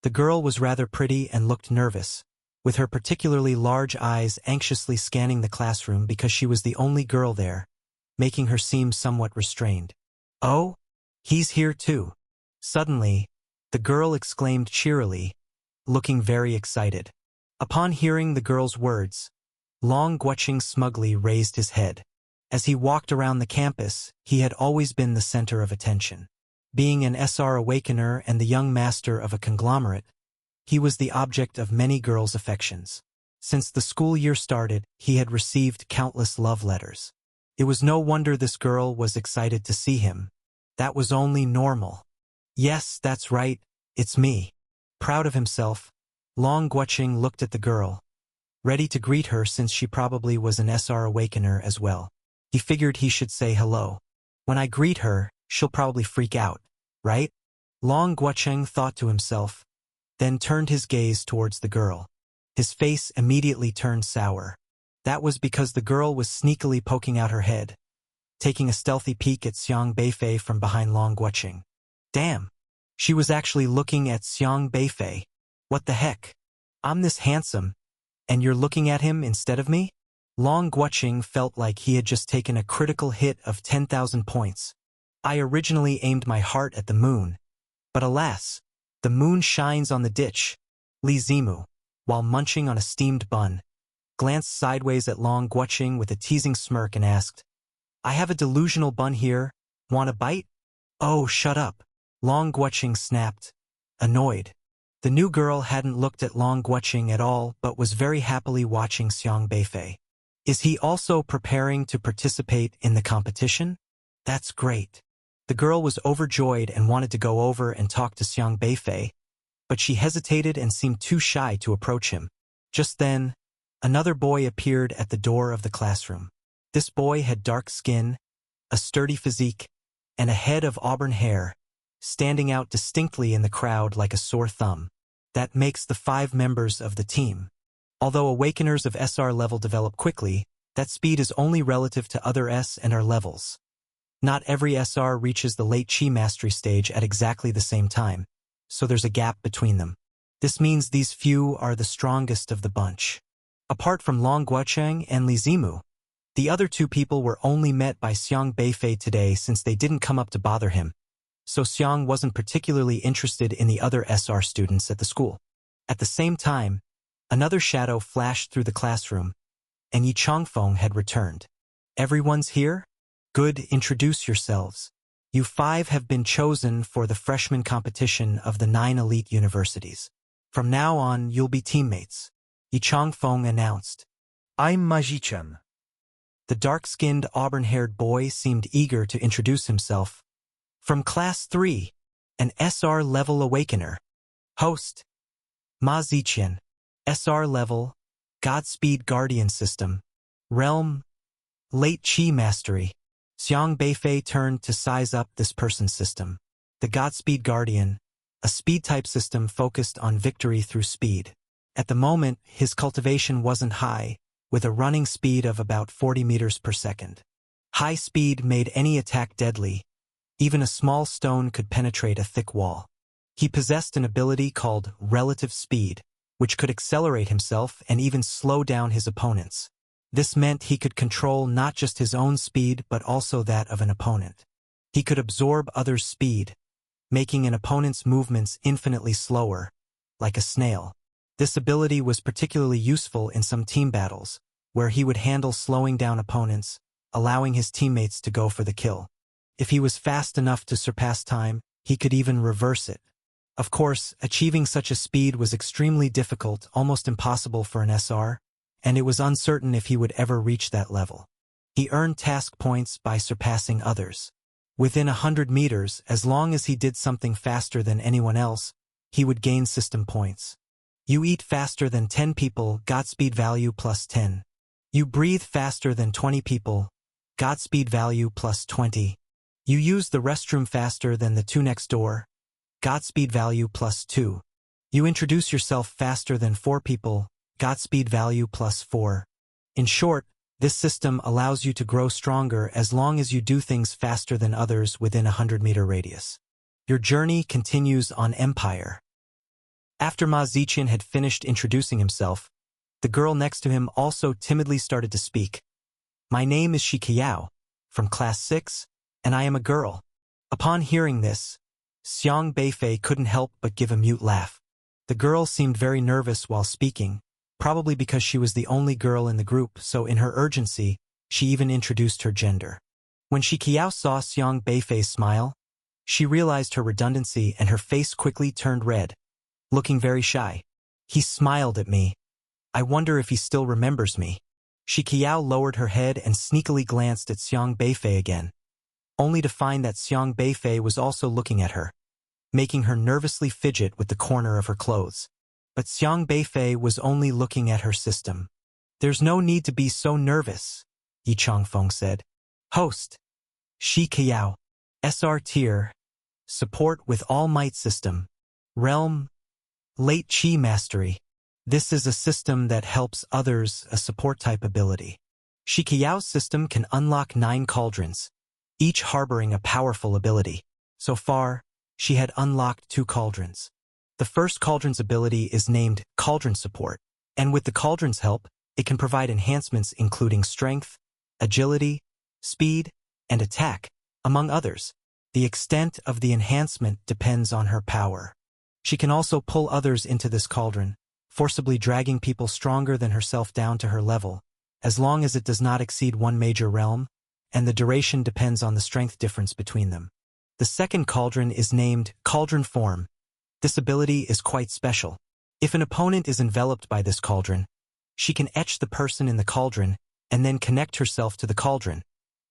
The girl was rather pretty and looked nervous, with her particularly large eyes anxiously scanning the classroom because she was the only girl there, making her seem somewhat restrained. "Oh, he's here too." Suddenly, the girl exclaimed cheerily, looking very excited. Upon hearing the girl's words, Long Guoqing smugly raised his head. As he walked around the campus, he had always been the center of attention. Being an SR Awakener and the young master of a conglomerate, he was the object of many girls' affections. Since the school year started, he had received countless love letters. It was no wonder this girl was excited to see him. That was only normal. "Yes, that's right, it's me." Proud of himself, Long Guoqing looked at the girl, ready to greet her since she probably was an SR Awakener as well. He figured he should say hello. When I greet her, she'll probably freak out, right? Long Guoqing thought to himself, then turned his gaze towards the girl. His face immediately turned sour. That was because the girl was sneakily poking out her head, taking a stealthy peek at Xiang Beifei from behind Long Guoqing. Damn! She was actually looking at Xiang Beifei. What the heck? I'm this handsome, and you're looking at him instead of me? Long Guoqing felt like he had just taken a critical hit of 10,000 points. I originally aimed my heart at the moon, but alas, the moon shines on the ditch. Li Zimu, while munching on a steamed bun, glanced sideways at Long Guoqing with a teasing smirk and asked, "I have a delusional bun here, want a bite?" "Oh, shut up," Long Guoqing snapped, annoyed. The new girl hadn't looked at Long Guoqing at all but was very happily watching Xiang Beifei. Is he also preparing to participate in the competition? That's great. The girl was overjoyed and wanted to go over and talk to Xiang Beifei, but she hesitated and seemed too shy to approach him. Just then, another boy appeared at the door of the classroom. This boy had dark skin, a sturdy physique, and a head of auburn hair, standing out distinctly in the crowd like a sore thumb. That makes the 5 members of the team. Although Awakeners of SR level develop quickly, that speed is only relative to other S and R levels. Not every SR reaches the late Qi mastery stage at exactly the same time, so there's a gap between them. This means these few are the strongest of the bunch. Apart from Long Guoqing and Li Zimu, the other 2 people were only met by Xiang Beifei today since they didn't come up to bother him, so Xiang wasn't particularly interested in the other SR students at the school. At the same time, another shadow flashed through the classroom, and Yi Changfeng had returned. "Everyone's here? Good, introduce yourselves. You 5 have been chosen for the freshman competition of the 9 elite universities. From now on, you'll be teammates," Yi Changfeng announced. I'm Ma Zhichen. The dark-skinned, auburn-haired boy seemed eager to introduce himself. "From Class 3, an SR level Awakener. Host, Ma Zhichen. SR level, Godspeed Guardian System. Realm, Late Qi Mastery." Xiang Beifei turned to size up this person's system. The Godspeed Guardian, a speed-type system focused on victory through speed. At the moment, his cultivation wasn't high, with a running speed of about 40 meters per second. High speed made any attack deadly. Even a small stone could penetrate a thick wall. He possessed an ability called Relative Speed, which could accelerate himself and even slow down his opponents. This meant he could control not just his own speed but also that of an opponent. He could absorb others' speed, making an opponent's movements infinitely slower, like a snail. This ability was particularly useful in some team battles, where he would handle slowing down opponents, allowing his teammates to go for the kill. If he was fast enough to surpass time, he could even reverse it. Of course, achieving such a speed was extremely difficult, almost impossible for an SR, and it was uncertain if he would ever reach that level. He earned task points by surpassing others. Within 100 meters, as long as he did something faster than anyone else, he would gain system points. You eat faster than 10 people, Godspeed value plus 10. You breathe faster than 20 people, Godspeed value plus 20. You use the restroom faster than the 2 next door, Godspeed value plus 2. You introduce yourself faster than 4 people, Godspeed value plus 4. In short, this system allows you to grow stronger as long as you do things faster than others within a 100-meter radius. Your journey continues on Empire. After Ma Ziqian had finished introducing himself, the girl next to him also timidly started to speak. My name is Shi Qiao, from class 6, and I am a girl. Upon hearing this, Xiang Beifei couldn't help but give a mute laugh. The girl seemed very nervous while speaking, probably because she was the only girl in the group, so in her urgency, she even introduced her gender. When Shi Qiao saw Xiang Beifei's smile, she realized her redundancy and her face quickly turned red, looking very shy. He smiled at me. I wonder if he still remembers me. Shi Qiao lowered her head and sneakily glanced at Xiang Beifei again, only to find that Xiang Beifei was also looking at her, making her nervously fidget with the corner of her clothes. But Xiang Beifei was only looking at her system. There's no need to be so nervous, Yi Changfeng said. Host. Shi Qiao. SR Tier. Support with All Might System. Realm. Late Qi Mastery. This is a system that helps others, a support type ability. Shi Qiao's system can unlock 9 cauldrons, each harboring a powerful ability. So far, she had unlocked 2 cauldrons. The first cauldron's ability is named Cauldron Support, and with the cauldron's help, it can provide enhancements including strength, agility, speed, and attack, among others. The extent of the enhancement depends on her power. She can also pull others into this cauldron, forcibly dragging people stronger than herself down to her level, as long as it does not exceed 1 major realm, and the duration depends on the strength difference between them. The second cauldron is named Cauldron Form. This ability is quite special. If an opponent is enveloped by this cauldron, she can etch the person in the cauldron and then connect herself to the cauldron,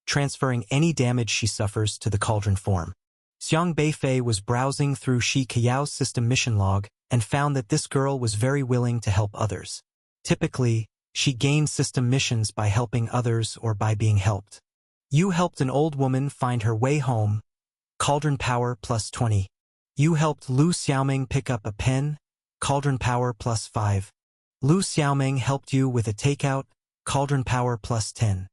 transferring any damage she suffers to the cauldron form. Xiang Beifei was browsing through Shi Qiao's system mission log and found that this girl was very willing to help others. Typically, she gained system missions by helping others or by being helped. You helped an old woman find her way home. Cauldron Power plus 20. You helped Lu Xiaoming pick up a pen. Cauldron Power plus 5. Lu Xiaoming helped you with a takeout. Cauldron Power plus 10.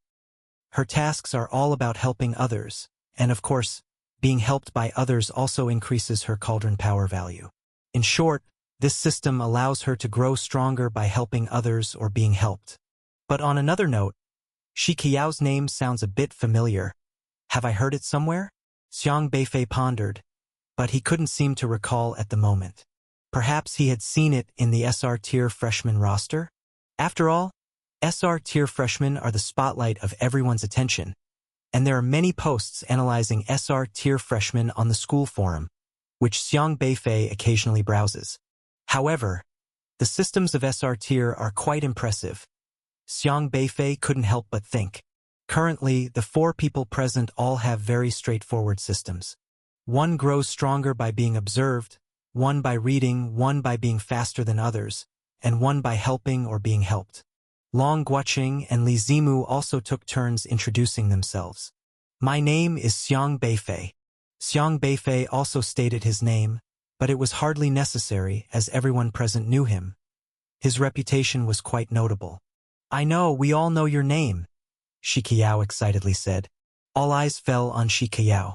Her tasks are all about helping others, and of course, being helped by others also increases her cauldron power value. In short, this system allows her to grow stronger by helping others or being helped. But on another note, Shi Qiao's name sounds a bit familiar. Have I heard it somewhere? Xiang Beifei pondered, but he couldn't seem to recall at the moment. Perhaps he had seen it in the SR Tier freshman roster? After all, SR Tier freshmen are the spotlight of everyone's attention, and there are many posts analyzing SR Tier freshmen on the school forum, which Xiang Beifei occasionally browses. However, the systems of SR Tier are quite impressive. Xiang Beifei couldn't help but think. Currently, the 4 people present all have very straightforward systems. One grows stronger by being observed, one by reading, one by being faster than others, and one by helping or being helped. Long Guoqing and Li Zimu also took turns introducing themselves. My name is Xiang Beifei. Xiang Beifei also stated his name, but it was hardly necessary as everyone present knew him. His reputation was quite notable. I know, we all know your name, Shi Qiao excitedly said. All eyes fell on Shi Qiao.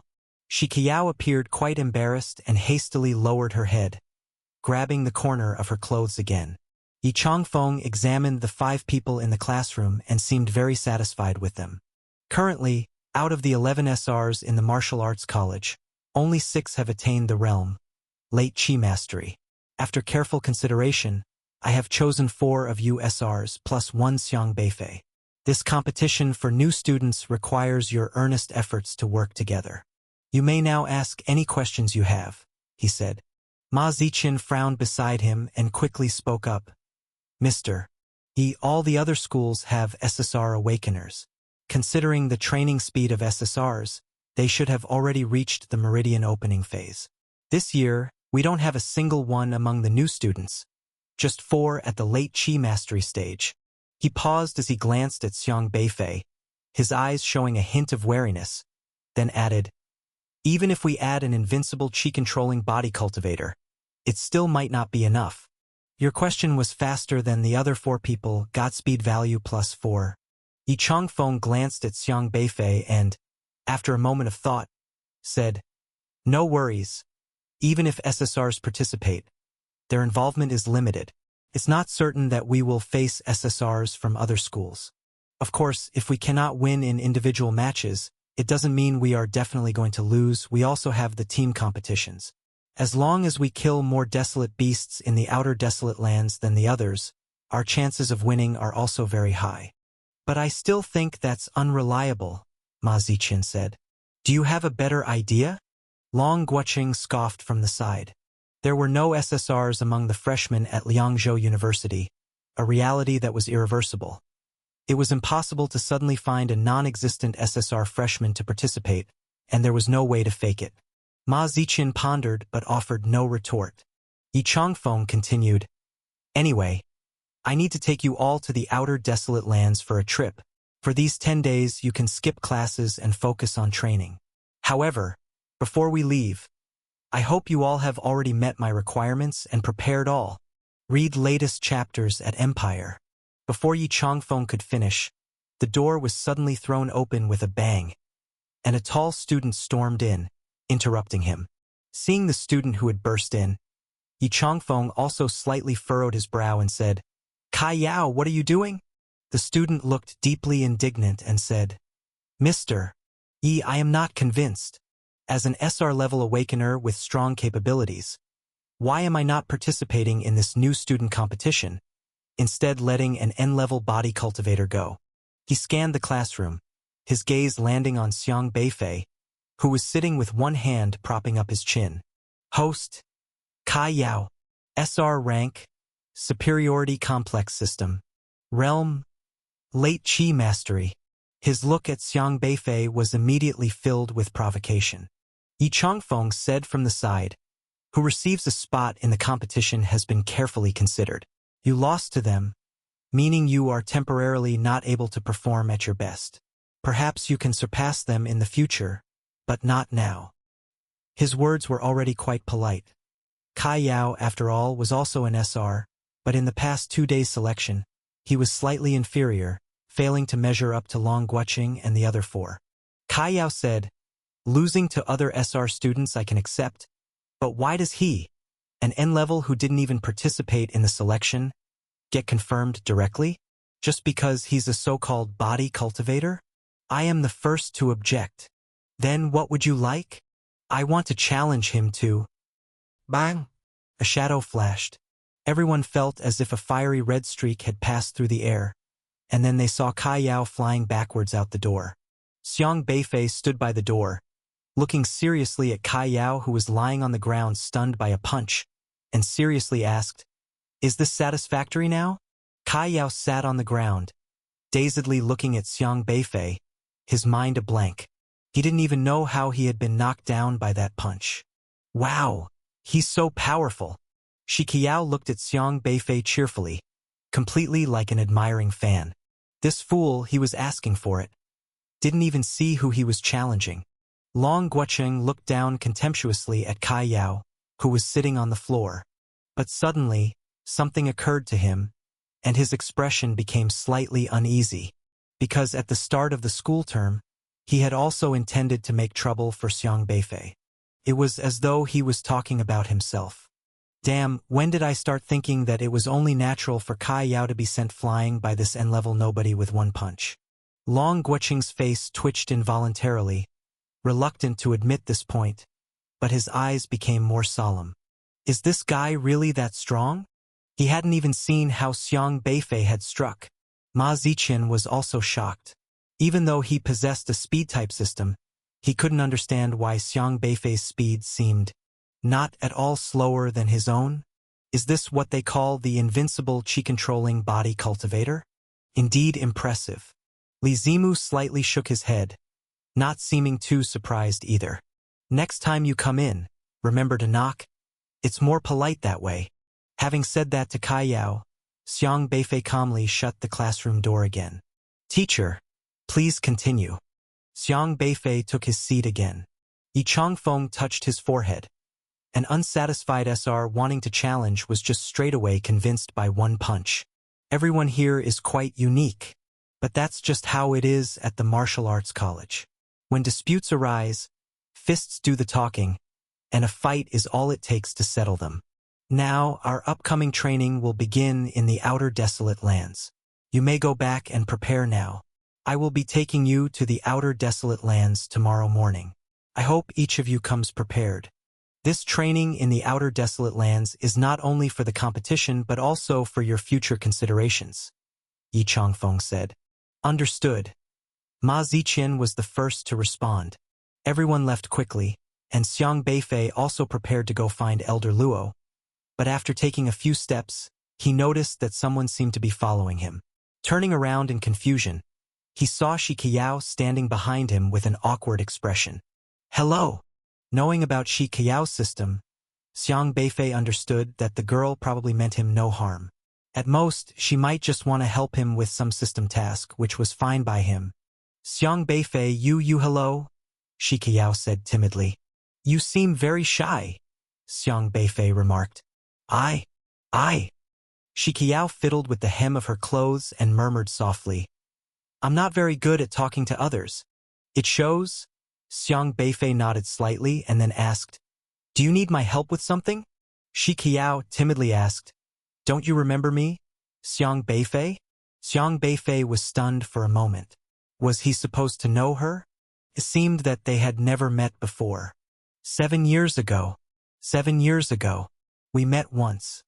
Shi Qiao appeared quite embarrassed and hastily lowered her head, grabbing the corner of her clothes again. Yi Changfeng examined the 5 people in the classroom and seemed very satisfied with them. Currently, out of the 11 SRs in the martial arts college, only 6 have attained the realm, Late Qi Mastery. After careful consideration, I have chosen 4 of you SRs plus 1 Xiang Beifei. This competition for new students requires your earnest efforts to work together. You may now ask any questions you have, he said. Ma Ziqian frowned beside him and quickly spoke up. Mr. All the other schools have SSR Awakeners. Considering the training speed of SSRs, they should have already reached the Meridian opening phase. This year, we don't have a single one among the new students. Just 4 at the Late Qi Mastery stage. He paused as he glanced at Xiang Beifei, his eyes showing a hint of wariness, then added, even if we add an invincible Qi-controlling body cultivator, it still might not be enough. Your question was faster than the other 4 people, Godspeed value plus 4. Yi Changfeng glanced at Xiang Beifei and, after a moment of thought, said, no worries. Even if SSRs participate, Their involvement is limited. It's not certain that we will face SSRs from other schools. Of course, if we cannot win in individual matches, it doesn't mean we are definitely going to lose. We also have the team competitions. As long as we kill more desolate beasts in the outer desolate lands than the others, our chances of winning are also very high. But I still think that's unreliable, Ma Ziqian said. Do you have a better idea? Long Guoqing scoffed from the side. There were no SSRs among the freshmen at Liangzhou University, a reality that was irreversible. It was impossible to suddenly find a non-existent SSR freshman to participate, and there was no way to fake it. Ma Ziqian pondered but offered no retort. Yi Changfeng continued, Anyway, I need to take you all to the outer desolate lands for a trip. For these 10 days, you can skip classes and focus on training. However, before we leave, I hope you all have already met my requirements and prepared all. Read latest chapters at Empire. Before Yi Changfeng could finish, the door was suddenly thrown open with a bang, and a tall student stormed in, interrupting him. Seeing the student who had burst in, Yi Changfeng also slightly furrowed his brow and said, Kai Yao, what are you doing? The student looked deeply indignant and said, Mr. Yi, I am not convinced. As an SR-level awakener with strong capabilities, why am I not participating in this new student competition, instead letting an N-level body cultivator go? He scanned the classroom, his gaze landing on Xiang Beifei, who was sitting with one hand propping up his chin. Host, Kai Yao, SR rank, Superiority Complex System, Realm, Late Qi Mastery. His look at Xiang Beifei was immediately filled with provocation. Yi Changfeng said from the side, Who receives a spot in the competition has been carefully considered. You lost to them, meaning you are temporarily not able to perform at your best. Perhaps you can surpass them in the future, but not now. His words were already quite polite. Kai Yao, after all, was also an SR, but in the past 2 days' selection, he was slightly inferior, failing to measure up to Long Guoqing and the other 4. Kai Yao said, Losing to other SR students I can accept, but why does he, an N-level who didn't even participate in the selection, get confirmed directly? Just because he's a so-called body cultivator? I am the first to object. Then what would you like? I want to challenge him to... Bang! A shadow flashed. Everyone felt as if a fiery red streak had passed through the air, and then they saw Kai Yao flying backwards out the door. Xiang Beifei stood by the door, looking seriously at Kai Yao, who was lying on the ground stunned by a punch, and seriously asked, Is this satisfactory now? Kai Yao sat on the ground, dazedly looking at Xiang Beifei, his mind a blank. He didn't even know how he had been knocked down by that punch. Wow, he's so powerful. Shi Qiao looked at Xiang Beifei cheerfully, completely like an admiring fan. This fool, he was asking for it, didn't even see who he was challenging. Long Guoqing looked down contemptuously at Kai Yao, who was sitting on the floor. But suddenly, something occurred to him, and his expression became slightly uneasy, because at the start of the school term, he had also intended to make trouble for Xiang Beifei. It was as though he was talking about himself. Damn, when did I start thinking that it was only natural for Kai Yao to be sent flying by this N-level nobody with one punch? Long Guoqing's face twitched involuntarily, reluctant to admit this point, but his eyes became more solemn. Is this guy really that strong? He hadn't even seen how Xiang Beifei had struck. Ma Ziqian was also shocked. Even though he possessed a speed-type system, he couldn't understand why Xiang Beifei's speed seemed not at all slower than his own. Is this what they call the invincible qi-controlling body cultivator? Indeed impressive. Li Zimu slightly shook his head, not seeming too surprised either. Next time you come in, remember to knock. It's more polite that way. Having said that to Kai Yao, Xiang Beifei calmly shut the classroom door again. Teacher, please continue. Xiang Beifei took his seat again. Yi Changfeng touched his forehead. An unsatisfied SR wanting to challenge was just straightaway convinced by one punch. Everyone here is quite unique, but that's just how it is at the martial arts college. When disputes arise, fists do the talking, and a fight is all it takes to settle them. Now, our upcoming training will begin in the Outer Desolate Lands. You may go back and prepare now. I will be taking you to the Outer Desolate Lands tomorrow morning. I hope each of you comes prepared. This training in the Outer Desolate Lands is not only for the competition but also for your future considerations, Yi Changfeng said. Understood. Ma Ziqian was the first to respond. Everyone left quickly, and Xiang Beifei also prepared to go find Elder Luo. But after taking a few steps, he noticed that someone seemed to be following him. Turning around in confusion, he saw Shi Qiao standing behind him with an awkward expression. Hello! Knowing about Shi Qiao's system, Xiang Beifei understood that the girl probably meant him no harm. At most, she might just want to help him with some system task, which was fine by him. Xiang Beifei, you hello? Shi Qiao said timidly. You seem very shy, Xiang Beifei remarked. I. Shi Qiao fiddled with the hem of her clothes and murmured softly. I'm not very good at talking to others. It shows? Xiang Beifei nodded slightly and then asked, Do you need my help with something? Shi Qiao timidly asked, Don't you remember me, Xiang Beifei? Xiang Beifei was stunned for a moment. Was he supposed to know her? It seemed that they had never met before. 7 years ago. 7 years ago. We met once.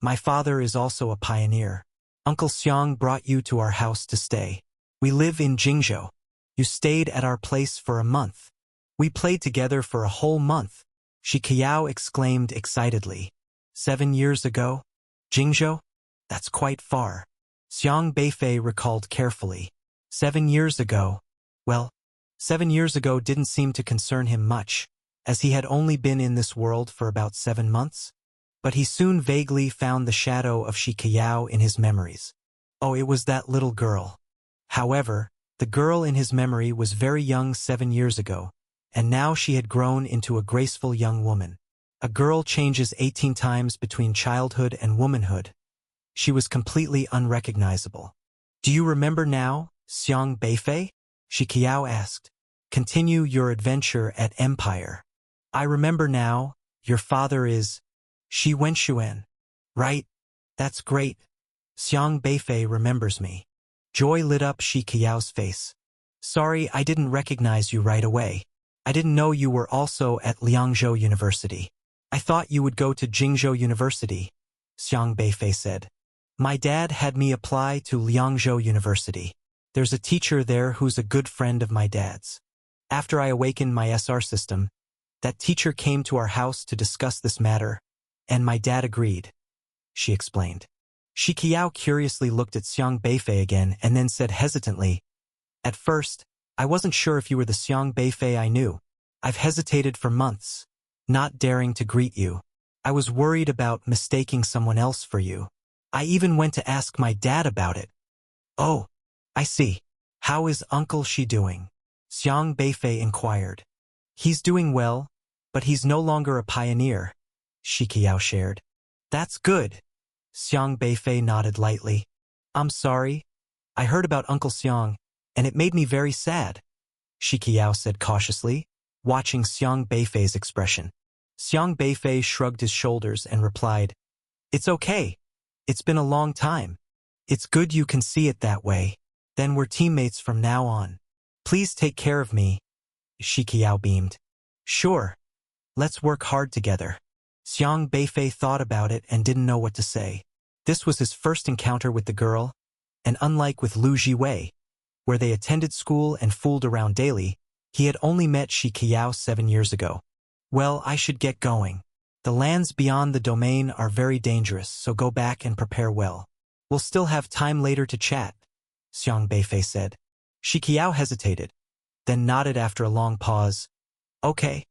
My father is also a pioneer. Uncle Xiang brought you to our house to stay. We live in Jingzhou. You stayed at our place for a month. We played together for a whole month. Shi Qiao exclaimed excitedly. 7 years ago? Jingzhou? That's quite far. Xiang Beifei recalled carefully. 7 years ago. Well, 7 years ago didn't seem to concern him much, as he had only been in this world for about 7 months. But he soon vaguely found the shadow of Shi Qiao in his memories. Oh, it was that little girl. However, the girl in his memory was very young 7 years ago, and now she had grown into a graceful young woman. A girl changes 18 times between childhood and womanhood. She was completely unrecognizable. Do you remember now, Xiang Beifei? Shi Qiao asked. Continue your adventure at Empire. I remember now, your father is Shi Wenxuan. Right? That's great. Xiang Beifei remembers me. Joy lit up Shi Qiao's face. Sorry, I didn't recognize you right away. I didn't know you were also at Liangzhou University. I thought you would go to Jingzhou University, Xiang Beifei said. My dad had me apply to Liangzhou University. There's a teacher there who's a good friend of my dad's. After I awakened my SR system, that teacher came to our house to discuss this matter, and my dad agreed, she explained. Shi Qiao curiously looked at Xiang Beifei again and then said hesitantly, At first, I wasn't sure if you were the Xiang Beifei I knew. I've hesitated for months, not daring to greet you. I was worried about mistaking someone else for you. I even went to ask my dad about it. Oh, I see. How is Uncle Shi doing? Xiang Beifei inquired. He's doing well, but he's no longer a pioneer, Shi Qiao shared. That's good. Xiang Beifei nodded lightly. I'm sorry. I heard about Uncle Xiang, and it made me very sad, Shi Qiao said cautiously, watching Xiang Beifei's expression. Xiang Beifei shrugged his shoulders and replied, It's okay. It's been a long time. It's good you can see it that way. Then we're teammates from now on. Please take care of me, Shi Qiao beamed. Sure. Let's work hard together. Xiang Beifei thought about it and didn't know what to say. This was his first encounter with the girl, and unlike with Lu Jiwei, where they attended school and fooled around daily, he had only met Shi Qiao 7 years ago. Well, I should get going. The lands beyond the domain are very dangerous, so go back and prepare well. We'll still have time later to chat, Xiang Beifei said. Shi Qiao hesitated, then nodded after a long pause. Okay.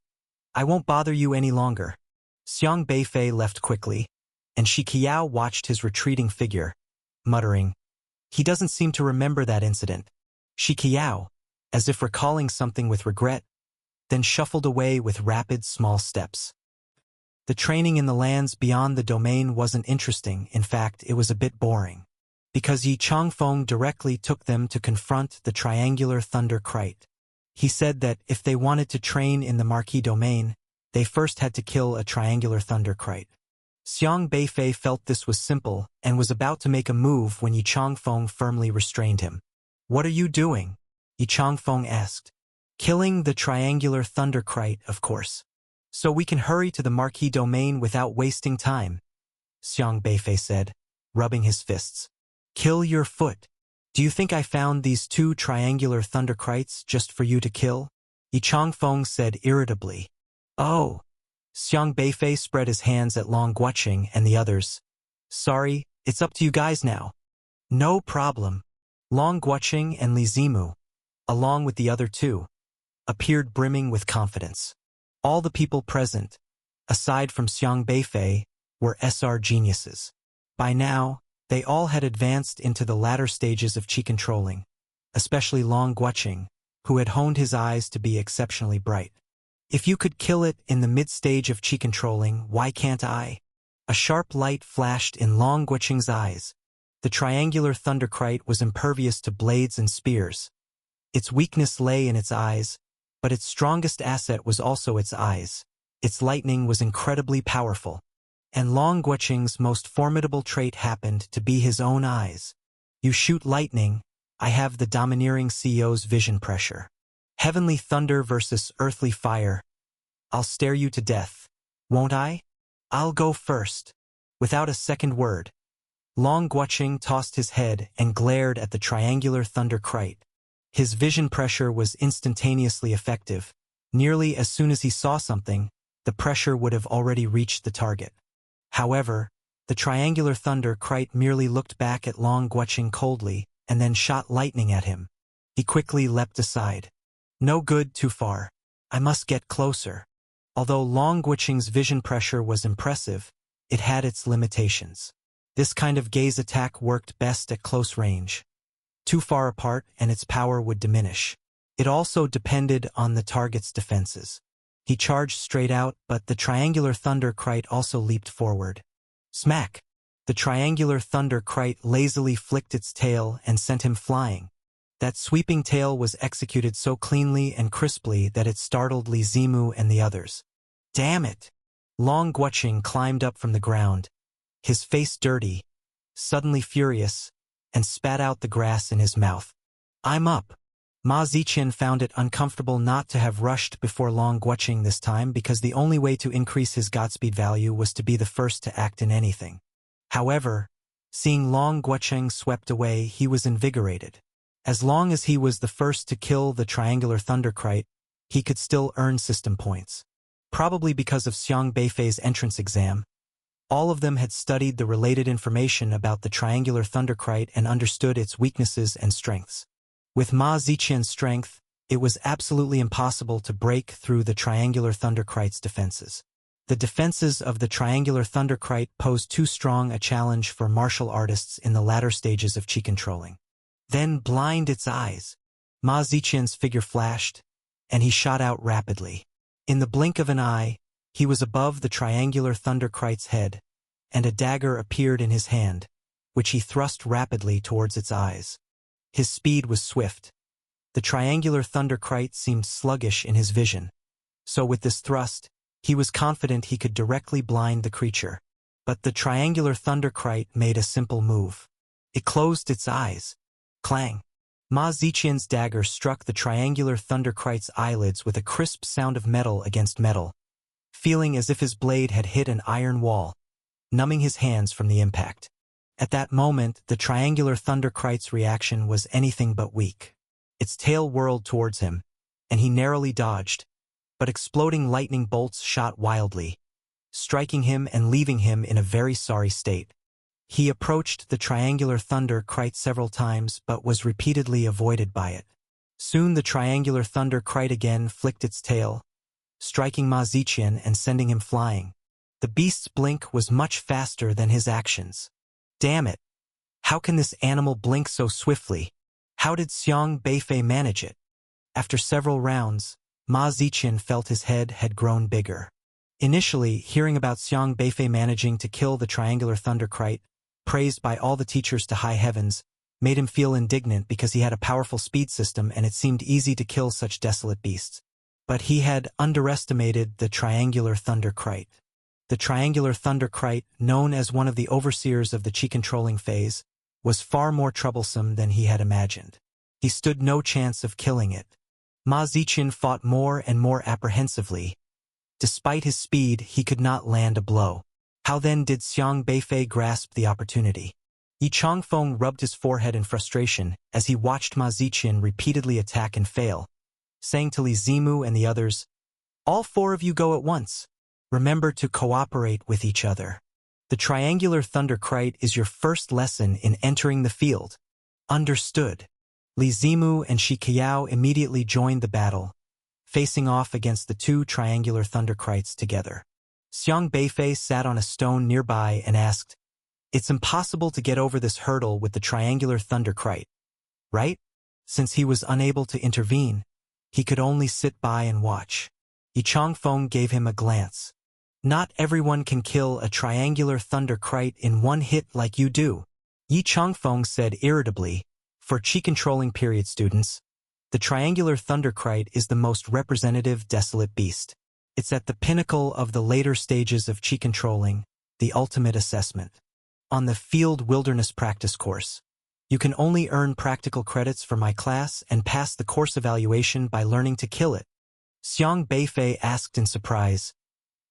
I won't bother you any longer. Xiang Beifei left quickly, and Shi Qiao watched his retreating figure, muttering, He doesn't seem to remember that incident. Shi Qiao, as if recalling something with regret, then shuffled away with rapid small steps. The training in the lands beyond the domain wasn't interesting. In fact, it was a bit boring, because Yi Changfeng directly took them to confront the triangular Thunder Kite. He said that if they wanted to train in the Marquis domain, they first had to kill a triangular Thunder Kite. Xiang Beifei felt this was simple and was about to make a move when Yi Changfeng firmly restrained him. "What are you doing?" Yi Changfeng asked. "Killing the triangular thunderkite, of course. So we can hurry to the Marquis domain without wasting time," Xiang Beifei said, rubbing his fists. "Kill your foot. Do you think I found these 2 triangular thunderkites just for you to kill?" Yi Changfeng said irritably. "Oh." Xiang Beifei spread his hands at Long Guoqing and the others. "Sorry, it's up to you guys now." "No problem." Long Guoqing and Li Zimu, along with the other 2, appeared brimming with confidence. All the people present, aside from Xiang Beifei, were SR geniuses. By now, they all had advanced into the latter stages of qi controlling, especially Long Guoqing, who had honed his eyes to be exceptionally bright. "If you could kill it in the mid-stage of qi controlling, why can't I?" A sharp light flashed in Long Guoqing's eyes. The triangular thunderkite was impervious to blades and spears. Its weakness lay in its eyes, but its strongest asset was also its eyes. Its lightning was incredibly powerful, and Long Guoqing's most formidable trait happened to be his own eyes. "You shoot lightning, I have the domineering CEO's vision pressure. Heavenly thunder versus earthly fire. I'll stare you to death, won't I? I'll go first." Without a second word, Long Guoqing tossed his head and glared at the triangular thunderkite. His vision pressure was instantaneously effective. Nearly as soon as he saw something, the pressure would have already reached the target. However, the triangular thunderkite merely looked back at Long Guoqing coldly and then shot lightning at him. He quickly leapt aside. "No good, too far. I must get closer." Although Long Guoqing's vision pressure was impressive, it had its limitations. This kind of gaze attack worked best at close range. Too far apart and its power would diminish. It also depended on the target's defenses. He charged straight out, but the triangular thunderkite also leaped forward. Smack! The triangular thunderkite lazily flicked its tail and sent him flying. That sweeping tail was executed so cleanly and crisply that it startled Li Zimu and the others. "Damn it!" Long Guoqing climbed up from the ground, his face dirty, suddenly furious, and spat out the grass in his mouth. "I'm up." Ma Ziqian found it uncomfortable not to have rushed before Long Guoqing this time because the only way to increase his Godspeed value was to be the first to act in anything. However, seeing Long Guoqing swept away, he was invigorated. As long as he was the first to kill the triangular thunderkite, he could still earn system points. Probably because of Xiang Beifei's entrance exam, all of them had studied the related information about the triangular thunderkite and understood its weaknesses and strengths. With Ma Ziqian's strength, it was absolutely impossible to break through the triangular thunderkite's defenses. The defenses of the triangular thunderkite posed too strong a challenge for martial artists in the latter stages of qi controlling. "Then blind its eyes." Ma Ziqian's figure flashed, and he shot out rapidly. In the blink of an eye, he was above the triangular thunderkite's head, and a dagger appeared in his hand, which he thrust rapidly towards its eyes. His speed was swift. The triangular thunderkite seemed sluggish in his vision. So with this thrust, he was confident he could directly blind the creature. But the triangular thunderkite made a simple move. It closed its eyes. Clang! Ma Ziqian's dagger struck the triangular thunderkite's eyelids with a crisp sound of metal against metal, feeling as if his blade had hit an iron wall, numbing his hands from the impact. At that moment, the triangular thunderkite's reaction was anything but weak. Its tail whirled towards him, and he narrowly dodged, but exploding lightning bolts shot wildly, striking him and leaving him in a very sorry state. He approached the triangular thunderkite several times but was repeatedly avoided by it. Soon the triangular thunderkite again flicked its tail, striking Ma Ziqian and sending him flying. The beast's blink was much faster than his actions. Damn it! How can this animal blink so swiftly? How did Xiang Beifei manage it? After several rounds, Ma Ziqian felt his head had grown bigger. Initially, hearing about Xiang Beifei managing to kill the triangular thunderkite, praised by all the teachers to high heavens, made him feel indignant because he had a powerful speed system and it seemed easy to kill such desolate beasts. But he had underestimated the triangular thunderkite. The triangular thunderkite, known as one of the overseers of the chi-controlling phase, was far more troublesome than he had imagined. He stood no chance of killing it. Ma Ziqian fought more and more apprehensively. Despite his speed, he could not land a blow. How then did Xiang Beifei grasp the opportunity? Yi Changfeng rubbed his forehead in frustration as he watched Ma Ziqian repeatedly attack and fail, saying to Li Zimu and the others, "All four of you go at once. Remember to cooperate with each other. The triangular thunderkite is your first lesson in entering the field." Understood. Li Zimu and Shi Qiao immediately joined the battle, facing off against the two triangular thunderkites together. Xiang Beifei sat on a stone nearby and asked, "It's impossible to get over this hurdle with the triangular thunderkite, right?" Since he was unable to intervene, he could only sit by and watch. Yi Changfeng gave him a glance. "Not everyone can kill a triangular thunderkite in one hit like you do," Yi Changfeng said irritably. For chi-controlling period students, the triangular thunderkite is the most representative desolate beast. It's at the pinnacle of the later stages of chi-controlling, the ultimate assessment. On the Field Wilderness Practice course, you can only earn practical credits for my class and pass the course evaluation by learning to kill it. Xiang Beifei asked in surprise,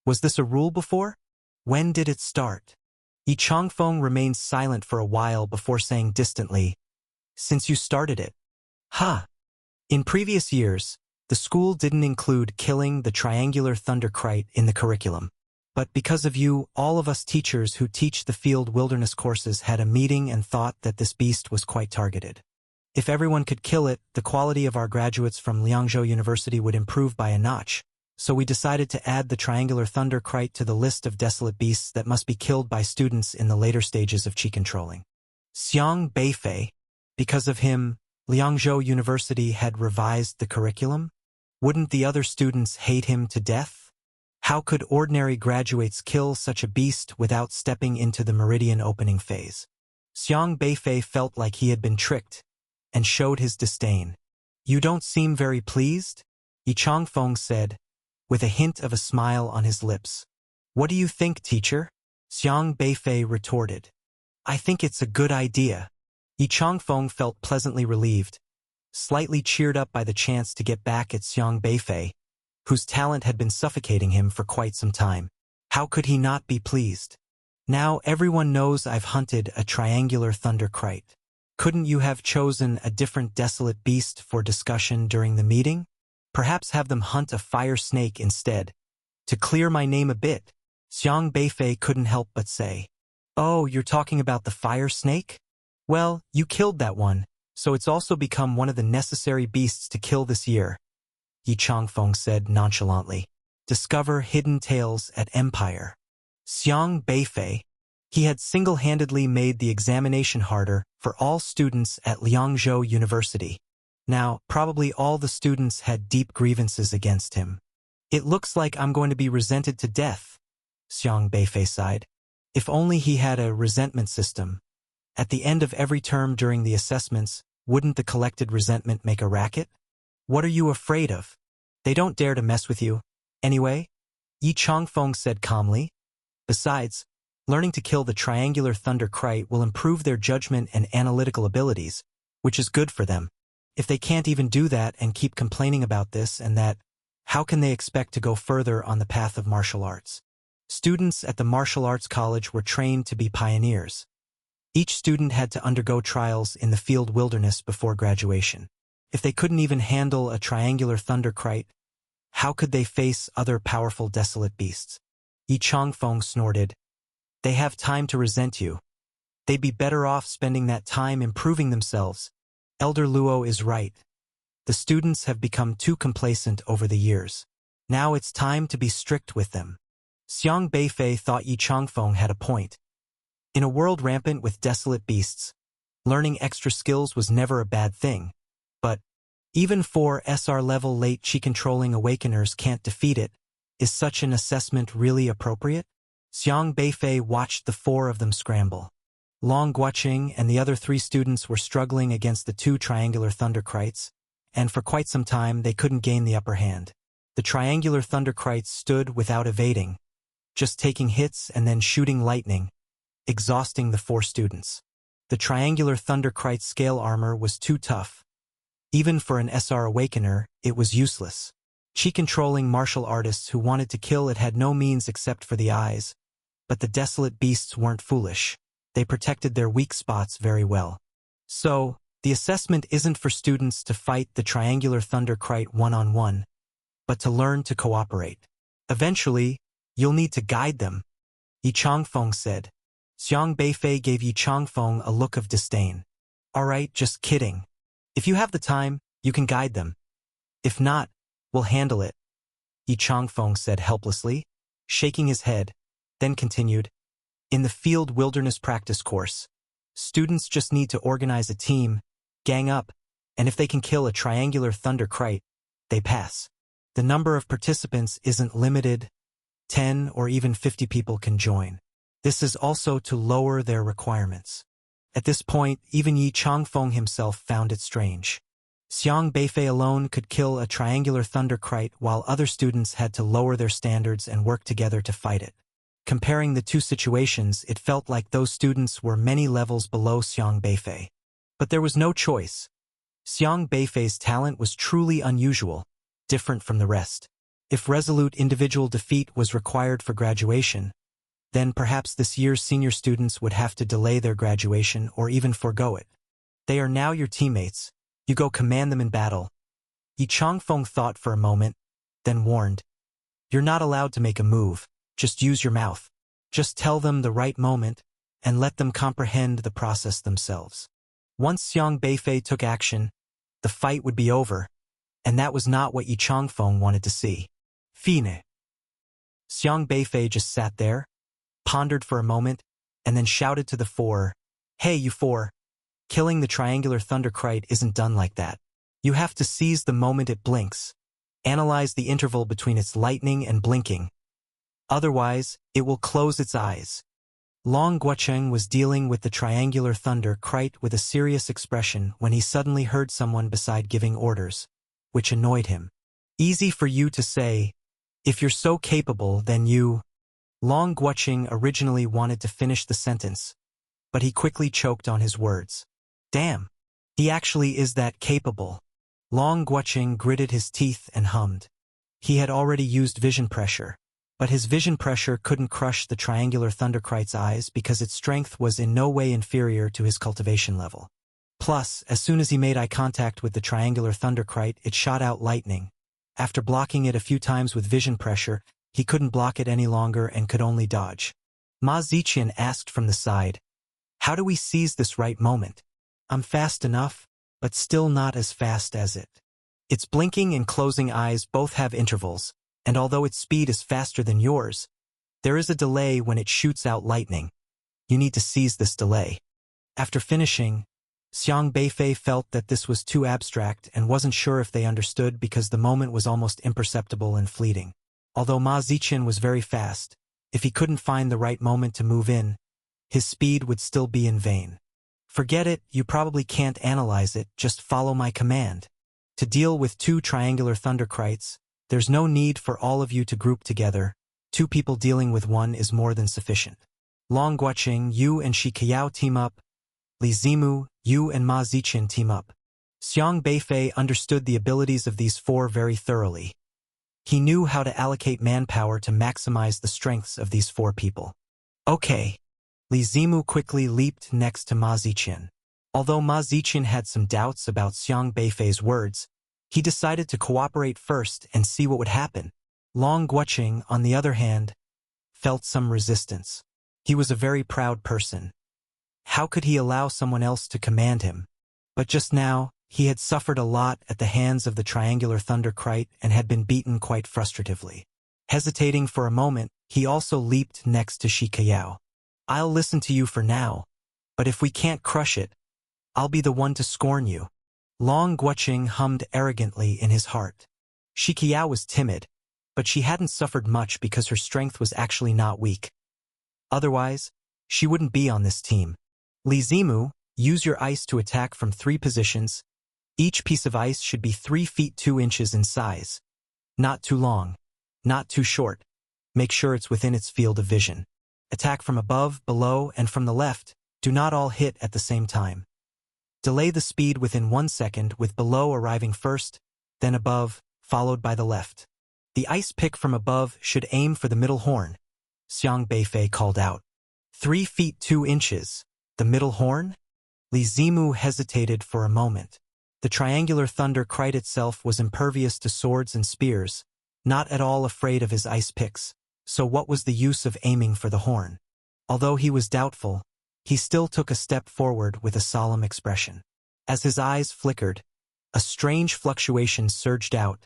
"Was this a rule before? When did it start?" Yi Changfeng remained silent for a while before saying distantly, "Since you started it." "Ha!" In previous years, the school didn't include killing the triangular thunderkite in the curriculum. But because of you, all of us teachers who teach the Field Wilderness courses had a meeting and thought that this beast was quite targeted. If everyone could kill it, the quality of our graduates from Liangzhou University would improve by a notch. So we decided to add the triangular thunderkite to the list of desolate beasts that must be killed by students in the later stages of chi-controlling. Xiang Beifei. Because of him, Liangzhou University had revised the curriculum? Wouldn't the other students hate him to death? How could ordinary graduates kill such a beast without stepping into the meridian opening phase? Xiang Beifei felt like he had been tricked and showed his disdain. "You don't seem very pleased?" Yi Changfeng said, with a hint of a smile on his lips. "What do you think, teacher?" Xiang Beifei retorted. "I think it's a good idea." Yi Changfeng felt pleasantly relieved, slightly cheered up by the chance to get back at Xiang Beifei, whose talent had been suffocating him for quite some time. How could he not be pleased? "Now everyone knows I've hunted a triangular thunderkite. Couldn't you have chosen a different desolate beast for discussion during the meeting? Perhaps have them hunt a fire snake instead. To clear my name a bit," Xiang Beifei couldn't help but say. "Oh, you're talking about the fire snake? Well, you killed that one, so it's also become one of the necessary beasts to kill this year," Yi Changfeng said nonchalantly. "Discover hidden tales at Empire." Xiang Beifei. He had single-handedly made the examination harder for all students at Liangzhou University. Now, probably all the students had deep grievances against him. "It looks like I'm going to be resented to death," Xiang Beifei sighed. If only he had a resentment system. At the end of every term during the assessments, wouldn't the collected resentment make a racket? "What are you afraid of? They don't dare to mess with you. Anyway," Yi Changfeng said calmly. "Besides, learning to kill the triangular thunderkite will improve their judgment and analytical abilities, which is good for them. If they can't even do that and keep complaining about this and that, how can they expect to go further on the path of martial arts?" Students at the martial arts college were trained to be pioneers. Each student had to undergo trials in the Field Wilderness before graduation. If they couldn't even handle a triangular thunderkite, how could they face other powerful desolate beasts? Yi Changfeng snorted. "They have time to resent you. They'd be better off spending that time improving themselves. Elder Luo is right. The students have become too complacent over the years. Now it's time to be strict with them." Xiang Beifei thought Yi Changfeng had a point. In a world rampant with desolate beasts, learning extra skills was never a bad thing. But even 4 SR level late chi-controlling awakeners can't defeat it. Is such an assessment really appropriate? Xiang Beifei watched the 4 of them scramble. Long Guoqing and the other 3 students were struggling against the 2 triangular thunderkites, and for quite some time they couldn't gain the upper hand. The triangular thunderkites stood without evading, just taking hits and then shooting lightning, exhausting the 4 students. The triangular Thunderkite scale armor was too tough. Even for an SR Awakener, it was useless. Chi-controlling martial artists who wanted to kill it had no means except for the eyes, but the desolate beasts weren't foolish. They protected their weak spots very well. So, the assessment isn't for students to fight the triangular Thunderkite one-on-one, but to learn to cooperate. Eventually, you'll need to guide them, Yi Changfeng said. Xiang Beifei gave Yi Changfeng a look of disdain. Alright, just kidding. If you have the time, you can guide them. If not, we'll handle it, Yi Changfeng said helplessly, shaking his head, then continued. In the field wilderness practice course, students just need to organize a team, gang up, and if they can kill a triangular Thunderkite, they pass. The number of participants isn't limited. 10 or even 50 people can join. This is also to lower their requirements. At this point, even Yi Changfeng himself found it strange. Xiang Beifei alone could kill a triangular Thunderkite while other students had to lower their standards and work together to fight it. Comparing the two situations, it felt like those students were many levels below Xiang Beifei. But there was no choice. Xiang Beifei's talent was truly unusual, different from the rest. If resolute individual defeat was required for graduation, then perhaps this year's senior students would have to delay their graduation or even forego it. They are now your teammates. You go command them in battle. Yi Changfeng thought for a moment, then warned. You're not allowed to make a move. Just use your mouth. Just tell them the right moment, and let them comprehend the process themselves. Once Xiang Beifei took action, the fight would be over, and that was not what Yi Changfeng wanted to see. Fine. Xiang Beifei just sat there, pondered for a moment, and then shouted to the 4, Hey, you 4! Killing the triangular Thunderkite isn't done like that. You have to seize the moment it blinks. Analyze the interval between its lightning and blinking. Otherwise, it will close its eyes. Long Guocheng was dealing with the triangular Thunderkite with a serious expression when he suddenly heard someone beside giving orders, which annoyed him. Easy for you to say. If you're so capable, then you... Long Guocheng originally wanted to finish the sentence, but he quickly choked on his words. Damn, he actually is that capable. Long Guocheng gritted his teeth and hummed. He had already used vision pressure, but his vision pressure couldn't crush the triangular Thunderkite's eyes because its strength was in no way inferior to his cultivation level. Plus, as soon as he made eye contact with the triangular Thunderkite, it shot out lightning. After blocking it a few times with vision pressure, he couldn't block it any longer and could only dodge. Ma Ziqian asked from the side, How do we seize this right moment? I'm fast enough, but still not as fast as it. Its blinking and closing eyes both have intervals, and although its speed is faster than yours, there is a delay when it shoots out lightning. You need to seize this delay. After finishing, Xiang Beifei felt that this was too abstract and wasn't sure if they understood because the moment was almost imperceptible and fleeting. Although Ma Ziqian was very fast, if he couldn't find the right moment to move in, his speed would still be in vain. Forget it, you probably can't analyze it, just follow my command. To deal with 2 triangular Thunderkites, there's no need for all of you to group together. 2 people dealing with one is more than sufficient. Long Guocheng, you and Shi Kayao team up. Li Zimu, you and Ma Ziqian team up. Xiang Beifei understood the abilities of these 4 very thoroughly. He knew how to allocate manpower to maximize the strengths of these 4 people. Okay. Li Zimu quickly leaped next to Ma Ziqian. Although Ma Ziqian had some doubts about Xiang Beifei's words, he decided to cooperate first and see what would happen. Long Guocheng, on the other hand, felt some resistance. He was a very proud person. How could he allow someone else to command him? But just now, he had suffered a lot at the hands of the triangular Thunderkite and had been beaten quite frustratively. Hesitating for a moment, he also leaped next to Shi Kayao. I'll listen to you for now, but if we can't crush it, I'll be the one to scorn you. Long Guocheng hummed arrogantly in his heart. Shi Kayao was timid, but she hadn't suffered much because her strength was actually not weak. Otherwise, she wouldn't be on this team. Li Zimu, use your ice to attack from 3 positions. Each piece of ice should be 3 feet 2 inches in size. Not too long, not too short. Make sure it's within its field of vision. Attack from above, below, and from the left. Do not all hit at the same time. Delay the speed within 1 second, with below arriving first, then above, followed by the left. The ice pick from above should aim for the middle horn, Xiang Beifei called out. 3 feet 2 inches. The middle horn? Li Zimu hesitated for a moment. The triangular thunder kite itself was impervious to swords and spears, not at all afraid of his ice picks, so what was the use of aiming for the horn? Although he was doubtful, he still took a step forward with a solemn expression. As his eyes flickered, a strange fluctuation surged out,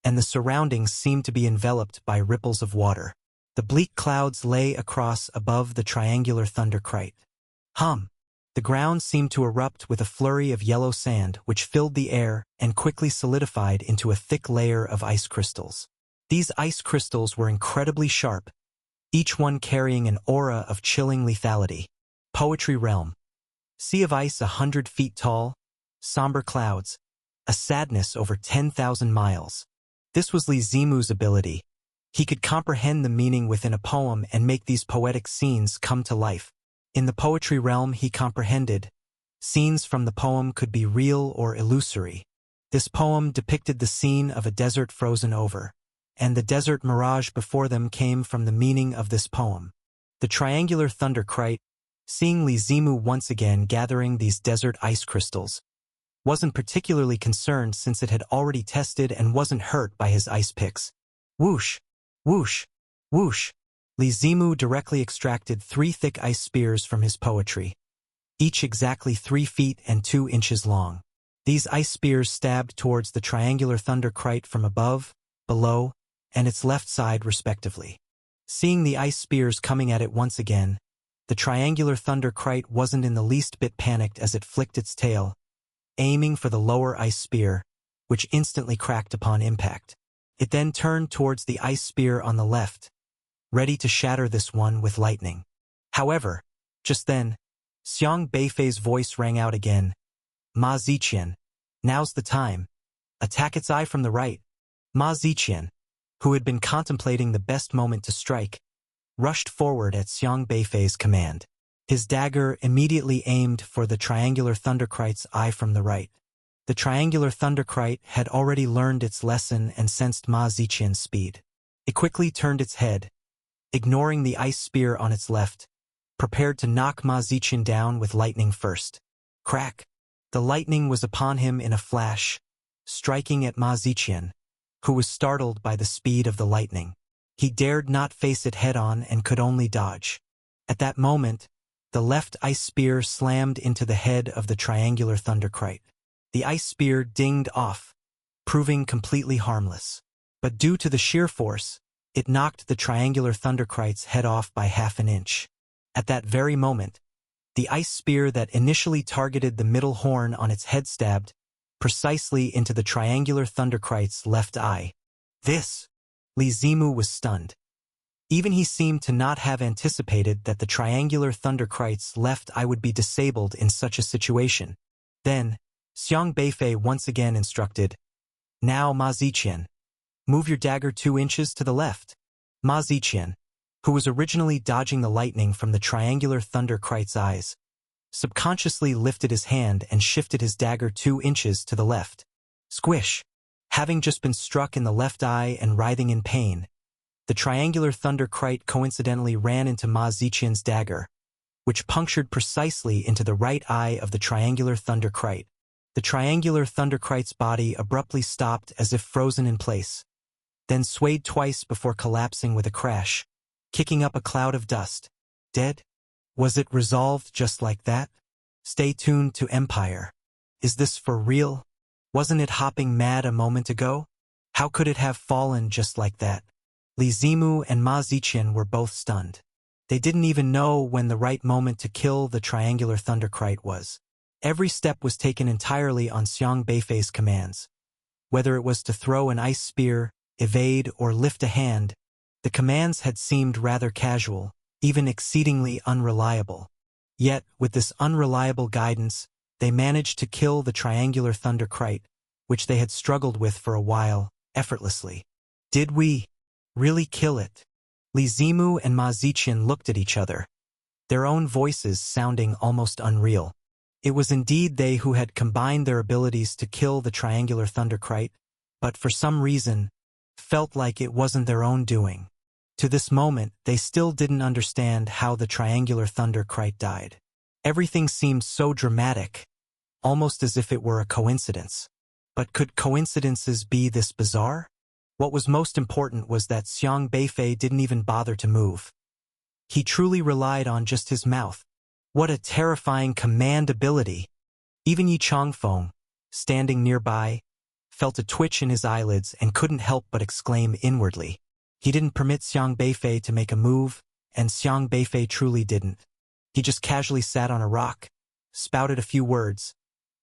and the surroundings seemed to be enveloped by ripples of water. The bleak clouds lay across above the triangular thunder kite. The ground seemed to erupt with a flurry of yellow sand which filled the air and quickly solidified into a thick layer of ice crystals. These ice crystals were incredibly sharp, each one carrying an aura of chilling lethality. Poetry realm. Sea of ice 100 feet tall, somber clouds, a sadness over 10,000 miles. This was Li Zimu's ability. He could comprehend the meaning within a poem and make these poetic scenes come to life. In the poetry realm he comprehended, scenes from the poem could be real or illusory. This poem depicted the scene of a desert frozen over, and the desert mirage before them came from the meaning of this poem. The triangular thunder kite, seeing Li Zimu once again gathering these desert ice crystals, wasn't particularly concerned since it had already tested and wasn't hurt by his ice picks. Whoosh! Whoosh! Whoosh! Li Zimu directly extracted 3 thick ice spears from his poetry, each exactly 3 feet and 2 inches long. These ice spears stabbed towards the triangular thunder kite from above, below, and its left side respectively. Seeing the ice spears coming at it once again, the triangular thunder kite wasn't in the least bit panicked as it flicked its tail, aiming for the lower ice spear, which instantly cracked upon impact. It then turned towards the ice spear on the left, ready to shatter this one with lightning. However, just then, Xiang Beifei's voice rang out again. Ma Ziqian, now's the time. Attack its eye from the right. Ma Ziqian, who had been contemplating the best moment to strike, rushed forward at Xiang Beifei's command. His dagger immediately aimed for the triangular thunderkite's eye from the right. The triangular thunderkite had already learned its lesson and sensed Ma Ziqian's speed. It quickly turned its head, ignoring the ice spear on its left, prepared to knock Ma Ziqian down with lightning first. Crack! The lightning was upon him in a flash, striking at Ma Ziqian, who was startled by the speed of the lightning. He dared not face it head-on and could only dodge. At that moment, the left ice spear slammed into the head of the triangular thunderkite. The ice spear dinged off, proving completely harmless. But due to the sheer force, it knocked the triangular thunderkite's head off by half an inch. At that very moment, the ice spear that initially targeted the middle horn on its head stabbed precisely into the triangular thunderkite's left eye. Li Zimu was stunned. Even he seemed to not have anticipated that the triangular thunderkite's left eye would be disabled in such a situation. Then, Xiang Beifei once again instructed, "Now, Ma Ziqian, move your dagger 2 inches to the left." Ma Ziqian, who was originally dodging the lightning from the triangular thunderkite's eyes, subconsciously lifted his hand and shifted his dagger 2 inches to the left. Squish! Having just been struck in the left eye and writhing in pain, the triangular thunderkite coincidentally ran into Ma Ziqian's dagger, which punctured precisely into the right eye of the triangular thunderkite. The triangular thunderkite's body abruptly stopped as if frozen in place, then swayed twice before collapsing with a crash, kicking up a cloud of dust. Dead? Was it resolved just like that? Stay tuned to Empire. Is this for real? Wasn't it hopping mad a moment ago? How could it have fallen just like that? Li Zimu and Ma Ziqian were both stunned. They didn't even know when the right moment to kill the triangular thunderkite was. Every step was taken entirely on Xiang Beifei's commands. Whether it was to throw an ice spear, evade, or lift a hand, the commands had seemed rather casual, even exceedingly unreliable. Yet, with this unreliable guidance, they managed to kill the triangular thunderkite, which they had struggled with for a while, effortlessly. Did we really kill it? Li Zimu and Ma Ziqian looked at each other, their own voices sounding almost unreal. It was indeed they who had combined their abilities to kill the triangular thunderkite, but for some reason, felt like it wasn't their own doing. To this moment, they still didn't understand how the triangular thunderkite died. Everything seemed so dramatic, almost as if it were a coincidence. But could coincidences be this bizarre? What was most important was that Xiang Beifei didn't even bother to move. He truly relied on just his mouth. What a terrifying command ability! Even Yi Changfeng, standing nearby, felt a twitch in his eyelids and couldn't help but exclaim inwardly. He didn't permit Xiang Beifei to make a move, and Xiang Beifei truly didn't. He just casually sat on a rock, spouted a few words.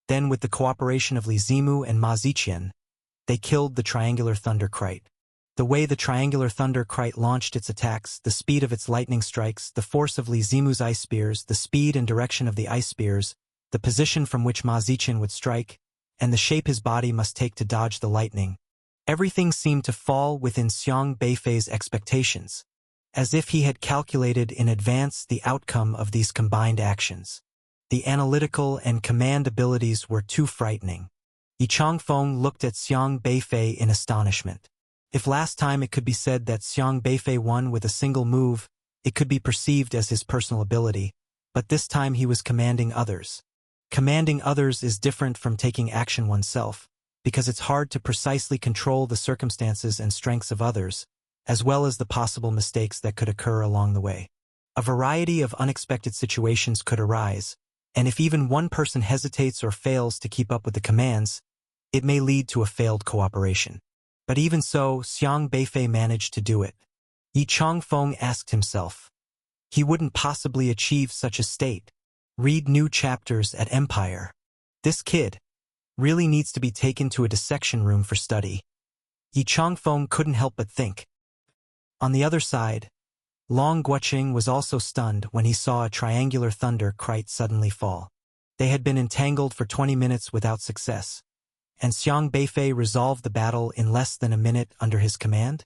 Then, with the cooperation of Li Zimu and Ma Ziqian, they killed the triangular thunderkite. The way the triangular thunderkite launched its attacks, the speed of its lightning strikes, the force of Li Zimu's ice spears, the speed and direction of the ice spears, the position from which Ma Ziqian would strike, and the shape his body must take to dodge the lightning. Everything seemed to fall within Xiang Beifei's expectations, as if he had calculated in advance the outcome of these combined actions. The analytical and command abilities were too frightening. Yi Changfeng looked at Xiang Beifei in astonishment. If last time it could be said that Xiang Beifei won with a single move, it could be perceived as his personal ability, but this time he was commanding others. Commanding others is different from taking action oneself, because it's hard to precisely control the circumstances and strengths of others, as well as the possible mistakes that could occur along the way. A variety of unexpected situations could arise, and if even one person hesitates or fails to keep up with the commands, it may lead to a failed cooperation. But even so, Xiang Beifei managed to do it. Yi Changfeng asked himself. He wouldn't possibly achieve such a state. Read new chapters at Empire. This kid really needs to be taken to a dissection room for study. Yi Changfeng couldn't help but think. On the other side, Long Guoqing was also stunned when he saw a triangular thunderkite suddenly fall. They had been entangled for 20 minutes without success, and Xiang Beifei resolved the battle in less than a minute under his command?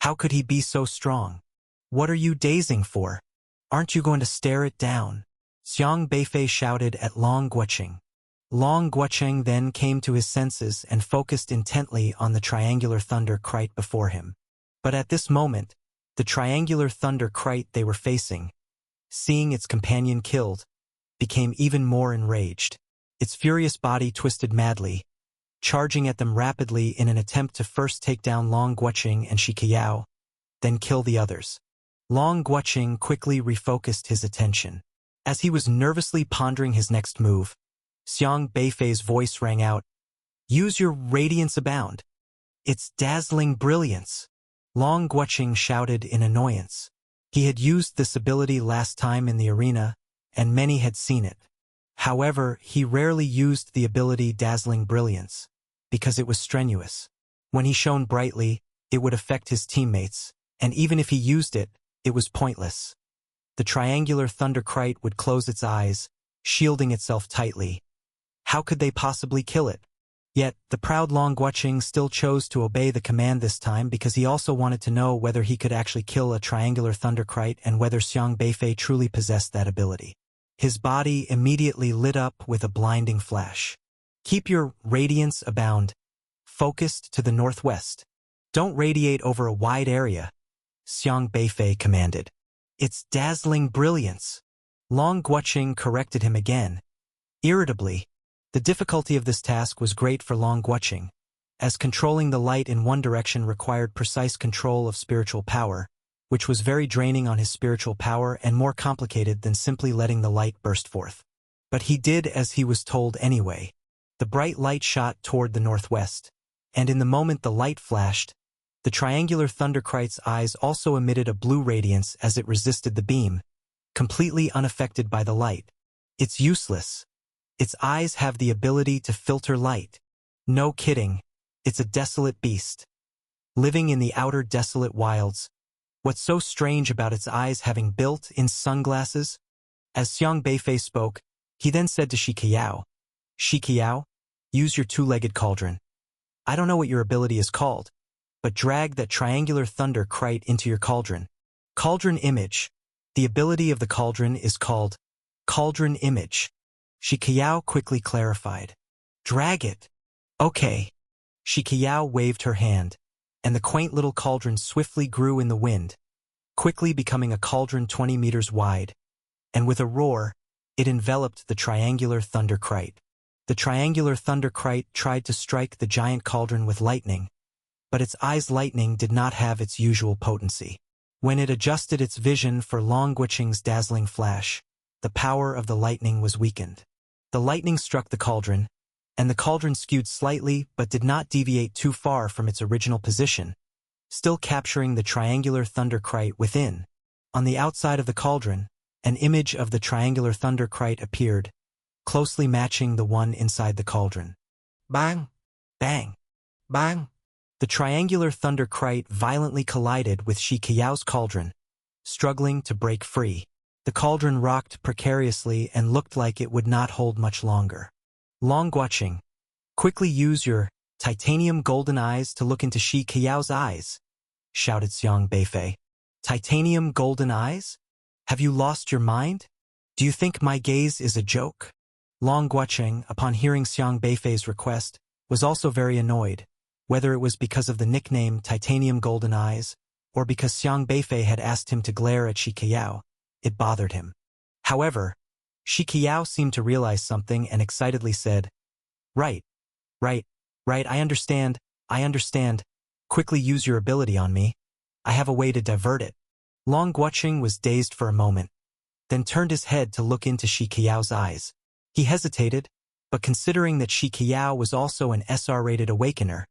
How could he be so strong? What are you dazing for? Aren't you going to stare it down? Xiang Beifei shouted at Long Guoqing. Long Guoqing then came to his senses and focused intently on the triangular thunderkite before him. But at this moment, the triangular thunderkite they were facing, seeing its companion killed, became even more enraged. Its furious body twisted madly, charging at them rapidly in an attempt to first take down Long Guoqing and Shi Qiao, then kill the others. Long Guoqing quickly refocused his attention. As he was nervously pondering his next move, Xiang Beifei's voice rang out, "Use your radiance abound. It's dazzling brilliance." Long Guoqing shouted in annoyance. He had used this ability last time in the arena, and many had seen it. However, he rarely used the ability Dazzling Brilliance, because it was strenuous. When he shone brightly, it would affect his teammates, and even if he used it, it was pointless. The triangular thunderkite would close its eyes, shielding itself tightly. How could they possibly kill it? Yet, the proud Long Guoqing still chose to obey the command this time because he also wanted to know whether he could actually kill a triangular thunderkite and whether Xiang Beifei truly possessed that ability. His body immediately lit up with a blinding flash. Keep your radiance abound, focused to the northwest. Don't radiate over a wide area, Xiang Beifei commanded. It's dazzling brilliance. Long Guoqing corrected him again. Irritably, the difficulty of this task was great for Long Guoqing, as controlling the light in one direction required precise control of spiritual power, which was very draining on his spiritual power and more complicated than simply letting the light burst forth. But he did as he was told anyway. The bright light shot toward the northwest, and in the moment the light flashed, the triangular thunderkite's eyes also emitted a blue radiance as it resisted the beam, completely unaffected by the light. It's useless. Its eyes have the ability to filter light. No kidding, it's a desolate beast. Living in the outer desolate wilds. What's so strange about its eyes having built-in sunglasses? As Xiang Beifei spoke, he then said to Shi Qiao, "Shi Qiao, use your two-legged cauldron. I don't know what your ability is called, but drag that triangular thunderkite into your cauldron. Cauldron image. The ability of the cauldron is called cauldron image. Shi Qiao quickly clarified. Drag it. Okay. Shi Qiao waved her hand, and the quaint little cauldron swiftly grew in the wind, quickly becoming a cauldron 20 meters wide, and with a roar, it enveloped the triangular thunderkite. The triangular thunderkite tried to strike the giant cauldron with lightning, but its eyes' lightning did not have its usual potency. When it adjusted its vision for Long Guoqing's dazzling flash, the power of the lightning was weakened. The lightning struck the cauldron, and the cauldron skewed slightly but did not deviate too far from its original position, still capturing the triangular thunderkite within. On the outside of the cauldron, an image of the triangular thunderkite appeared, closely matching the one inside the cauldron. Bang! Bang! Bang! The triangular thunderkite violently collided with Shi Qiao's cauldron, struggling to break free. The cauldron rocked precariously and looked like it would not hold much longer. Long Guoqing, quickly use your titanium golden eyes to look into Shi Qiao's eyes, shouted Xiang Beifei. Titanium golden eyes? Have you lost your mind? Do you think my gaze is a joke? Long Guoqing, upon hearing Xiang Beifei's request, was also very annoyed, whether it was because of the nickname Titanium Golden Eyes, or because Xiang Beifei had asked him to glare at Shi Qiao. It bothered him. However, Shi Qiao seemed to realize something and excitedly said, Right, I understand. Quickly use your ability on me. I have a way to divert it. Long Guoqing was dazed for a moment, then turned his head to look into Shi Qiao's eyes. He hesitated, but considering that Shi Qiao was also an SR-rated awakener,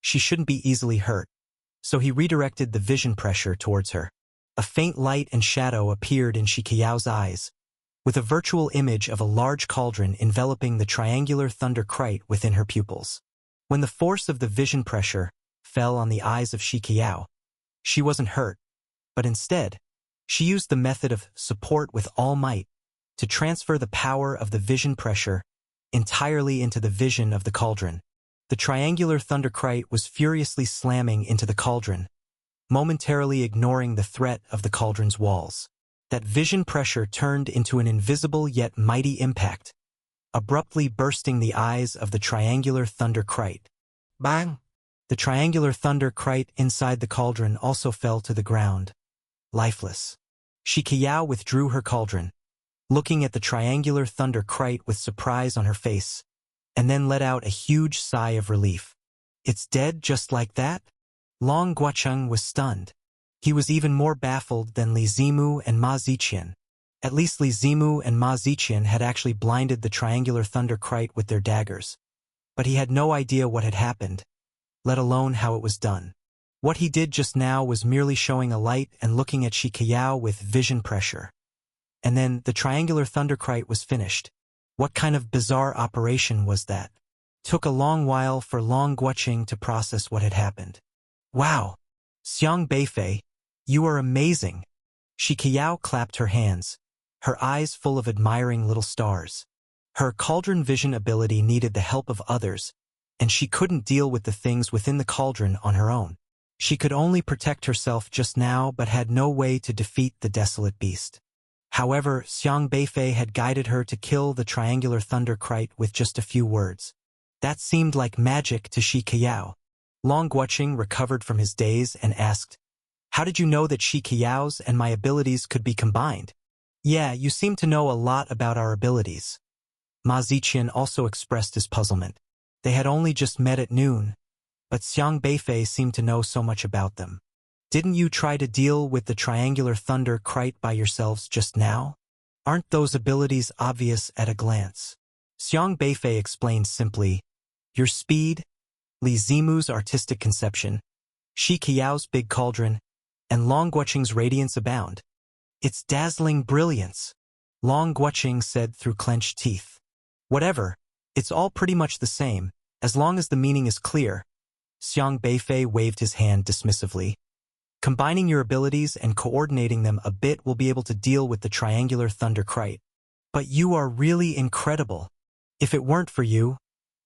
she shouldn't be easily hurt, so he redirected the vision pressure towards her. A faint light and shadow appeared in Shi Qiao's eyes, with a virtual image of a large cauldron enveloping the triangular thunderkite within her pupils. When the force of the vision pressure fell on the eyes of Shi Qiao, she wasn't hurt, but instead, she used the method of support with all might to transfer the power of the vision pressure entirely into the vision of the cauldron. The triangular thunderkite was furiously slamming into the cauldron, momentarily ignoring the threat of the cauldron's walls. That vision pressure turned into an invisible yet mighty impact, abruptly bursting the eyes of the triangular thunderkite. Bang! The triangular thunderkite inside the cauldron also fell to the ground, lifeless. Shi Qiao withdrew her cauldron, looking at the triangular thunderkite with surprise on her face, and then let out a huge sigh of relief. It's dead just like that? Long Guoqing was stunned. He was even more baffled than Li Zimu and Ma Ziqian. At least Li Zimu and Ma Ziqian had actually blinded the triangular thunderkite with their daggers. But he had no idea what had happened, let alone how it was done. What he did just now was merely showing a light and looking at Shi Qiao with vision pressure. And then the triangular thunderkite was finished. What kind of bizarre operation was that? Took a long while for Long Guoqing to process what had happened. Wow! Xiang Beifei, you are amazing! Shi Qiao clapped her hands, her eyes full of admiring little stars. Her cauldron vision ability needed the help of others, and she couldn't deal with the things within the cauldron on her own. She could only protect herself just now but had no way to defeat the desolate beast. However, Xiang Beifei had guided her to kill the triangular thunderkite with just a few words. That seemed like magic to Shi Qiao. Long Guoqing recovered from his daze and asked, How did you know that Shi Qiao's and my abilities could be combined? Yeah, you seem to know a lot about our abilities. Ma Ziqian also expressed his puzzlement. They had only just met at noon, but Xiang Beifei seemed to know so much about them. Didn't you try to deal with the triangular thunderkite by yourselves just now? Aren't those abilities obvious at a glance? Xiang Beifei explained simply, Your speed, Li Zimu's artistic conception, Shi Qiao's big cauldron, and Long Guoqing's radiance abound. It's dazzling brilliance, Long Guoqing said through clenched teeth. Whatever, it's all pretty much the same, as long as the meaning is clear. Xiang Beifei waved his hand dismissively. Combining your abilities and coordinating them a bit will be able to deal with the triangular thunderkite. But you are really incredible. If it weren't for you,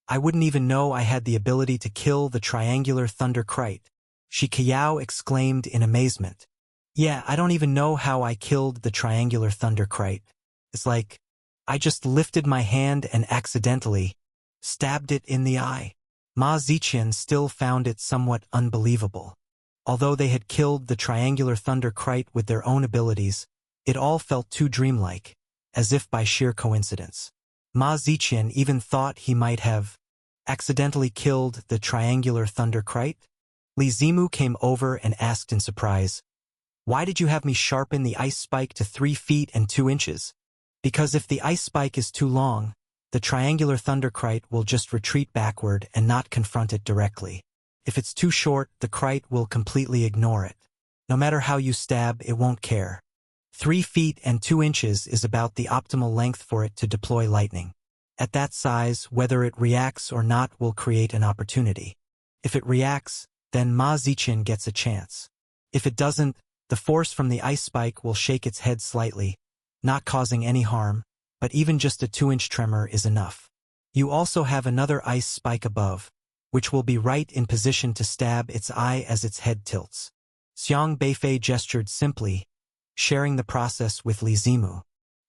I wouldn't even know I had the ability to kill the triangular thunderkite. Shi Qiao exclaimed in amazement. Yeah, I don't even know how I killed the triangular thunderkite. It's like, I just lifted my hand and accidentally stabbed it in the eye. Ma Ziqian still found it somewhat unbelievable. Although they had killed the triangular thunderkite with their own abilities, it all felt too dreamlike, as if by sheer coincidence. Ma Ziqian even thought he might have accidentally killed the triangular thunderkite. Li Zimu came over and asked in surprise, "Why did you have me sharpen the ice spike to 3 feet and 2 inches? Because if the ice spike is too long, the triangular thunderkite will just retreat backward and not confront it directly. If it's too short, the kite will completely ignore it. No matter how you stab, it won't care. 3 feet and 2 inches is about the optimal length for it to deploy lightning. At that size, whether it reacts or not will create an opportunity. If it reacts, then Ma Ziqian gets a chance. If it doesn't, the force from the ice spike will shake its head slightly, not causing any harm, but even just a 2-inch tremor is enough. You also have another ice spike above, which will be right in position to stab its eye as its head tilts." Xiang Beifei gestured simply, sharing the process with Li Zimu.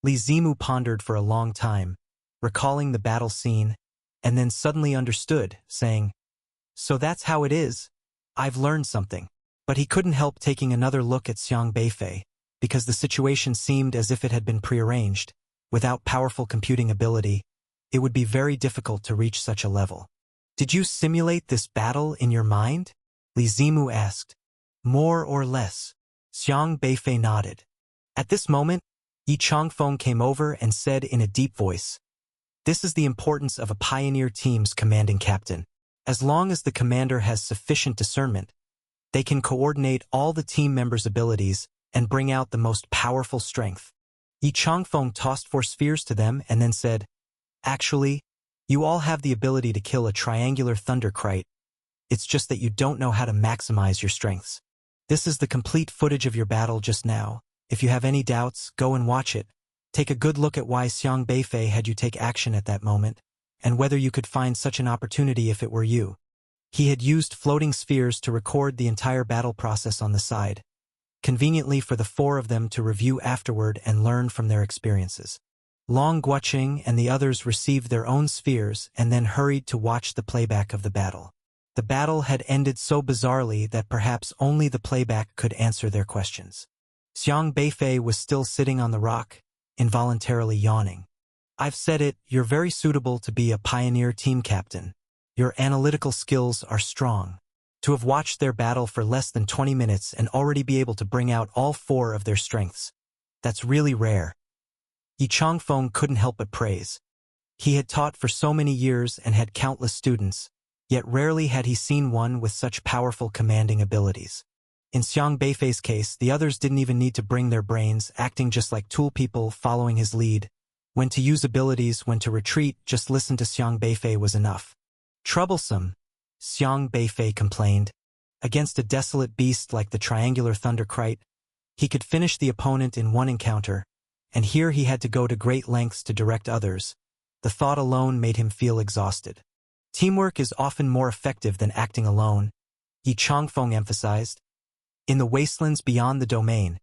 Li Zimu pondered for a long time, recalling the battle scene, and then suddenly understood, saying, "So that's how it is. I've learned something." But he couldn't help taking another look at Xiang Beifei, because the situation seemed as if it had been prearranged. Without powerful computing ability, it would be very difficult to reach such a level. "Did you simulate this battle in your mind?" Li Zimu asked. "More or less." Xiang Beifei nodded. At this moment, Yi Changfeng came over and said in a deep voice, "This is the importance of a pioneer team's commanding captain. As long as the commander has sufficient discernment, they can coordinate all the team members' abilities and bring out the most powerful strength." Yi Changfeng tossed 4 spheres to them and then said, "Actually, you all have the ability to kill a triangular thunderkite. It's just that you don't know how to maximize your strengths. This is the complete footage of your battle just now. If you have any doubts, go and watch it. Take a good look at why Xiang Beifei had you take action at that moment, and whether you could find such an opportunity if it were you." He had used floating spheres to record the entire battle process on the side, conveniently for the 4 of them to review afterward and learn from their experiences. Long Guoqing and the others received their own spheres and then hurried to watch the playback of the battle. The battle had ended so bizarrely that perhaps only the playback could answer their questions. Xiang Beifei was still sitting on the rock, involuntarily yawning. "I've said it, you're very suitable to be a pioneer team captain. Your analytical skills are strong. To have watched their battle for less than 20 minutes and already be able to bring out all 4 of their strengths, that's really rare." Yi Changfeng couldn't help but praise. He had taught for so many years and had countless students, yet rarely had he seen one with such powerful commanding abilities. In Xiang Beifei's case, the others didn't even need to bring their brains, acting just like tool people following his lead. When to use abilities, when to retreat, just listen to Xiang Beifei was enough. "Troublesome," Xiang Beifei complained. Against a desolate beast like the triangular thunderkite, he could finish the opponent in one encounter, and here he had to go to great lengths to direct others. The thought alone made him feel exhausted. "Teamwork is often more effective than acting alone," Yi Changfeng emphasized. "In the wastelands beyond the domain,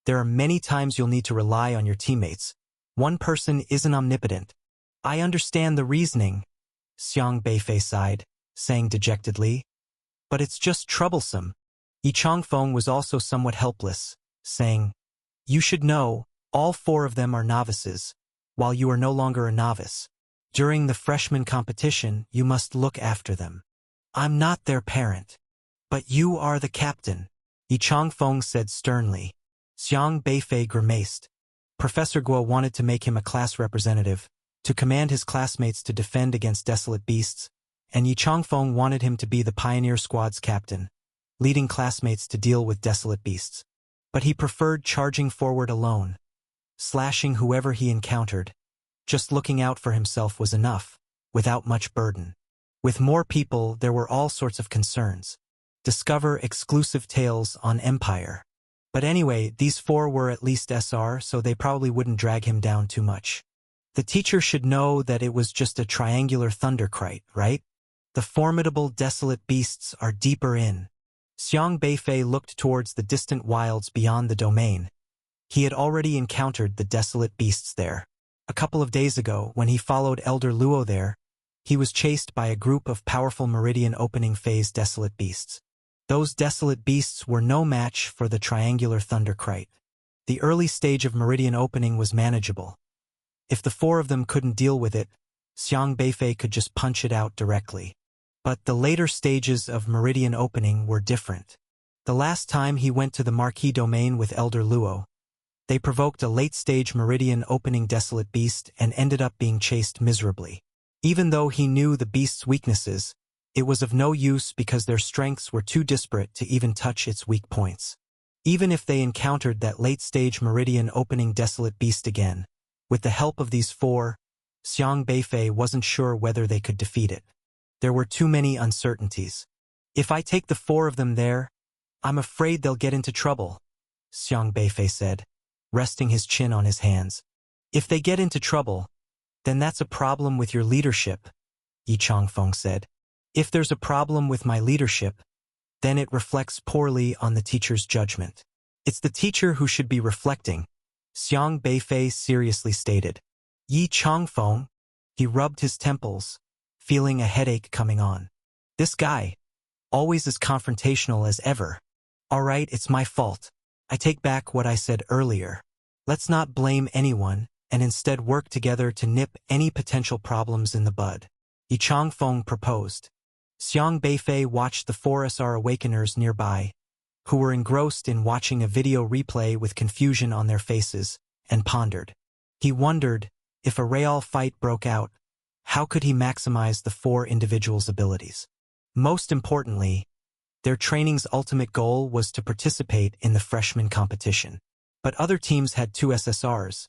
there are many times you'll need to rely on your teammates. One person isn't omnipotent." "I understand the reasoning," Xiang Beifei sighed, saying dejectedly, "but it's just troublesome." Yi Changfeng was also somewhat helpless, saying, "You should know, all 4 of them are novices, while you are no longer a novice. During the freshman competition, you must look after them." "I'm not their parent." "But you are the captain," Yi Changfeng said sternly. Xiang Beifei grimaced. Professor Guo wanted to make him a class representative, to command his classmates to defend against desolate beasts, and Yi Changfeng wanted him to be the pioneer squad's captain, leading classmates to deal with desolate beasts. But he preferred charging forward alone, slashing whoever he encountered. Just looking out for himself was enough, without much burden. With more people, there were all sorts of concerns. Discover exclusive tales on Empire. But anyway, these 4 were at least SR, so they probably wouldn't drag him down too much. The teacher should know that it was just a triangular thunderkite, right? The formidable desolate beasts are deeper in. Xiang Beifei looked towards the distant wilds beyond the domain. He had already encountered the desolate beasts there. A couple of days ago, when he followed Elder Luo there, he was chased by a group of powerful meridian opening phase desolate beasts. Those desolate beasts were no match for the triangular thunderkite. The early stage of meridian opening was manageable. If the four of them couldn't deal with it, Xiang Beifei could just punch it out directly. But the later stages of meridian opening were different. The last time he went to the Marquis domain with Elder Luo, they provoked a late-stage meridian opening desolate beast and ended up being chased miserably. Even though he knew the beast's weaknesses, it was of no use because their strengths were too disparate to even touch its weak points. Even if they encountered that late-stage meridian opening desolate beast again, with the help of these four, Xiang Beifei wasn't sure whether they could defeat it. There were too many uncertainties. If I take the four of them there, I'm afraid they'll get into trouble, Xiang Beifei said, resting his chin on his hands. If they get into trouble, then that's a problem with your leadership, Yi Changfeng said. If there's a problem with my leadership, then it reflects poorly on the teacher's judgment. It's the teacher who should be reflecting, Xiang Beifei seriously stated. Yi Changfeng, he rubbed his temples, feeling a headache coming on. This guy, always as confrontational as ever. All right, it's my fault. I take back what I said earlier. Let's not blame anyone, and instead work together to nip any potential problems in the bud, Yi Changfeng proposed. Xiang Beifei watched the four SR Awakeners nearby, who were engrossed in watching a video replay with confusion on their faces, and pondered. He wondered, if a real fight broke out, how could he maximize the four individuals' abilities? Most importantly, their training's ultimate goal was to participate in the freshman competition. But other teams had two SSRs.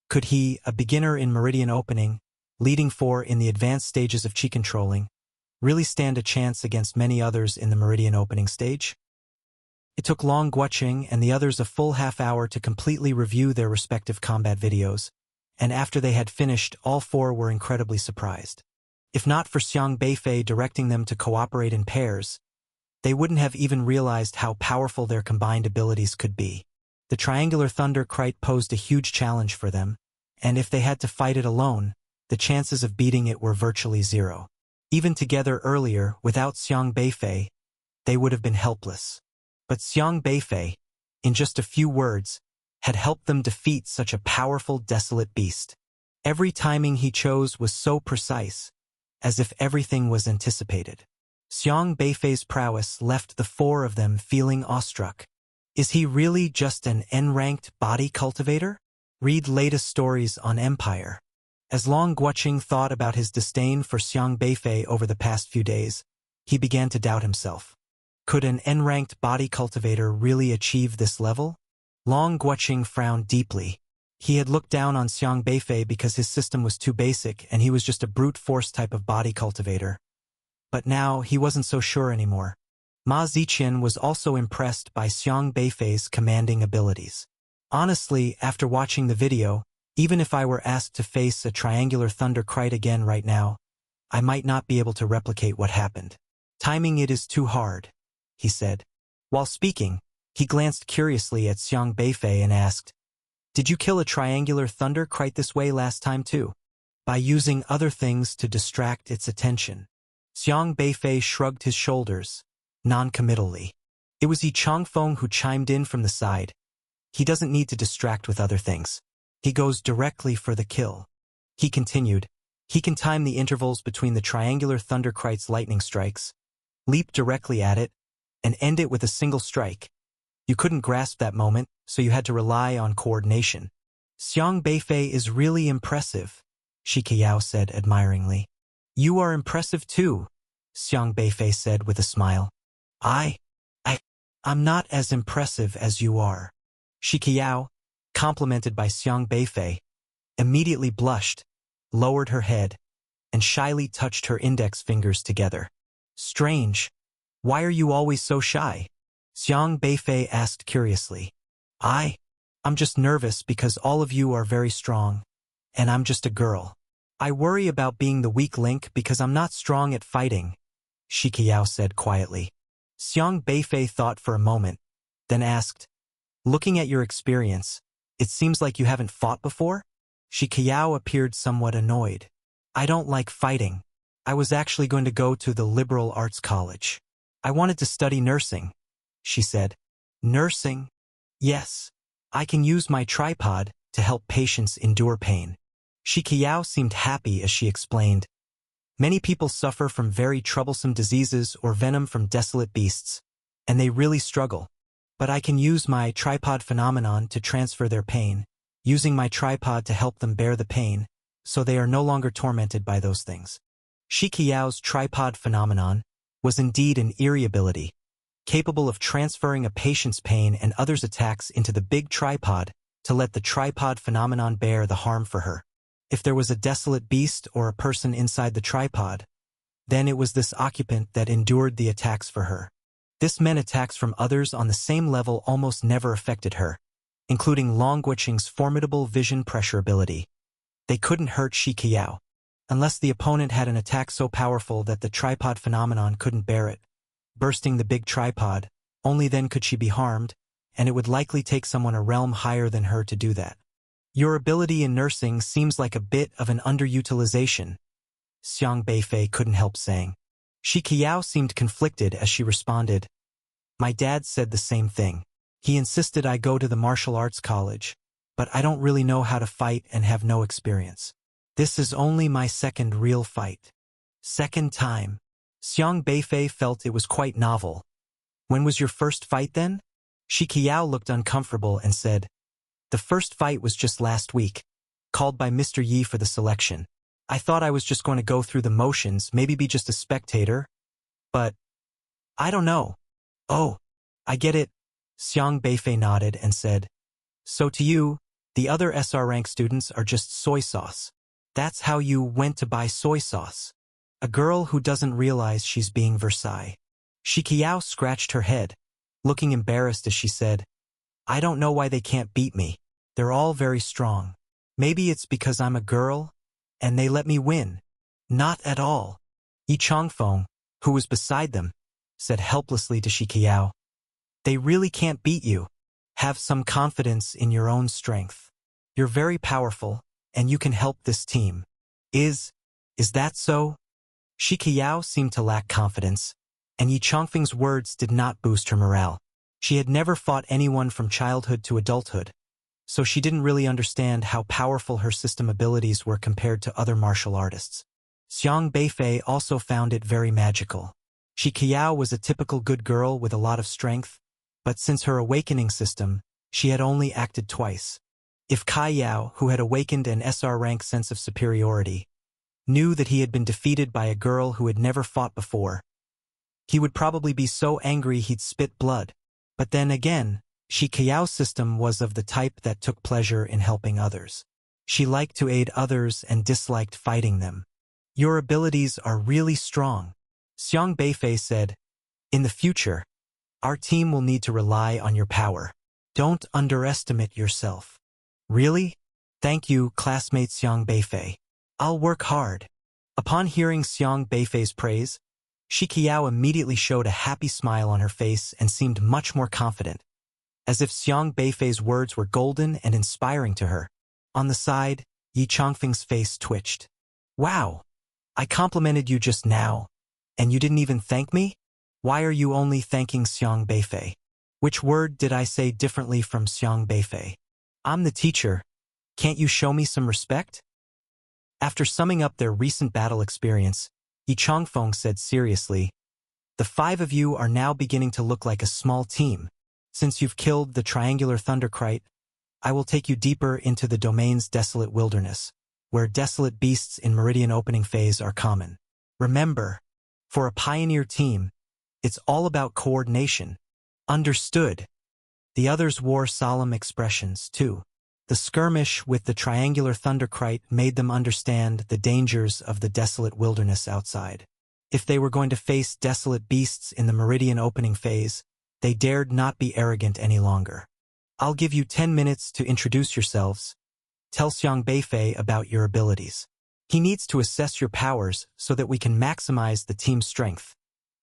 Could he, a beginner in meridian opening, leading four in the advanced stages of chi controlling, really stand a chance against many others in the meridian opening stage? It took Long Guoqing and the others a full half-hour to completely review their respective combat videos, and after they had finished, all four were incredibly surprised. If not for Xiang Beifei directing them to cooperate in pairs, they wouldn't have even realized how powerful their combined abilities could be. The triangular thunderkite posed a huge challenge for them, and if they had to fight it alone, the chances of beating it were virtually zero. Even together earlier, without Xiang Beifei, they would have been helpless. But Xiang Beifei, in just a few words, had helped them defeat such a powerful desolate beast. Every timing he chose was so precise, as if everything was anticipated. Xiang Beifei's prowess left the four of them feeling awestruck. Is he really just an N-ranked body cultivator? Read latest stories on Empire. As Long Guoqing thought about his disdain for Xiang Beifei over the past few days, he began to doubt himself. Could an N-ranked body cultivator really achieve this level? Long Guoqing frowned deeply. He had looked down on Xiang Beifei because his system was too basic and he was just a brute force type of body cultivator. But now he wasn't so sure anymore. Ma Ziqian was also impressed by Xiang Beifei's commanding abilities. Honestly, after watching the video, even if I were asked to face a triangular thunderkite again right now, I might not be able to replicate what happened. Timing it is too hard, he said. While speaking, he glanced curiously at Xiang Beifei and asked, Did you kill a triangular thunderkite this way last time too? By using other things to distract its attention. Xiang Beifei shrugged his shoulders, non-committally. It was Yi Changfeng who chimed in from the side. He doesn't need to distract with other things. He goes directly for the kill. He continued. He can time the intervals between the triangular thunderkite's lightning strikes, leap directly at it, and end it with a single strike. You couldn't grasp that moment, so you had to rely on coordination. Xiang Beifei is really impressive, Shike Yao said admiringly. You are impressive too, Xiang Beifei said with a smile. I'm not as impressive as you are. Shike Yao, complimented by Xiang Beifei, immediately blushed, lowered her head, and shyly touched her index fingers together. Strange. Why are you always so shy? Xiang Beifei asked curiously. I'm just nervous because all of you are very strong, and I'm just a girl. I worry about being the weak link because I'm not strong at fighting, Shike Yao said quietly. Xiang Beifei thought for a moment, then asked, looking at your experience, it seems like you haven't fought before? Shi Qiao appeared somewhat annoyed. I don't like fighting. I was actually going to go to the liberal arts college. I wanted to study nursing, she said. Nursing? Yes. I can use my tripod to help patients endure pain. Shi Qiao seemed happy as she explained. Many people suffer from very troublesome diseases or venom from desolate beasts, and they really struggle. But I can use my tripod phenomenon to transfer their pain, using my tripod to help them bear the pain, so they are no longer tormented by those things. Shi Qiao's tripod phenomenon was indeed an eerie ability, capable of transferring a patient's pain and others' attacks into the big tripod to let the tripod phenomenon bear the harm for her. If there was a desolate beast or a person inside the tripod, then it was this occupant that endured the attacks for her. This meant attacks from others on the same level almost never affected her, including Long Guoqing's formidable vision pressure ability. They couldn't hurt Shi Qiao, unless the opponent had an attack so powerful that the tripod phenomenon couldn't bear it, bursting the big tripod. Only then could she be harmed, and it would likely take someone a realm higher than her to do that. Your ability in nursing seems like a bit of an underutilization, Xiang Beifei couldn't help saying. Shi Qiao seemed conflicted as she responded. My dad said the same thing. He insisted I go to the martial arts college, but I don't really know how to fight and have no experience. This is only my second real fight. Second time. Xiang Beifei felt it was quite novel. When was your first fight then? Shi Qiao looked uncomfortable and said, the first fight was just last week, called by Mr. Yi for the selection. I thought I was just going to go through the motions, maybe be just a spectator. But I don't know. Oh, I get it. Xiang Beifei nodded and said, so to you, the other SR rank students are just soy sauce. That's how you went to buy soy sauce. A girl who doesn't realize she's being Versailles. Shi Qiao scratched her head, looking embarrassed as she said, I don't know why they can't beat me. They're all very strong. Maybe it's because I'm a girl, and they let me win. Not at all. Yi Changfeng, who was beside them, said helplessly to Shi Qiao, they really can't beat you. Have some confidence in your own strength. You're very powerful, and you can help this team. Is that so? Shi Qiao seemed to lack confidence, and Yi Changfeng's words did not boost her morale. She had never fought anyone from childhood to adulthood, so she didn't really understand how powerful her system abilities were compared to other martial artists. Xiang Beifei also found it very magical. Shi Qiao was a typical good girl with a lot of strength, but since her awakening system, she had only acted twice. If Kai Yao, who had awakened an SR rank sense of superiority, knew that he had been defeated by a girl who had never fought before, he would probably be so angry he'd spit blood. But then again, Shi Qiao's system was of the type that took pleasure in helping others. She liked to aid others and disliked fighting them. Your abilities are really strong, Xiang Beifei said. In the future, our team will need to rely on your power. Don't underestimate yourself. Really? Thank you, classmate Xiang Beifei. I'll work hard. Upon hearing Xiang Beifei's praise, Shi Qiao immediately showed a happy smile on her face and seemed much more confident, as if Xiang Beifei's words were golden and inspiring to her. On the side, Yi Changfeng's face twitched. Wow! I complimented you just now, and you didn't even thank me? Why are you only thanking Xiang Beifei? Which word did I say differently from Xiang Beifei? I'm the teacher. Can't you show me some respect? After summing up their recent battle experience, Yi Changfeng said seriously, the five of you are now beginning to look like a small team. Since you've killed the triangular thunderkite, I will take you deeper into the domain's desolate wilderness, where desolate beasts in meridian opening phase are common. Remember, for a pioneer team, it's all about coordination. Understood. The others wore solemn expressions, too. The skirmish with the triangular thunderkite made them understand the dangers of the desolate wilderness outside. If they were going to face desolate beasts in the meridian opening phase, they dared not be arrogant any longer. I'll give you 10 minutes to introduce yourselves. Tell Xiang Beifei about your abilities. He needs to assess your powers so that we can maximize the team's strength,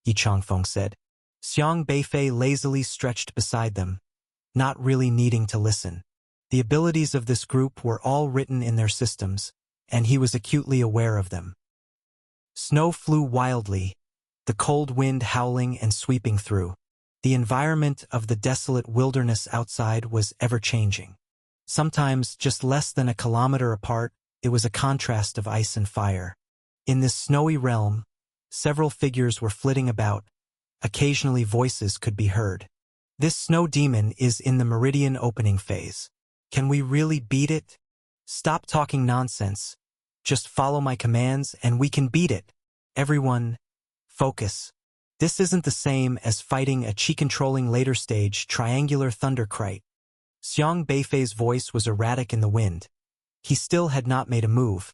Yi Changfeng said. Xiang Beifei lazily stretched beside them, not really needing to listen. The abilities of this group were all written in their systems, and he was acutely aware of them. Snow flew wildly, the cold wind howling and sweeping through. The environment of the desolate wilderness outside was ever-changing. Sometimes, just less than a kilometer apart, it was a contrast of ice and fire. In this snowy realm, several figures were flitting about. Occasionally voices could be heard. This snow demon is in the meridian opening phase. Can we really beat it? Stop talking nonsense. Just follow my commands and we can beat it. Everyone, focus. This isn't the same as fighting a chi-controlling later stage triangular thunderkite. Xiang Beifei's voice was erratic in the wind. He still had not made a move,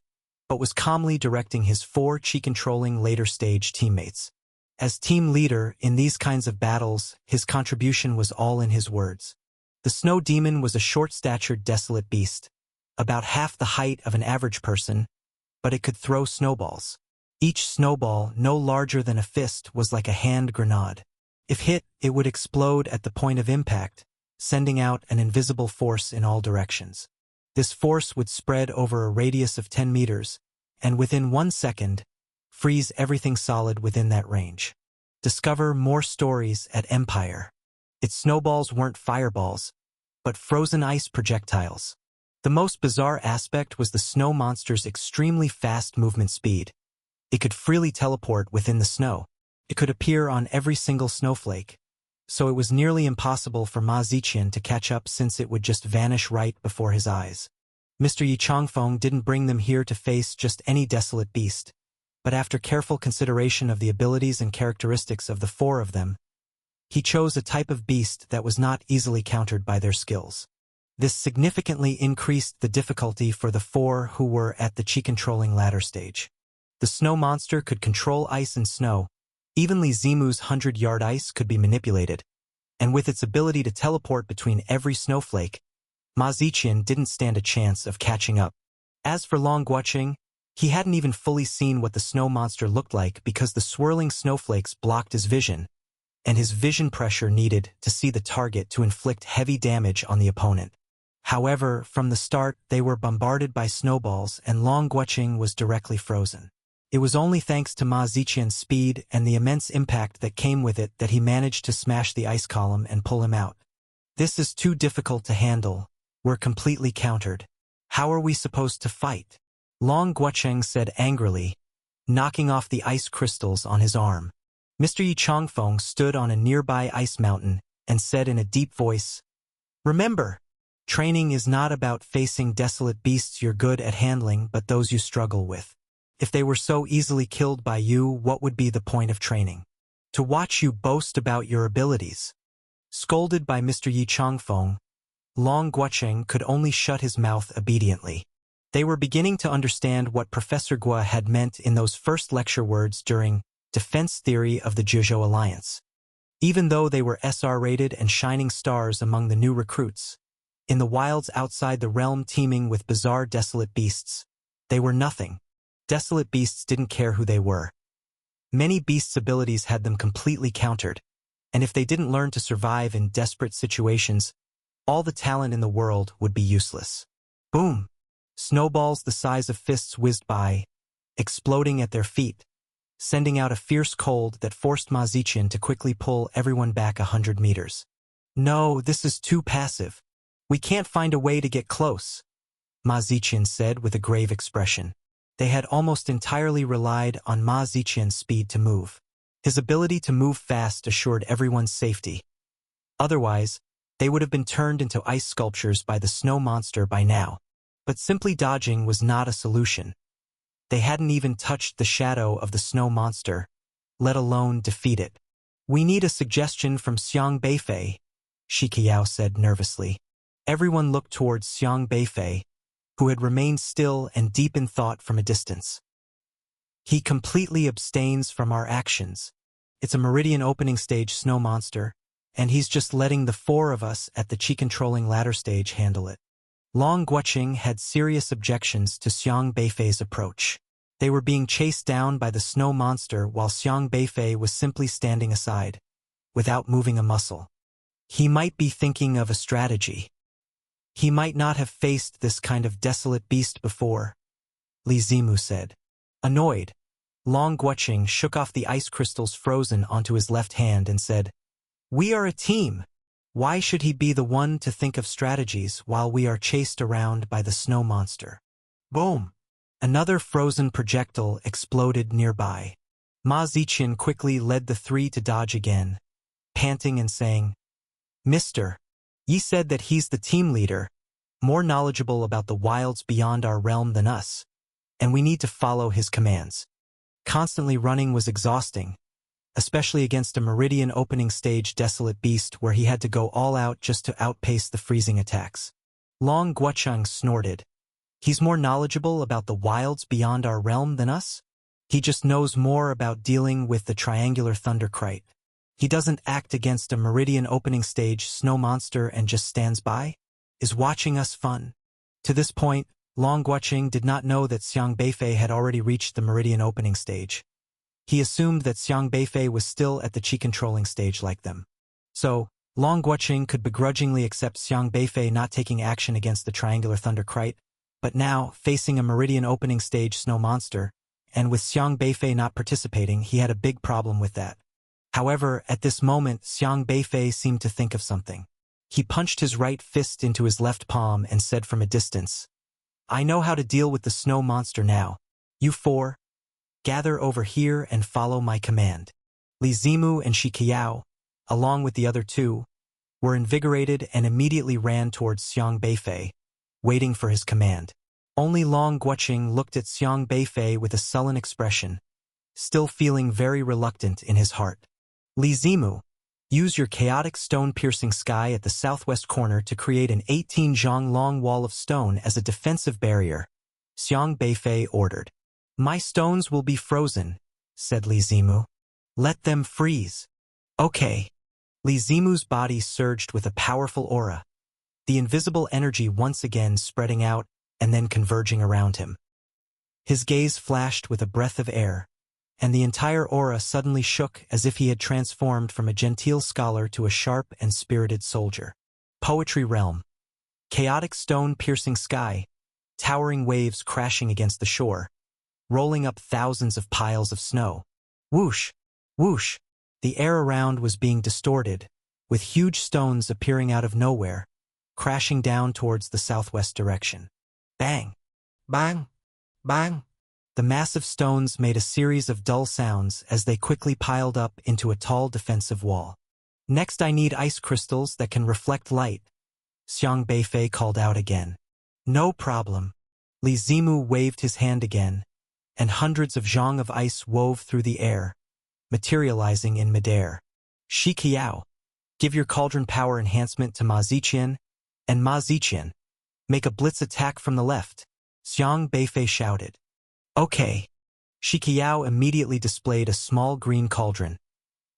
but was calmly directing his 4 chi-controlling later stage teammates. As team leader in these kinds of battles, his contribution was all in his words. The snow demon was a short-statured desolate beast, about half the height of an average person, but it could throw snowballs. Each snowball, no larger than a fist, was like a hand grenade. If hit, it would explode at the point of impact, sending out an invisible force in all directions. This force would spread over a radius of 10 meters, and within 1 second, freeze everything solid within that range. Discover more stories at Empire. Its snowballs weren't fireballs, but frozen ice projectiles. The most bizarre aspect was the snow monster's extremely fast movement speed. It could freely teleport within the snow. It could appear on every single snowflake. So it was nearly impossible for Ma Ziqian to catch up since it would just vanish right before his eyes. Mr. Yi Changfeng didn't bring them here to face just any desolate beast, but after careful consideration of the abilities and characteristics of the 4 of them, he chose a type of beast that was not easily countered by their skills. This significantly increased the difficulty for the 4 who were at the chi-controlling ladder stage. The snow monster could control ice and snow. Even Li Zimu's 100-yard ice could be manipulated, and with its ability to teleport between every snowflake, Ma Ziqian didn't stand a chance of catching up. As for Long Guoqing, he hadn't even fully seen what the snow monster looked like because the swirling snowflakes blocked his vision, and his vision pressure needed to see the target to inflict heavy damage on the opponent. However, from the start, they were bombarded by snowballs and Long Guoqing was directly frozen. It was only thanks to Ma Ziqian's speed and the immense impact that came with it that he managed to smash the ice column and pull him out. This is too difficult to handle. We're completely countered. How are we supposed to fight? Long Guoqing said angrily, knocking off the ice crystals on his arm. Mr. Yi Changfeng stood on a nearby ice mountain and said in a deep voice, "Remember, training is not about facing desolate beasts you're good at handling but those you struggle with. If they were so easily killed by you, what would be the point of training? To watch you boast about your abilities." Scolded by Mr. Yi Changfeng, Long Guoqing could only shut his mouth obediently. They were beginning to understand what Professor Guo had meant in those first lecture words during Defense Theory of the Zhuzhou Alliance. Even though they were SR-rated and shining stars among the new recruits, in the wilds outside the realm teeming with bizarre desolate beasts, they were nothing. Desolate beasts didn't care who they were. Many beasts' abilities had them completely countered, and if they didn't learn to survive in desperate situations, all the talent in the world would be useless. Boom! Snowballs the size of fists whizzed by, exploding at their feet, sending out a fierce cold that forced Ma Ziqian to quickly pull everyone back 100 meters. "No, this is too passive. We can't find a way to get close," Ma Ziqian said with a grave expression. They had almost entirely relied on Ma Ziqian's speed to move. His ability to move fast assured everyone's safety. Otherwise, they would have been turned into ice sculptures by the snow monster by now. But simply dodging was not a solution. They hadn't even touched the shadow of the snow monster, let alone defeat it. "We need a suggestion from Xiang Beifei," Shi Qiao said nervously. Everyone looked towards Xiang Beifei, who had remained still and deep in thought from a distance. "He completely abstains from our actions. It's a meridian opening stage snow monster, and he's just letting the 4 of us at the chi-controlling ladder stage handle it." Long Guoqing had serious objections to Xiang Beifei's approach. They were being chased down by the snow monster while Xiang Beifei was simply standing aside. without moving a muscle. He might be thinking of a strategy. He might not have faced this kind of desolate beast before, Li Zimu said. Annoyed, Long Guoqing shook off the ice crystals frozen onto his left hand and said, "We are a team. Why should he be the one to think of strategies while we are chased around by the snow monster?" Boom! Another frozen projectile exploded nearby. Ma Ziqian quickly led the three to dodge again, panting and saying, "Mister, ye said that he's the team leader, more knowledgeable about the wilds beyond our realm than us, and we need to follow his commands." Constantly running was exhausting, especially against a Meridian opening stage desolate beast where he had to go all out just to outpace the freezing attacks. Long Guoqiang snorted. "He's more knowledgeable about the wilds beyond our realm than us? He just knows more about dealing with the triangular thunderkite. He doesn't act against a Meridian opening stage snow monster and just stands by? Is watching us fun?" To this point, Long Guoqiang did not know that Xiang Beifei had already reached the Meridian opening stage. He assumed that Xiang Beifei was still at the qi-controlling stage like them. So, Long Guoqiang could begrudgingly accept Xiang Beifei not taking action against the triangular thunderkite, but now, facing a Meridian opening stage snow monster, and with Xiang Beifei not participating, he had a big problem with that. However, at this moment, Xiang Beifei seemed to think of something. He punched his right fist into his left palm and said from a distance, "I know how to deal with the snow monster now. You four, gather over here and follow my command." Li Zimu and Shi Qiao, along with the other two, were invigorated and immediately ran towards Xiang Beifei, waiting for his command. Only Long Guoqiang looked at Xiang Beifei with a sullen expression, still feeling very reluctant in his heart. "Li Zimu, use your chaotic stone-piercing sky at the southwest corner to create an 18 zhang long wall of stone as a defensive barrier," Xiang Beifei ordered. "My stones will be frozen," said Li Zimu. "Let them freeze." "Okay." Li Zimu's body surged with a powerful aura, the invisible energy once again spreading out and then converging around him. His gaze flashed with a breath of air, and the entire aura suddenly shook as if he had transformed from a genteel scholar to a sharp and spirited soldier. Poetry realm. Chaotic stone-piercing sky, towering waves crashing against the shore, rolling up thousands of piles of snow. Whoosh! Whoosh! The air around was being distorted, with huge stones appearing out of nowhere, crashing down towards the southwest direction. Bang! Bang! Bang! The massive stones made a series of dull sounds as they quickly piled up into a tall defensive wall. "Next I need ice crystals that can reflect light," Xiang Beifei called out again. "No problem." Li Zimu waved his hand again, and hundreds of zhang of ice wove through the air, materializing in midair. "Shi Qiao, give your cauldron power enhancement to Ma Ziqian, and Ma Ziqian, make a blitz attack from the left," Xiang Beifei shouted. "Okay." Shi Qiao immediately displayed a small green cauldron.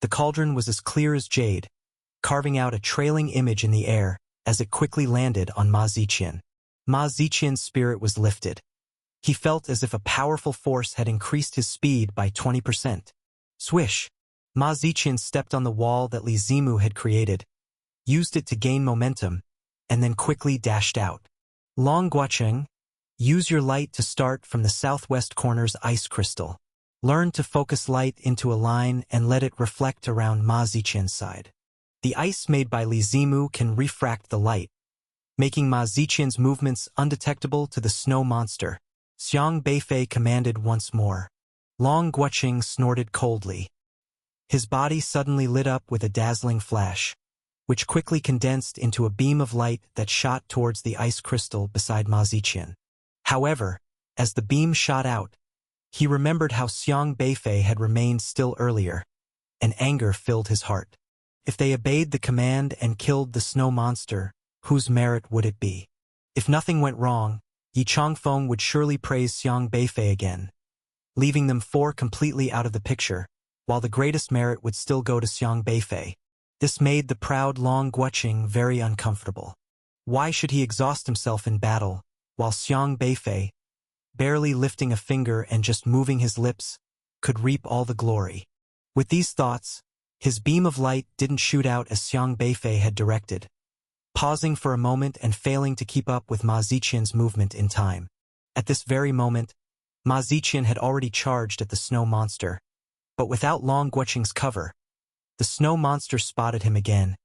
The cauldron was as clear as jade, carving out a trailing image in the air as it quickly landed on Ma Ziqian. Ma Ziqian's spirit was lifted. He felt as if a powerful force had increased his speed by 20%. Swish! Ma Ziqian stepped on the wall that Li Zimu had created, used it to gain momentum, and then quickly dashed out. "Long Guoqiang, use your light to start from the southwest corner's ice crystal. Learn to focus light into a line and let it reflect around Ma Ziqian's side. The ice made by Li Zimu can refract the light, making Ma Ziqian's movements undetectable to the snow monster," Xiang Beifei commanded once more. Long Guoqiang snorted coldly. His body suddenly lit up with a dazzling flash, which quickly condensed into a beam of light that shot towards the ice crystal beside Ma Ziqian. However, as the beam shot out, he remembered how Xiang Beifei had remained still earlier, and anger filled his heart. If they obeyed the command and killed the snow monster, whose merit would it be? If nothing went wrong, Yi Changfeng would surely praise Xiang Beifei again, leaving them four completely out of the picture, while the greatest merit would still go to Xiang Beifei. This made the proud Long Guoqiang very uncomfortable. Why should he exhaust himself in battle, while Xiang Beifei, barely lifting a finger and just moving his lips, could reap all the glory? With these thoughts, His beam of light didn't shoot out as Xiang Beifei had directed, pausing for a moment and failing to keep up with Ma Ziqian's movement in time. At this very moment, Ma Ziqian had already charged at the snow monster, but without Long Guoqing's cover. The snow monster spotted him again,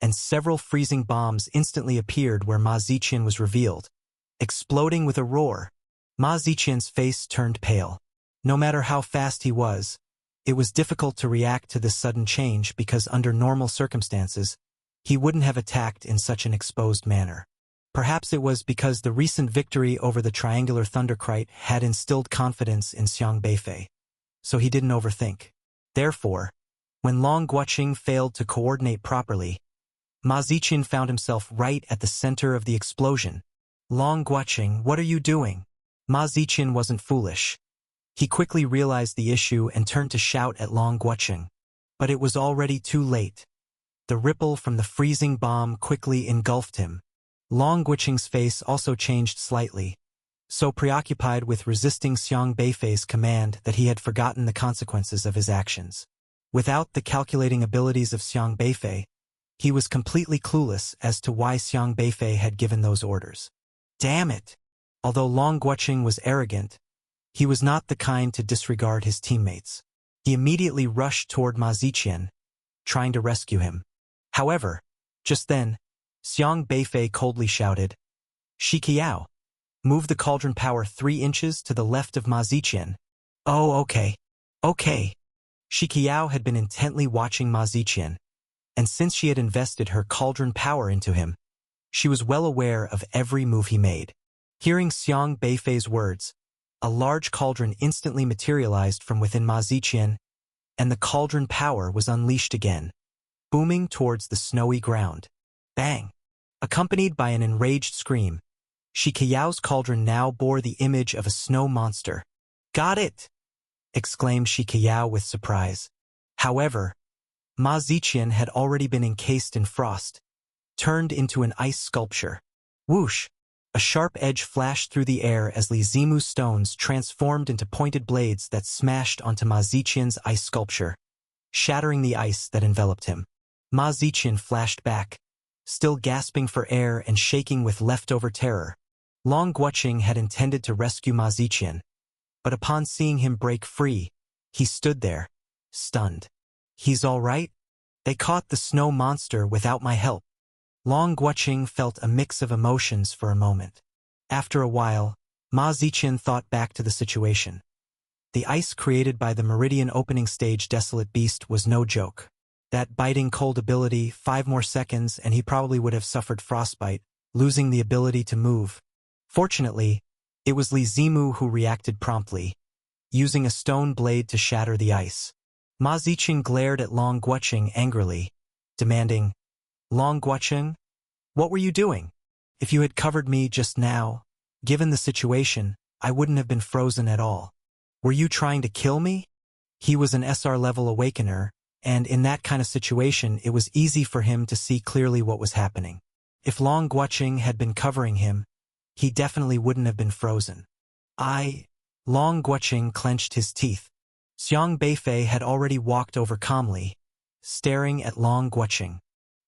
and several freezing bombs instantly appeared where Ma Ziqian was revealed. Exploding with a roar, Ma Ziqian's face turned pale. No matter how fast he was, it was difficult to react to this sudden change because under normal circumstances, he wouldn't have attacked in such an exposed manner. Perhaps it was because the recent victory over the Triangular Thunderkite had instilled confidence in Xiang Beifei, so he didn't overthink. Therefore, when Long Guoqing failed to coordinate properly, Ma Ziqian found himself right at the center of the explosion. Long Guoqing, what are you doing? Ma Ziqian wasn't foolish. He quickly realized the issue and turned to shout at Long Guoqing. But it was already too late. The ripple from the freezing bomb quickly engulfed him. Long Guoqing's face also changed slightly, so preoccupied with resisting Xiang Beifei's command that he had forgotten the consequences of his actions. Without the calculating abilities of Xiang Beifei, he was completely clueless as to why Xiang Beifei had given those orders. Damn it! Although Long Guoqing was arrogant, he was not the kind to disregard his teammates. He immediately rushed toward Ma Ziqian, trying to rescue him. However, just then, Xiang Beifei coldly shouted, "Shi Qiao, move the cauldron power 3 inches to the left of Ma Ziqian." "Oh, okay. Okay." Shi Qiao had been intently watching Ma Ziqian, and since she had invested her cauldron power into him, she was well aware of every move he made. Hearing Xiang Beifei's words, a large cauldron instantly materialized from within Ma Ziqian, and the cauldron power was unleashed again, booming towards the snowy ground. Bang! Accompanied by an enraged scream, Shi Qiao's cauldron now bore the image of a snow monster. "Got it!" exclaimed Shi Qiao with surprise. However, Ma Ziqian had already been encased in frost, turned into an ice sculpture. Whoosh! A sharp edge flashed through the air as Li Zimu's stones transformed into pointed blades that smashed onto Ma Ziqian's ice sculpture, shattering the ice that enveloped him. Ma Ziqian flashed back, still gasping for air and shaking with leftover terror. Long Guoqing had intended to rescue Ma Ziqian, but upon seeing him break free, he stood there, stunned. "He's all right? They caught the snow monster without my help." Long Guoqing felt a mix of emotions for a moment. After a while, Ma Ziqian thought back to the situation. The ice created by the Meridian opening stage Desolate Beast was no joke. That biting cold ability, 5 more seconds, and he probably would have suffered frostbite, losing the ability to move. Fortunately, it was Li Zimu who reacted promptly, using a stone blade to shatter the ice. Ma Ziqian glared at Long Guoqing angrily, demanding, "Long Guoqing, what were you doing? If you had covered me just now, given the situation, I wouldn't have been frozen at all. Were you trying to kill me?" He was an SR-level awakener, and in that kind of situation it was easy for him to see clearly what was happening. If Long Guoqing had been covering him, he definitely wouldn't have been frozen. Long Guoqing clenched his teeth. Xiang Beifei had already walked over calmly, staring at Long Guoqing.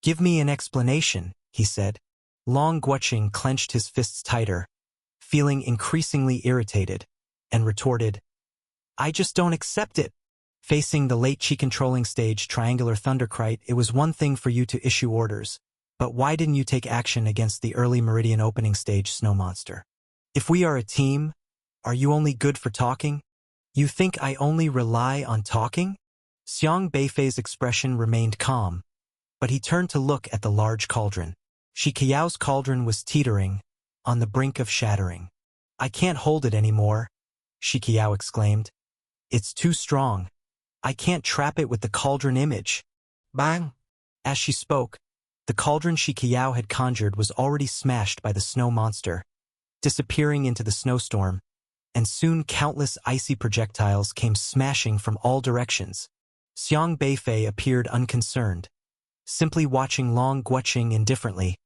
"Give me an explanation," he said. Long Guoqing clenched his fists tighter, feeling increasingly irritated, and retorted, "I just don't accept it." Facing the late chi-controlling stage Triangular Thunderkite, it was one thing for you to issue orders, but why didn't you take action against the early Meridian opening stage snow monster? If we are a team, are you only good for talking? You think I only rely on talking? Xiang Beifei's expression remained calm, but he turned to look at the large cauldron. Shi Qiao's cauldron was teetering, on the brink of shattering. "I can't hold it anymore," Shi Qiao exclaimed. "It's too strong. I can't trap it with the cauldron image." Bang! As she spoke, the cauldron Shi Qiao had conjured was already smashed by the snow monster, disappearing into the snowstorm, and soon countless icy projectiles came smashing from all directions. Xiang Beifei appeared unconcerned, simply watching Long Guoqing indifferently,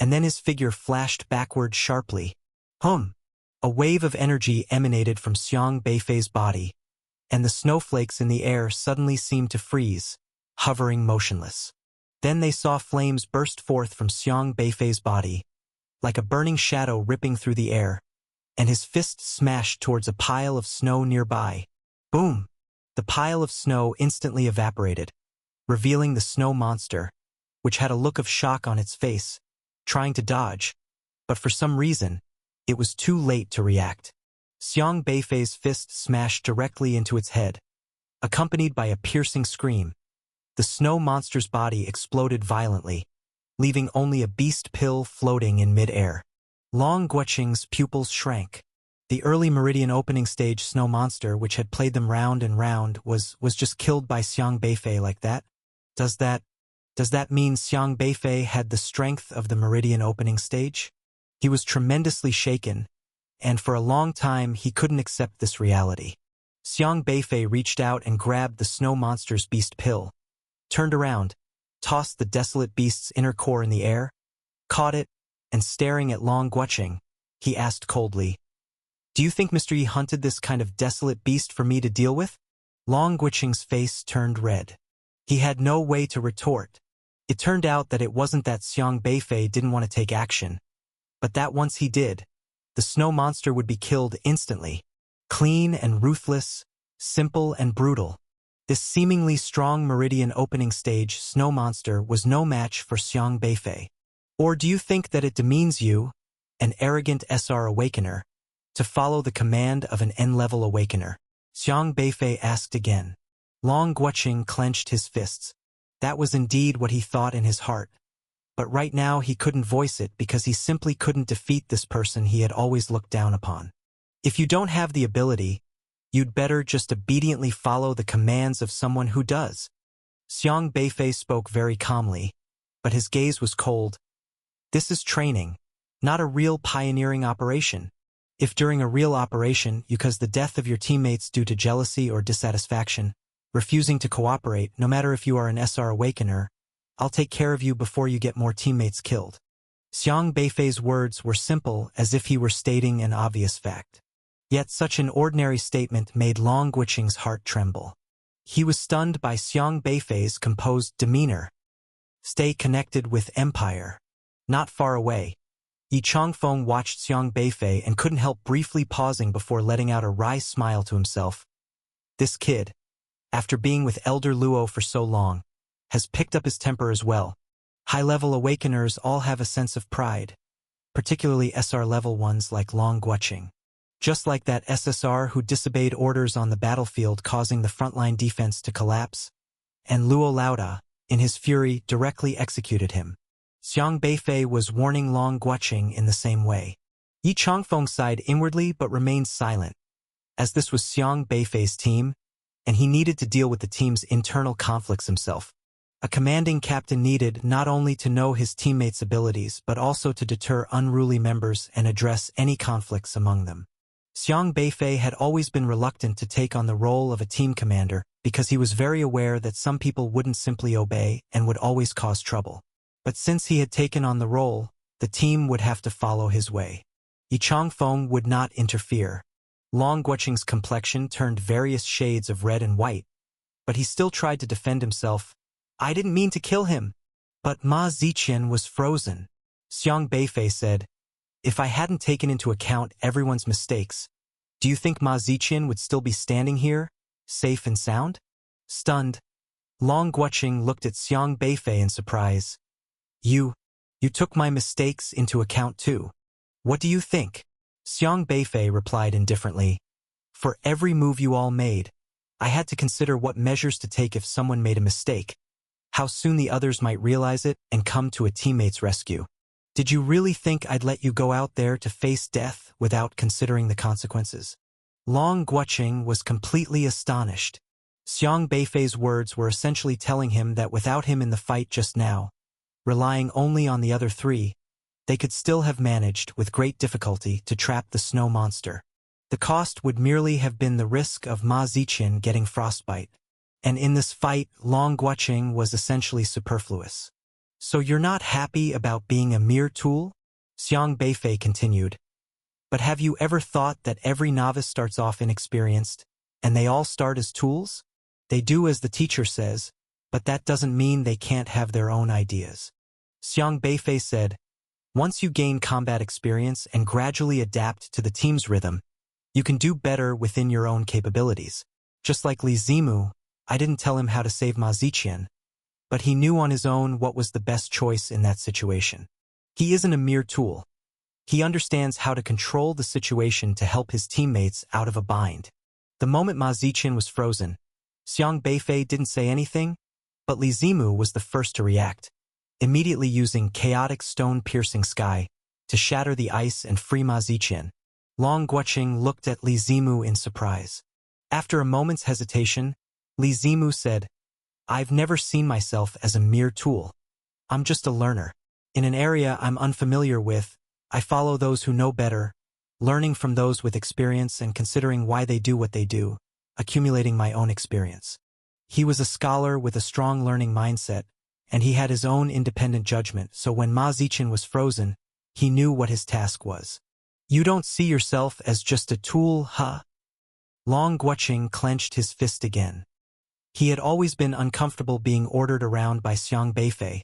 and then his figure flashed backward sharply. A wave of energy emanated from Xiang Beifei's body, and the snowflakes in the air suddenly seemed to freeze, hovering motionless. Then they saw flames burst forth from Xiang Beifei's body, like a burning shadow ripping through the air, and his fist smashed towards a pile of snow nearby. Boom! The pile of snow instantly evaporated, revealing the snow monster, which had a look of shock on its face, trying to dodge, but for some reason, it was too late to react. Xiang Beifei's fist smashed directly into its head, accompanied by a piercing scream. The snow monster's body exploded violently, leaving only a beast pill floating in mid-air. Long Guoqing's pupils shrank. The early Meridian opening stage snow monster, which had played them round and round, was just killed by Xiang Beifei like that? Does that mean Xiang Beifei had the strength of the Meridian opening stage? He was tremendously shaken, and for a long time he couldn't accept this reality. Xiang Beifei reached out and grabbed the snow monster's beast pill, turned around, tossed the desolate beast's inner core in the air, caught it, and staring at Long Guoqing, he asked coldly, "Do you think Mr. Yi hunted this kind of desolate beast for me to deal with?" Long Guoqing's face turned red. He had no way to retort. It turned out that it wasn't that Xiang Beifei didn't want to take action, but that once he did, the snow monster would be killed instantly. Clean and ruthless, simple and brutal. This seemingly strong Meridian opening stage snow monster was no match for Xiang Beifei. Or do you think that it demeans you, an arrogant SR Awakener, to follow the command of an N-level Awakener? Xiang Beifei asked again. Long Guoqing clenched his fists. That was indeed what he thought in his heart. But right now he couldn't voice it because he simply couldn't defeat this person he had always looked down upon. If you don't have the ability, you'd better just obediently follow the commands of someone who does. Xiang Beifei spoke very calmly, but his gaze was cold. This is training, not a real pioneering operation. If during a real operation you cause the death of your teammates due to jealousy or dissatisfaction, refusing to cooperate, no matter if you are an SR Awakener, I'll take care of you before you get more teammates killed. Xiang Beifei's words were simple, as if he were stating an obvious fact. Yet such an ordinary statement made Long Guoqing's heart tremble. He was stunned by Xiang Beifei's composed demeanor. Stay connected with Empire. Not far away, Yi Changfeng watched Xiang Beifei and couldn't help briefly pausing before letting out a wry smile to himself. This kid, after being with Elder Luo for so long, has picked up his temper as well. High-level Awakeners all have a sense of pride, particularly SR-level ones like Long Guoqing. Just like that SSR who disobeyed orders on the battlefield causing the frontline defense to collapse, and Luo Lauda, in his fury, directly executed him. Xiang Beifei was warning Long Guoqing in the same way. Yi Changfeng sighed inwardly but remained silent, as this was Xiang Beifei's team, and he needed to deal with the team's internal conflicts himself. A commanding captain needed not only to know his teammates' abilities but also to deter unruly members and address any conflicts among them. Xiang Beifei had always been reluctant to take on the role of a team commander because he was very aware that some people wouldn't simply obey and would always cause trouble. But since he had taken on the role, the team would have to follow his way. Yi Changfeng would not interfere. Long Guoqing's complexion turned various shades of red and white, but he still tried to defend himself. "I didn't mean to kill him." But Ma Ziqian was frozen. Xiang Beifei said, "If I hadn't taken into account everyone's mistakes, do you think Ma Ziqian would still be standing here, safe and sound?" Stunned, Long Guoqing looked at Xiang Beifei in surprise. You took my mistakes into account too. What do you think?" Xiang Beifei replied indifferently. "For every move you all made, I had to consider what measures to take if someone made a mistake, how soon the others might realize it and come to a teammate's rescue. Did you really think I'd let you go out there to face death without considering the consequences?" Long Guoqing was completely astonished. Xiang Beifei's words were essentially telling him that without him in the fight just now, relying only on the other three, they could still have managed with great difficulty to trap the snow monster. The cost would merely have been the risk of Ma Ziqian getting frostbite. And in this fight, Long Guoqing was essentially superfluous. "So you're not happy about being a mere tool?" Xiang Beifei continued. "But have you ever thought that every novice starts off inexperienced, and they all start as tools? They do as the teacher says, but that doesn't mean they can't have their own ideas. Xiang Beifei said, once you gain combat experience and gradually adapt to the team's rhythm, you can do better within your own capabilities. Just like Li Zimu, I didn't tell him how to save Ma Ziqian, but he knew on his own what was the best choice in that situation. He isn't a mere tool. He understands how to control the situation to help his teammates out of a bind. The moment Ma Ziqian was frozen, Xiang Beifei didn't say anything, but Li Zimu was the first to react, immediately using chaotic stone-piercing sky to shatter the ice and free Ma Ziqian. Long Guoqing looked at Li Zimu in surprise. After a moment's hesitation, Li Zimu said, I've never seen myself as a mere tool. I'm just a learner. In an area I'm unfamiliar with, I follow those who know better, learning from those with experience and considering why they do what they do, accumulating my own experience. He was a scholar with a strong learning mindset, and he had his own independent judgment, so when Ma Ziqian was frozen, he knew what his task was. You don't see yourself as just a tool, huh? Long Guoqing clenched his fist again. He had always been uncomfortable being ordered around by Xiang Beifei,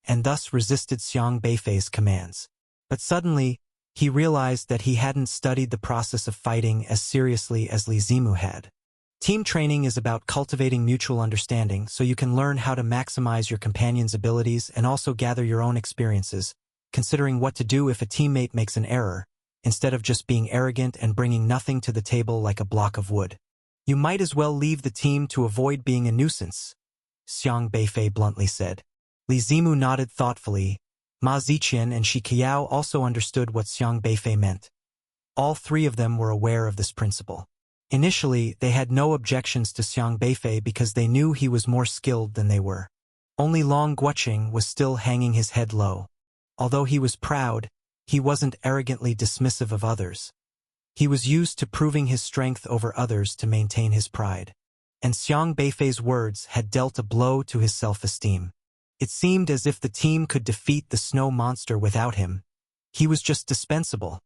and thus resisted Xiang Beifei's commands. But suddenly, he realized that he hadn't studied the process of fighting as seriously as Li Zimu had. Team training is about cultivating mutual understanding so you can learn how to maximize your companion's abilities and also gather your own experiences, considering what to do if a teammate makes an error, instead of just being arrogant and bringing nothing to the table like a block of wood. You might as well leave the team to avoid being a nuisance, Xiang Beifei bluntly said. Li Zimu nodded thoughtfully. Ma Ziqian and Shi Qiao also understood what Xiang Beifei meant. All three of them were aware of this principle. Initially, they had no objections to Xiang Beifei because they knew he was more skilled than they were. Only Long Guoqing was still hanging his head low. Although he was proud, he wasn't arrogantly dismissive of others. He was used to proving his strength over others to maintain his pride. And Xiang Beifei's words had dealt a blow to his self-esteem. It seemed as if the team could defeat the snow monster without him. He was just dispensable.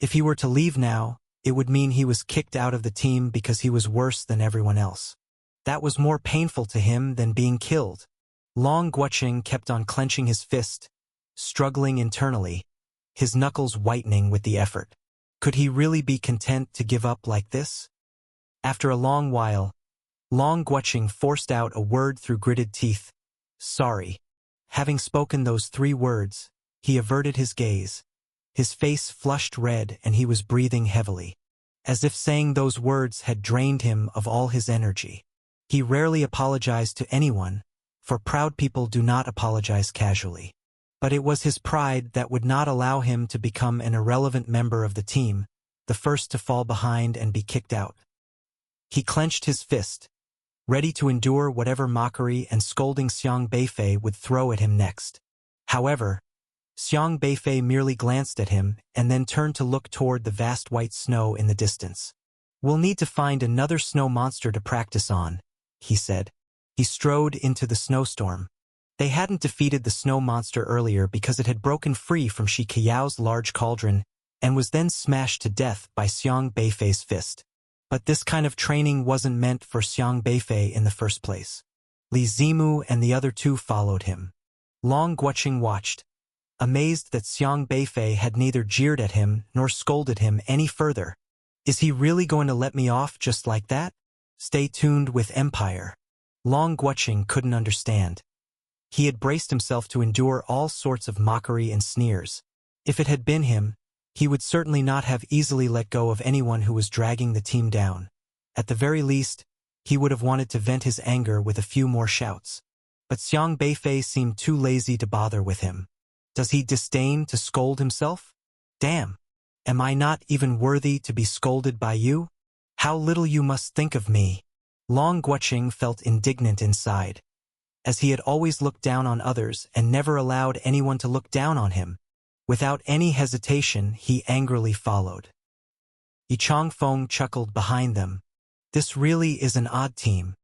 If he were to leave now, it would mean he was kicked out of the team because he was worse than everyone else. That was more painful to him than being killed. Long Guoqing kept on clenching his fist, struggling internally, his knuckles whitening with the effort. Could he really be content to give up like this? After a long while, Long Guoqing forced out a word through gritted teeth. Sorry. Having spoken those 3 words, he averted his gaze. His face flushed red and he was breathing heavily, as if saying those words had drained him of all his energy. He rarely apologized to anyone, for proud people do not apologize casually. But it was his pride that would not allow him to become an irrelevant member of the team, the first to fall behind and be kicked out. He clenched his fist, ready to endure whatever mockery and scolding Xiang Beifei would throw at him next. However, Xiang Beifei merely glanced at him and then turned to look toward the vast white snow in the distance. We'll need to find another snow monster to practice on, he said. He strode into the snowstorm. They hadn't defeated the snow monster earlier because it had broken free from Shi Qiao's large cauldron and was then smashed to death by Xiang Beifei's fist. But this kind of training wasn't meant for Xiang Beifei in the first place. Li Zimu and the other 2 followed him. Long Guoqing watched, amazed that Xiang Beifei had neither jeered at him nor scolded him any further. Is he really going to let me off just like that? Stay tuned with Empire. Long Guoqing couldn't understand. He had braced himself to endure all sorts of mockery and sneers. If it had been him, he would certainly not have easily let go of anyone who was dragging the team down. At the very least, he would have wanted to vent his anger with a few more shouts. But Xiang Beifei seemed too lazy to bother with him. Does he disdain to scold himself? Damn! Am I not even worthy to be scolded by you? How little you must think of me! Long Guoqing felt indignant inside. As he had always looked down on others and never allowed anyone to look down on him, without any hesitation he angrily followed. Yi Changfeng chuckled behind them. This really is an odd team.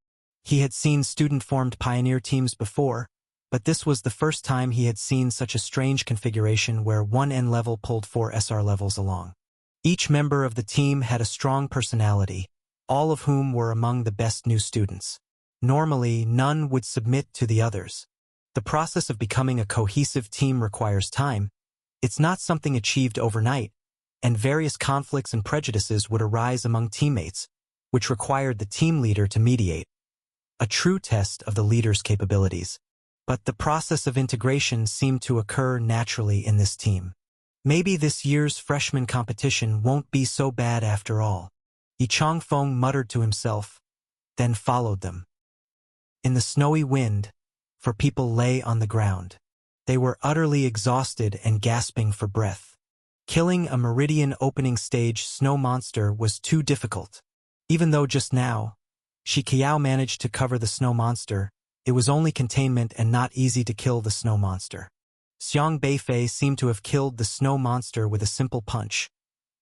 He had seen student-formed pioneer teams before, but this was the first time he had seen such a strange configuration where one N level pulled 4 SR levels along. Each member of the team had a strong personality, all of whom were among the best new students. Normally, none would submit to the others. The process of becoming a cohesive team requires time. It's not something achieved overnight, and various conflicts and prejudices would arise among teammates, which required the team leader to mediate. A true test of the leader's capabilities. But the process of integration seemed to occur naturally in this team. Maybe this year's freshman competition won't be so bad after all. Yi Changfeng muttered to himself, then followed them. In the snowy wind, for people lay on the ground. They were utterly exhausted and gasping for breath. Killing a Meridian opening stage snow monster was too difficult. Even though just now, Shi Qiao managed to cover the snow monster, it was only containment and not easy to kill the snow monster. Xiang Beifei seemed to have killed the snow monster with a simple punch.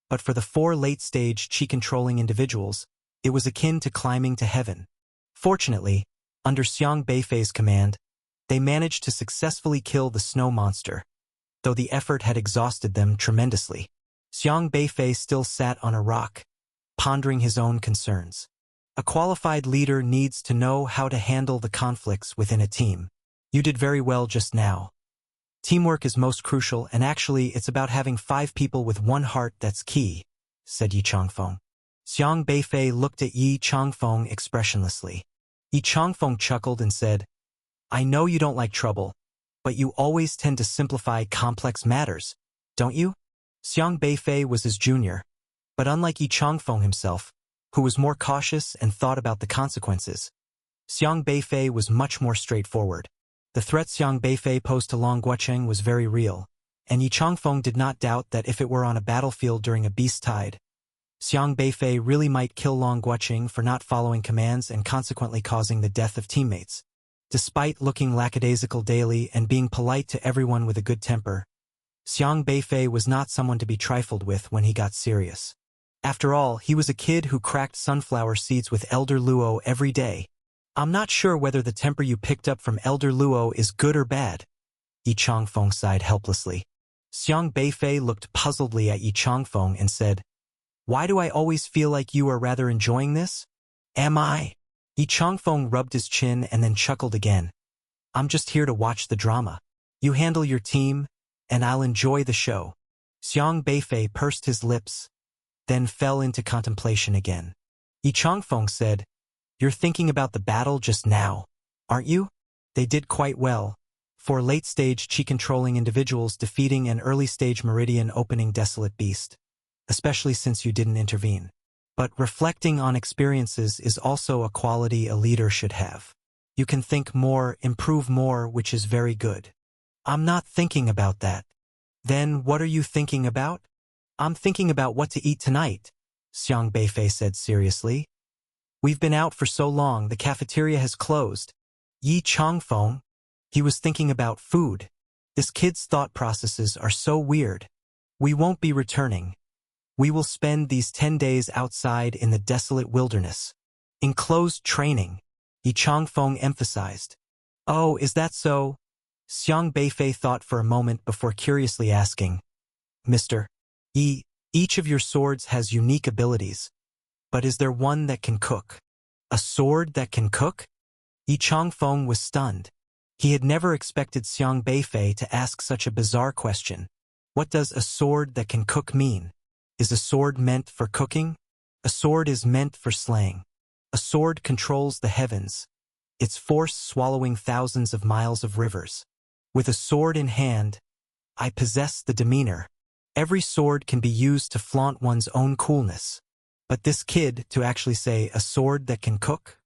But for the 4 late-stage Qi-controlling individuals, it was akin to climbing to heaven. Fortunately, under Xiang Beifei's command, they managed to successfully kill the snow monster, though the effort had exhausted them tremendously. Xiang Beifei still sat on a rock, pondering his own concerns. A qualified leader needs to know how to handle the conflicts within a team. You did very well just now. Teamwork is most crucial, and actually it's about having 5 people with one heart that's key, said Yi Changfeng. Xiang Beifei looked at Yi Changfeng expressionlessly. Yi Changfeng chuckled and said, I know you don't like trouble, but you always tend to simplify complex matters, don't you? Xiang Beifei was his junior, but unlike Yi Changfeng himself, who was more cautious and thought about the consequences, Xiang Beifei was much more straightforward. The threat Xiang Beifei posed to Long Guocheng was very real, and Yi Changfeng did not doubt that if it were on a battlefield during a beast tide, Xiang Beifei really might kill Long Guocheng for not following commands and consequently causing the death of teammates. Despite looking lackadaisical daily and being polite to everyone with a good temper, Xiang Beifei was not someone to be trifled with when he got serious. After all, he was a kid who cracked sunflower seeds with Elder Luo every day. I'm not sure whether the temper you picked up from Elder Luo is good or bad. Yi Changfeng sighed helplessly. Xiang Beifei looked puzzledly at Yi Changfeng and said, Why do I always feel like you are rather enjoying this? Am I? Yi Changfeng rubbed his chin and then chuckled again. I'm just here to watch the drama. You handle your team, and I'll enjoy the show. Xiang Beifei pursed his lips, then fell into contemplation again. Yi Changfeng said, You're thinking about the battle just now, aren't you? They did quite well, 4 late-stage Qi-controlling individuals defeating an early-stage Meridian opening desolate beast, especially since you didn't intervene. But reflecting on experiences is also a quality a leader should have. You can think more, improve more, which is very good. I'm not thinking about that. Then what are you thinking about? I'm thinking about what to eat tonight, Xiang Beifei said seriously. We've been out for so long, the cafeteria has closed. Yi Changfeng, he was thinking about food. This kid's thought processes are so weird. We won't be returning. We will spend these 10 days outside in the desolate wilderness. Enclosed training, Yi Changfeng emphasized. Oh, is that so? Xiang Beifei thought for a moment before curiously asking, Mr. Yi, each of your swords has unique abilities. But is there one that can cook? A sword that can cook? Yi Changfeng was stunned. He had never expected Xiang Beifei to ask such a bizarre question. What does a sword that can cook mean? Is a sword meant for cooking? A sword is meant for slaying. A sword controls the heavens, its force swallowing thousands of miles of rivers. With a sword in hand, I possess the demeanor. Every sword can be used to flaunt one's own coolness. But this kid, to actually say a sword that can cook?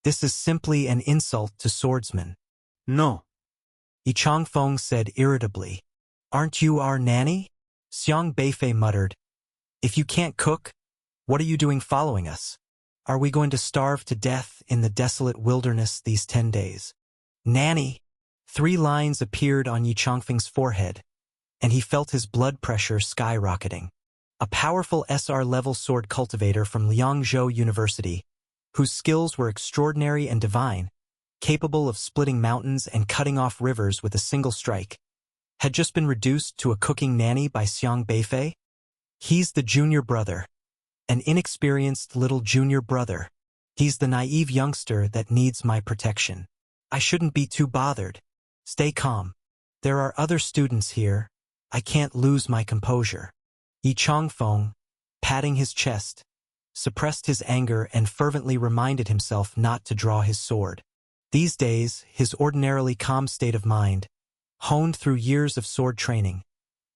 This is simply an insult to swordsmen. No. Yi Changfeng said irritably. Aren't you our nanny? Xiang Beifei muttered. If you can't cook, what are you doing following us? Are we going to starve to death in the desolate wilderness these 10 days? Nanny! 3 lines appeared on Yi Changfeng's forehead, and he felt his blood pressure skyrocketing. A powerful SR-level sword cultivator from Liangzhou University, whose skills were extraordinary and divine, capable of splitting mountains and cutting off rivers with a single strike, had just been reduced to a cooking nanny by Xiang Beifei? He's the junior brother, an inexperienced little junior brother. He's the naive youngster that needs my protection. I shouldn't be too bothered. Stay calm. There are other students here. I can't lose my composure. Yi Changfeng, patting his chest, suppressed his anger and fervently reminded himself not to draw his sword. These days, his ordinarily calm state of mind, honed through years of sword training,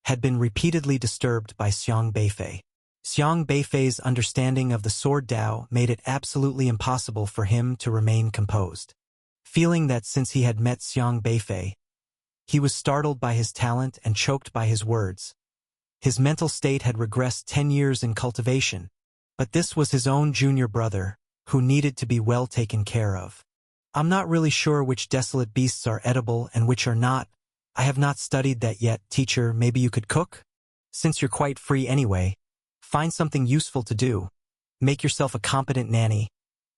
had been repeatedly disturbed by Xiang Beifei. Xiang Beifei's understanding of the sword Dao made it absolutely impossible for him to remain composed. Feeling that since he had met Xiang Beifei, he was startled by his talent and choked by his words. His mental state had regressed 10 years in cultivation, but this was his own junior brother, who needed to be well taken care of. I'm not really sure which desolate beasts are edible and which are not. I have not studied that yet, teacher. Maybe you could cook? Since you're quite free anyway, find something useful to do. Make yourself a competent nanny,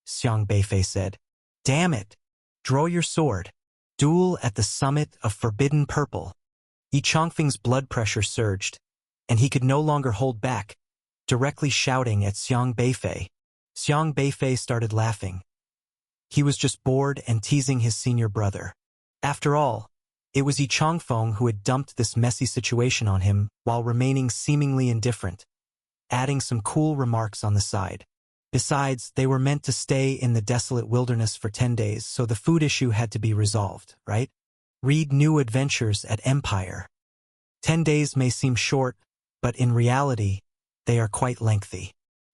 Xiang Beifei said. Damn it! Draw your sword. Duel at the summit of Forbidden Purple. Yi Changfeng's blood pressure surged, and he could no longer hold back, directly shouting at Xiang Beifei. Xiang Beifei started laughing. He was just bored and teasing his senior brother. After all, it was Yi Changfeng who had dumped this messy situation on him while remaining seemingly indifferent, adding some cool remarks on the side. Besides, they were meant to stay in the desolate wilderness for 10 days, so the food issue had to be resolved, right? Read New Adventures at Empire. 10 days may seem short, but in reality, they are quite lengthy.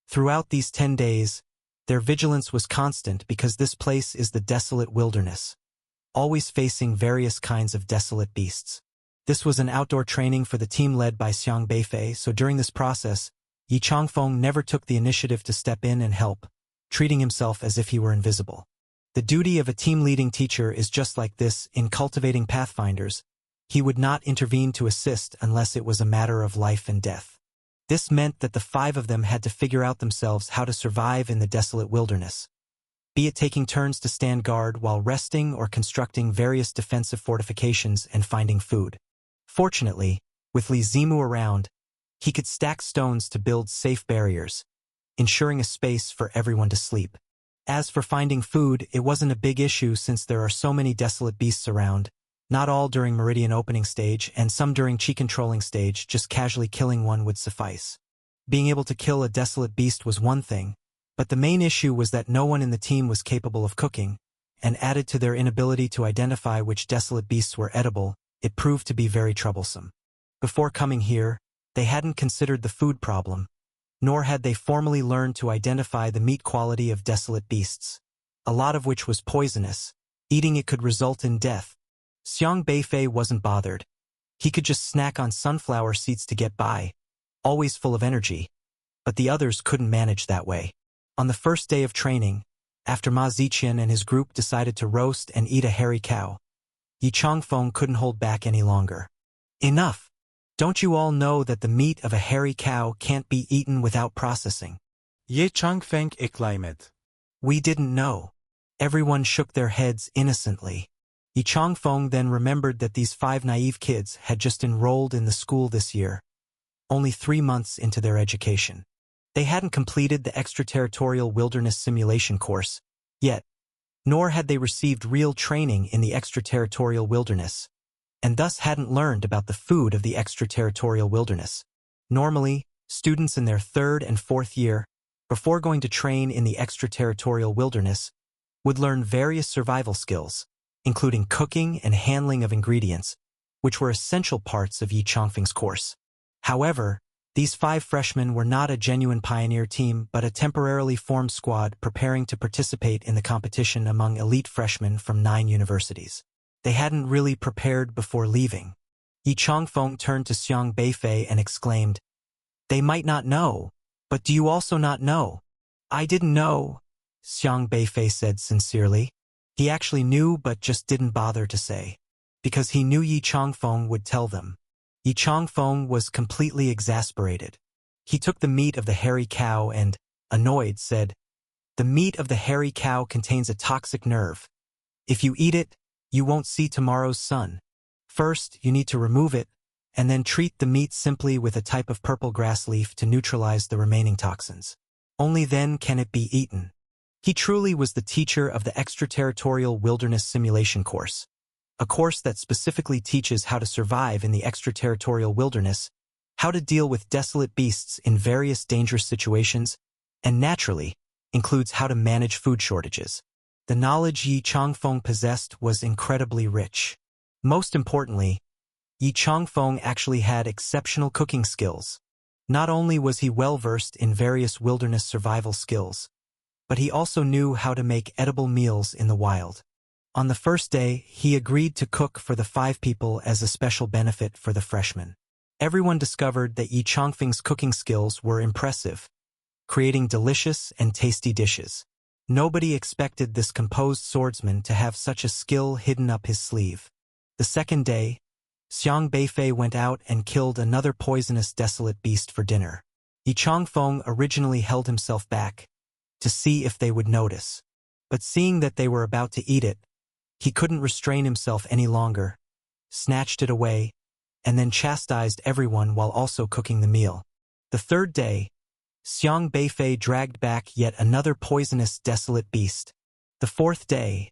Throughout these 10 days, their vigilance was constant because this place is the desolate wilderness, always facing various kinds of desolate beasts. This was an outdoor training for the team led by Xiang Beifei, so during this process, Yi Changfeng never took the initiative to step in and help, treating himself as if he were invisible. The duty of a team-leading teacher is just like this in cultivating Pathfinders. He would not intervene to assist unless it was a matter of life and death. This meant that the 5 of them had to figure out themselves how to survive in the desolate wilderness, be it taking turns to stand guard while resting or constructing various defensive fortifications and finding food. Fortunately, with Li Zimu around, he could stack stones to build safe barriers, ensuring a space for everyone to sleep. As for finding food, it wasn't a big issue since there are so many desolate beasts around, not all during Meridian opening stage and some during Qi controlling stage. Just casually killing one would suffice. Being able to kill a desolate beast was one thing, but the main issue was that no one in the team was capable of cooking, and added to their inability to identify which desolate beasts were edible, it proved to be very troublesome. Before coming here, they hadn't considered the food problem, nor had they formally learned to identify the meat quality of desolate beasts, a lot of which was poisonous. Eating it could result in death. Xiang Beifei wasn't bothered. He could just snack on sunflower seeds to get by, always full of energy. But the others couldn't manage that way. On the first day of training, after Ma Ziqian and his group decided to roast and eat a hairy cow, Yi Changfeng couldn't hold back any longer. Enough! Don't you all know that the meat of a hairy cow can't be eaten without processing? Yi Changfeng exclaimed. We didn't know. Everyone shook their heads innocently. Yi Changfeng then remembered that these 5 naive kids had just enrolled in the school this year, only 3 months into their education. They hadn't completed the extraterritorial wilderness simulation course yet, nor had they received real training in the extraterritorial wilderness, and thus hadn't learned about the food of the extraterritorial wilderness. Normally, students in their 3rd and 4th year, before going to train in the extraterritorial wilderness, would learn various survival skills, including cooking and handling of ingredients, which were essential parts of Yi Changfeng's course. However, these 5 freshmen were not a genuine pioneer team but a temporarily formed squad preparing to participate in the competition among elite freshmen from 9 universities. They hadn't really prepared before leaving. Yi Changfeng turned to Xiang Beifei and exclaimed, "They might not know, but do you also not know?" "I didn't know," Xiang Beifei said sincerely. He actually knew but just didn't bother to say, because he knew Yi Changfeng would tell them. Yi Changfeng was completely exasperated. He took the meat of the hairy cow and, annoyed, said, "The meat of the hairy cow contains a toxic nerve. If you eat it, you won't see tomorrow's sun. First, you need to remove it, and then treat the meat simply with a type of purple grass leaf to neutralize the remaining toxins. Only then can it be eaten." He truly was the teacher of the Extraterritorial Wilderness Simulation course, a course that specifically teaches how to survive in the extraterritorial wilderness, how to deal with desolate beasts in various dangerous situations, and naturally, includes how to manage food shortages. The knowledge Yi Changfeng possessed was incredibly rich. Most importantly, Yi Changfeng actually had exceptional cooking skills. Not only was he well-versed in various wilderness survival skills, but he also knew how to make edible meals in the wild. On the first day, he agreed to cook for the 5 people as a special benefit for the freshmen. Everyone discovered that Yi Changfeng's cooking skills were impressive, creating delicious and tasty dishes. Nobody expected this composed swordsman to have such a skill hidden up his sleeve. The second day, Xiang Beifei went out and killed another poisonous desolate beast for dinner. Yi Changfeng originally held himself back to see if they would notice, but seeing that they were about to eat it, he couldn't restrain himself any longer, snatched it away, and then chastised everyone while also cooking the meal. The third day, Xiang Beifei dragged back yet another poisonous desolate beast. The fourth day,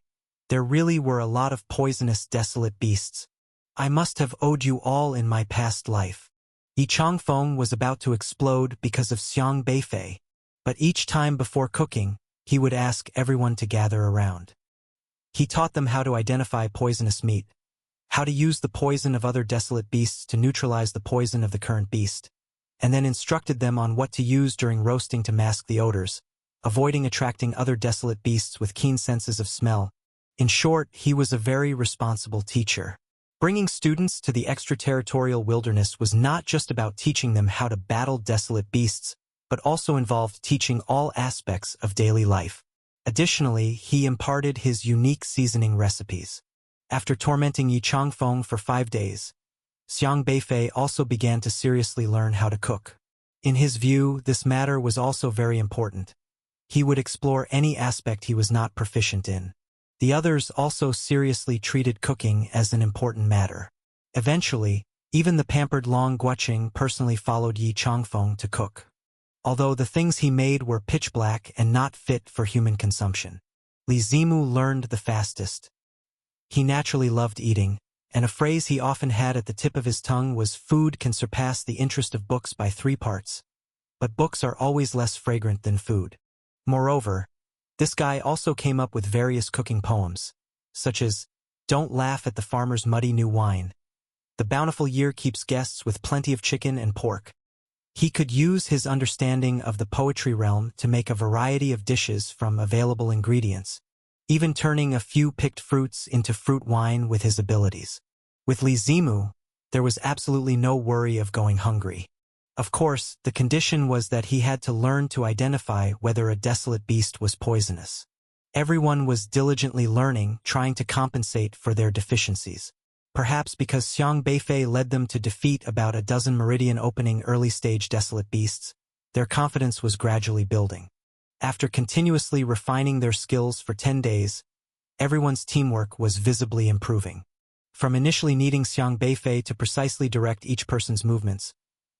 there really were a lot of poisonous desolate beasts. I must have owed you all in my past life. Yi Changfeng was about to explode because of Xiang Beifei, but each time before cooking, he would ask everyone to gather around. He taught them how to identify poisonous meat, how to use the poison of other desolate beasts to neutralize the poison of the current beast, and then instructed them on what to use during roasting to mask the odors, avoiding attracting other desolate beasts with keen senses of smell. In short, he was a very responsible teacher. Bringing students to the extraterritorial wilderness was not just about teaching them how to battle desolate beasts, but also involved teaching all aspects of daily life. Additionally, he imparted his unique seasoning recipes. After tormenting Yi Changfeng for 5 days, Xiang Beifei also began to seriously learn how to cook. In his view, this matter was also very important. He would explore any aspect he was not proficient in. The others also seriously treated cooking as an important matter. Eventually, even the pampered Long Guoqing personally followed Yi Changfeng to cook, although the things he made were pitch black and not fit for human consumption. Li Zimu learned the fastest. He naturally loved eating, and a phrase he often had at the tip of his tongue was, "Food can surpass the interest of books by 3 parts, but books are always less fragrant than food." Moreover, this guy also came up with various cooking poems, such as, "Don't laugh at the farmer's muddy new wine. The bountiful year keeps guests with plenty of chicken and pork." He could use his understanding of the poetry realm to make a variety of dishes from available ingredients, even turning a few picked fruits into fruit wine with his abilities. With Li Zimu, there was absolutely no worry of going hungry. Of course, the condition was that he had to learn to identify whether a desolate beast was poisonous. Everyone was diligently learning, trying to compensate for their deficiencies. Perhaps because Xiang Beifei led them to defeat about a dozen meridian-opening early-stage desolate beasts, their confidence was gradually building. After continuously refining their skills for 10 days, everyone's teamwork was visibly improving. From initially needing Xiang Beifei to precisely direct each person's movements,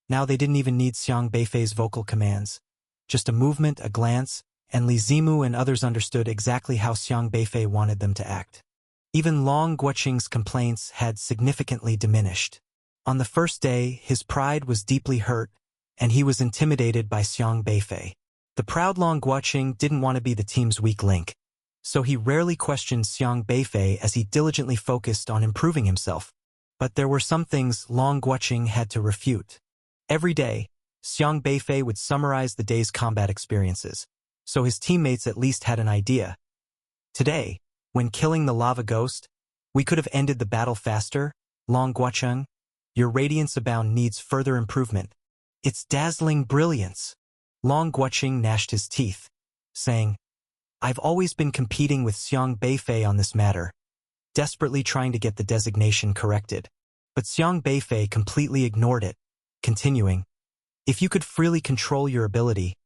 now they didn't even need Xiang Beifei's vocal commands. Just a movement, a glance, and Li Zimu and others understood exactly how Xiang Beifei wanted them to act. Even Long Guoqing's complaints had significantly diminished. On the first day, his pride was deeply hurt, and he was intimidated by Xiang Beifei. The proud Long Guoqing didn't want to be the team's weak link, so he rarely questioned Xiang Beifei as he diligently focused on improving himself. But there were some things Long Guoqing had to refute. Every day, Xiang Beifei would summarize the day's combat experiences, so his teammates at least had an idea. Today, when killing the lava ghost, we could have ended the battle faster. Long Guoqing, your radiance abound needs further improvement. It's dazzling brilliance. Long Guoqing gnashed his teeth, saying, "I've always been competing with Xiang Beifei on this matter, desperately trying to get the designation corrected." But Xiang Beifei completely ignored it, continuing, "If you could freely control your ability,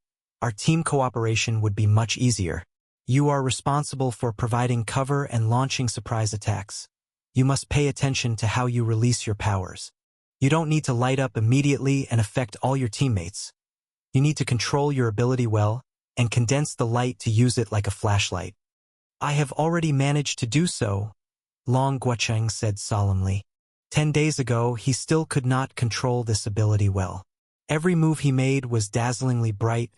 our team cooperation would be much easier. You are responsible for providing cover and launching surprise attacks. You must pay attention to how you release your powers. You don't need to light up immediately and affect all your teammates. You need to control your ability well, and condense the light to use it like a flashlight. I have already managed to do so, Long Guocheng said solemnly. 10 days ago, he still could not control this ability well. Every move he made was dazzlingly bright,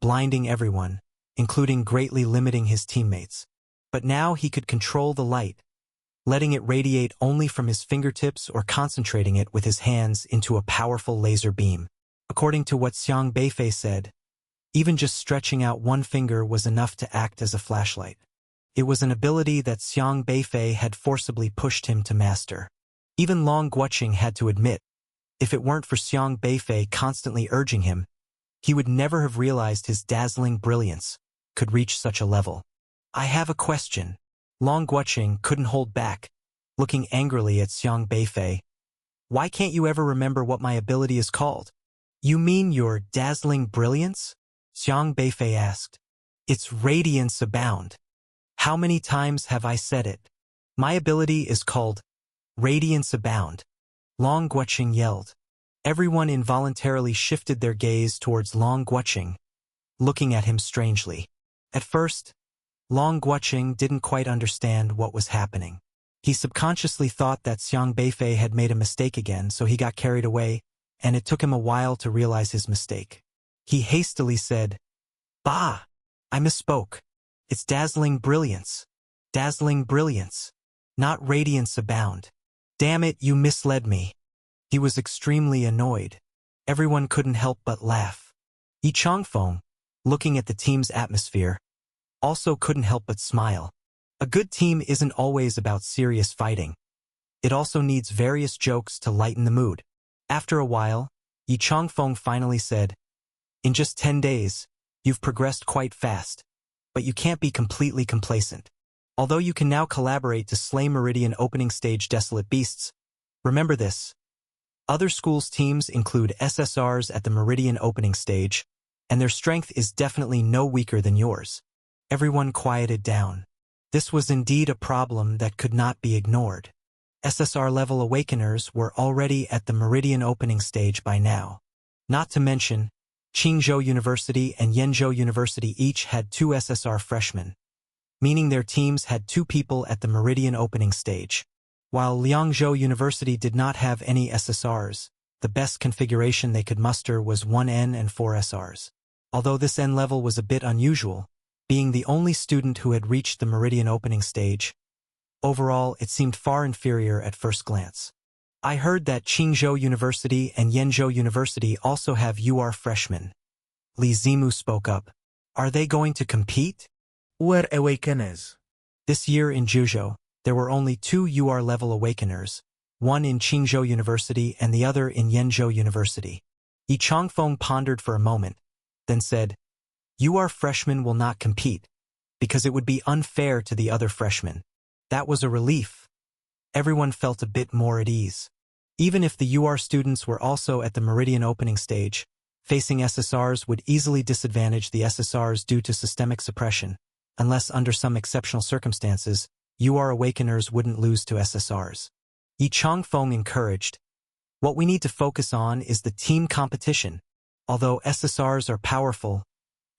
blinding everyone, including greatly limiting his teammates. But now he could control the light, letting it radiate only from his fingertips or concentrating it with his hands into a powerful laser beam. According to what Xiang Beifei said, even just stretching out one finger was enough to act as a flashlight. It was an ability that Xiang Beifei had forcibly pushed him to master. Even Long Guocheng had to admit, if it weren't for Xiang Beifei constantly urging him, he would never have realized his dazzling brilliance could reach such a level. I have a question. Long Guocheng couldn't hold back, looking angrily at Xiang Beifei. Why can't you ever remember what my ability is called? You mean your dazzling brilliance? Xiang Beifei asked. It's radiance abound. How many times have I said it? My ability is called Radiance Abound, Long Guocheng yelled. Everyone involuntarily shifted their gaze towards Long Guocheng, looking at him strangely. At first, Long Guocheng didn't quite understand what was happening. He subconsciously thought that Xiang Beifei had made a mistake again, so he got carried away, and it took him a while to realize his mistake. He hastily said, "Bah! I misspoke. It's dazzling brilliance. Dazzling brilliance. Not radiance abound. Damn it, you misled me." He was extremely annoyed. Everyone couldn't help but laugh. Yi Changfeng, looking at the team's atmosphere, also couldn't help but smile. A good team isn't always about serious fighting. It also needs various jokes to lighten the mood. After a while, Yi Changfeng finally said, "In just 10 days, you've progressed quite fast, but you can't be completely complacent. Although you can now collaborate to slay Meridian opening stage Desolate Beasts, remember this. Other schools' teams include SSRs at the Meridian opening stage, and their strength is definitely no weaker than yours." Everyone quieted down. This was indeed a problem that could not be ignored. SSR-level Awakeners were already at the Meridian opening stage by now. Not to mention, Qingzhou University and Yenzhou University each had 2 SSR freshmen, meaning their teams had 2 people at the Meridian opening stage. While Liangzhou University did not have any SSRs, the best configuration they could muster was 1 N and 4 SRs. Although this N level was a bit unusual, being the only student who had reached the Meridian opening stage, overall it seemed far inferior at first glance. I heard that Qingzhou University and Yenzhou University also have UR freshmen. Li Zimu spoke up. Are they going to compete? We're Awakeners. This year in Zhuzhou, there were only 2 UR-level Awakeners, one in Qingzhou University and the other in Yenzhou University. Yi Changfeng pondered for a moment, then said, UR freshmen will not compete, because it would be unfair to the other freshmen. That was a relief. Everyone felt a bit more at ease. Even if the UR students were also at the Meridian opening stage, facing SSRs would easily disadvantage the SSRs due to systemic suppression, unless under some exceptional circumstances, UR Awakeners wouldn't lose to SSRs. Yi Changfeng encouraged, what we need to focus on is the team competition. Although SSRs are powerful,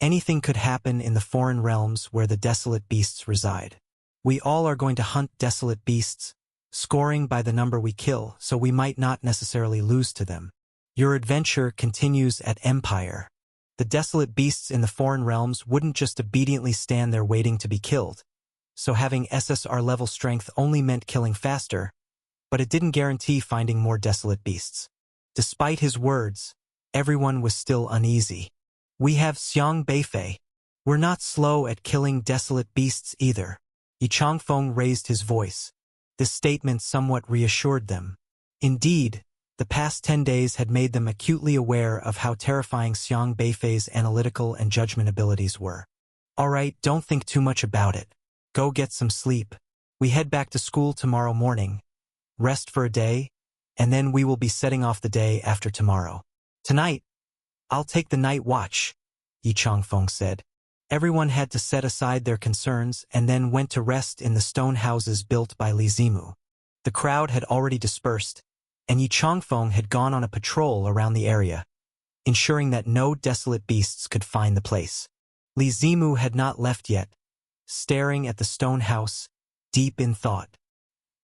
anything could happen in the foreign realms where the Desolate Beasts reside. We all are going to hunt Desolate Beasts, scoring by the number we kill, so we might not necessarily lose to them. Your adventure continues at Empire. The Desolate Beasts in the foreign realms wouldn't just obediently stand there waiting to be killed, so having SSR-level strength only meant killing faster, but it didn't guarantee finding more Desolate Beasts. Despite his words, everyone was still uneasy. We have Xiang Beifei. We're not slow at killing Desolate Beasts either. Yi Changfeng raised his voice. This statement somewhat reassured them. Indeed, the past 10 days had made them acutely aware of how terrifying Xiang Beifei's analytical and judgment abilities were. All right, don't think too much about it. Go get some sleep. We head back to school tomorrow morning. Rest for a day, and then we will be setting off the day after tomorrow. Tonight, I'll take the night watch, Yi Changfeng said. Everyone had to set aside their concerns and then went to rest in the stone houses built by Li Zimu. The crowd had already dispersed, and Yi Changfeng had gone on a patrol around the area, ensuring that no Desolate Beasts could find the place. Li Zimu had not left yet, staring at the stone house, deep in thought.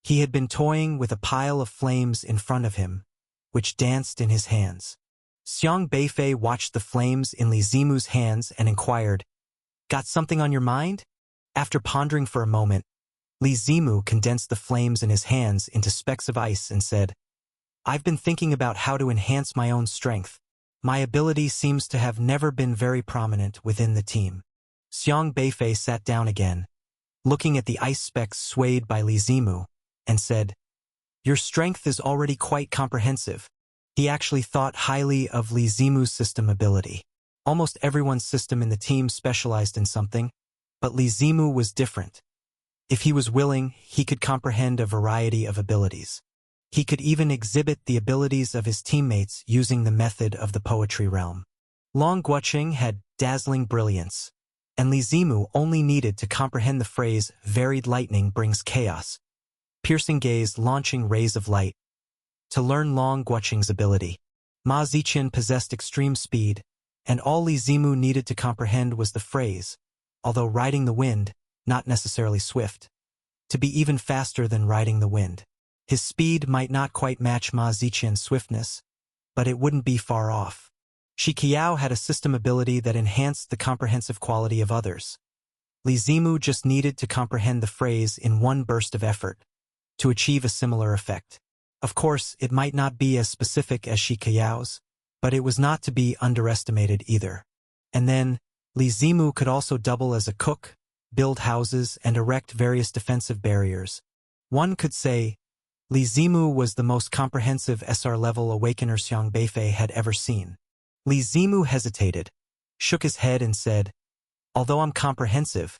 He had been toying with a pile of flames in front of him, which danced in his hands. Xiang Beifei watched the flames in Li Zimu's hands and inquired, "Got something on your mind?" After pondering for a moment, Li Zimu condensed the flames in his hands into specks of ice and said, "I've been thinking about how to enhance my own strength. My ability seems to have never been very prominent within the team." Xiang Beifei sat down again, looking at the ice specks swayed by Li Zimu, and said, "Your strength is already quite comprehensive." He actually thought highly of Li Zimu's system ability. Almost everyone's system in the team specialized in something, but Li Zimu was different. If he was willing, he could comprehend a variety of abilities. He could even exhibit the abilities of his teammates using the method of the poetry realm. Long Guoqing had dazzling brilliance, and Li Zimu only needed to comprehend the phrase "varied lightning brings chaos," piercing gaze launching rays of light, to learn Long Guoqing's ability. Ma Ziqian possessed extreme speed, and all Li Zimu needed to comprehend was the phrase, although riding the wind, not necessarily swift, to be even faster than riding the wind. His speed might not quite match Ma Ziqian's swiftness, but it wouldn't be far off. Shi Qiao had a system ability that enhanced the comprehensive quality of others. Li Zimu just needed to comprehend the phrase in one burst of effort, to achieve a similar effect. Of course, it might not be as specific as Shi Qiao's, but it was not to be underestimated either. And then, Li Zimu could also double as a cook, build houses, and erect various defensive barriers. One could say, Li Zimu was the most comprehensive SR-level awakener Xiang Beifei had ever seen. Li Zimu hesitated, shook his head and said, "Although I'm comprehensive,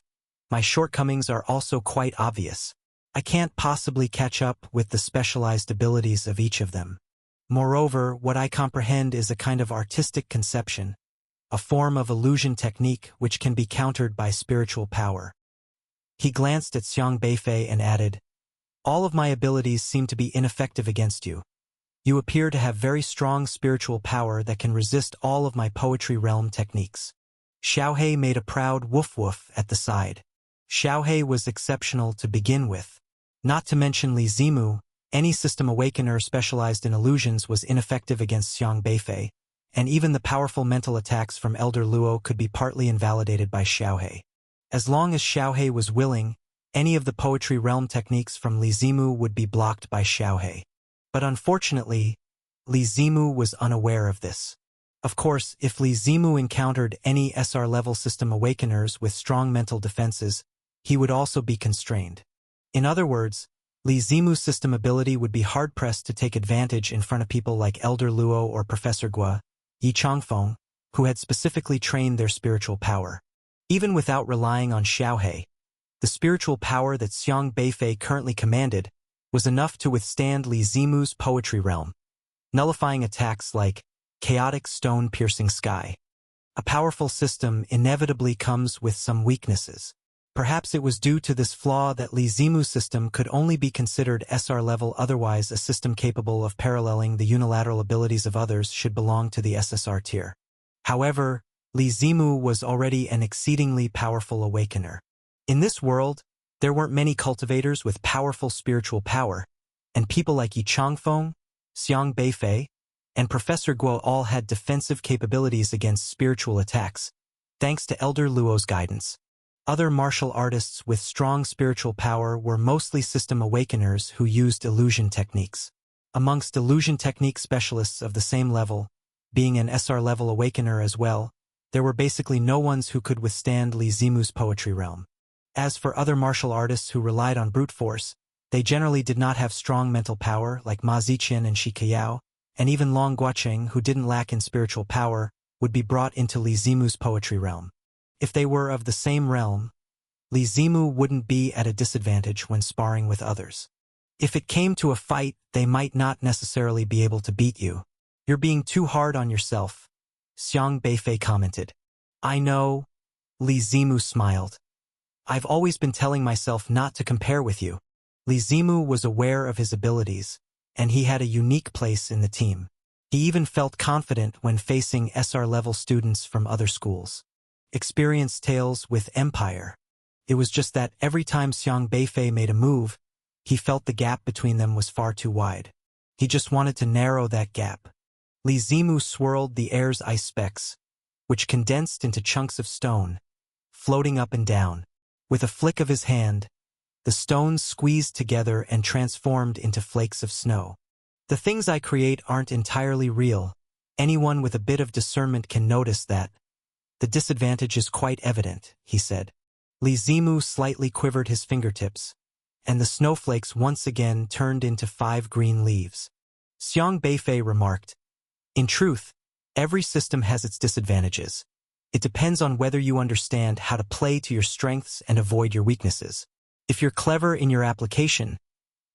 my shortcomings are also quite obvious. I can't possibly catch up with the specialized abilities of each of them. Moreover, what I comprehend is a kind of artistic conception, a form of illusion technique which can be countered by spiritual power." He glanced at Xiang Beifei and added, "All of my abilities seem to be ineffective against you. You appear to have very strong spiritual power that can resist all of my poetry realm techniques." Xiaohei made a proud woof-woof at the side. Xiaohei was exceptional to begin with. Not to mention Li Zimu, any system awakener specialized in illusions was ineffective against Xiang Beifei, and even the powerful mental attacks from Elder Luo could be partly invalidated by Xiaohei. As long as Xiaohei was willing, any of the poetry realm techniques from Li Zimu would be blocked by Xiaohei. But unfortunately, Li Zimu was unaware of this. Of course, if Li Zimu encountered any SR-level system awakeners with strong mental defenses, he would also be constrained. In other words, Li Zimu's system ability would be hard-pressed to take advantage in front of people like Elder Luo or Professor Guo, Yi Changfeng, who had specifically trained their spiritual power. Even without relying on Xiaohei, the spiritual power that Xiang Beifei currently commanded was enough to withstand Li Zimu's poetry realm, nullifying attacks like chaotic stone-piercing sky. A powerful system inevitably comes with some weaknesses. Perhaps it was due to this flaw that Li Zimu's system could only be considered SR level, otherwise a system capable of paralleling the unilateral abilities of others should belong to the SSR tier. However, Li Zimu was already an exceedingly powerful awakener. In this world, there weren't many cultivators with powerful spiritual power, and people like Yi Changfeng, Xiang Beifei, and Professor Guo all had defensive capabilities against spiritual attacks, thanks to Elder Luo's guidance. Other martial artists with strong spiritual power were mostly system awakeners who used illusion techniques. Amongst illusion technique specialists of the same level, being an SR-level awakener as well, there were basically no ones who could withstand Li Zimu's poetry realm. As for other martial artists who relied on brute force, they generally did not have strong mental power like Ma Ziqian and Shi Qiao, and even Long Guoqing, who didn't lack in spiritual power, would be brought into Li Zimu's poetry realm. If they were of the same realm, Li Zimu wouldn't be at a disadvantage when sparring with others. If it came to a fight, they might not necessarily be able to beat you. "You're being too hard on yourself," Xiang Beifei commented. "I know," Li Zimu smiled. "I've always been telling myself not to compare with you." Li Zimu was aware of his abilities, and he had a unique place in the team. He even felt confident when facing SR-level students from other schools. Experience tales with Empire. It was just that every time Xiang Beifei made a move, he felt the gap between them was far too wide. He just wanted to narrow that gap. Li Zimu swirled the air's ice specks, which condensed into chunks of stone, floating up and down. With a flick of his hand, the stones squeezed together and transformed into flakes of snow. The things I create aren't entirely real. Anyone with a bit of discernment can notice that. The disadvantage is quite evident, he said. Li Zimu slightly quivered his fingertips, and the snowflakes once again turned into 5 green leaves. Xiang Beifei remarked, "In truth, every system has its disadvantages. It depends on whether you understand how to play to your strengths and avoid your weaknesses. If you're clever in your application,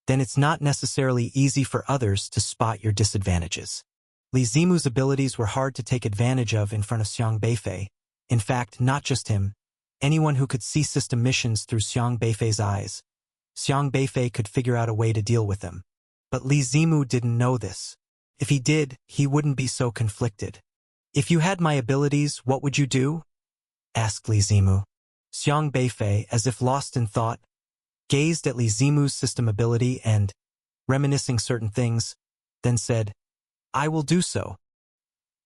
then it's not necessarily easy for others to spot your disadvantages." Li Zimu's abilities were hard to take advantage of in front of Xiang Beifei. In fact, not just him. Anyone who could see system missions through Xiang Beifei's eyes. Xiang Beifei could figure out a way to deal with them. But Li Zimu didn't know this. If he did, he wouldn't be so conflicted. "If you had my abilities, what would you do?" asked Li Zimu. Xiang Beifei, as if lost in thought, gazed at Li Zimu's system ability and, reminiscing certain things, then said, "I will do so."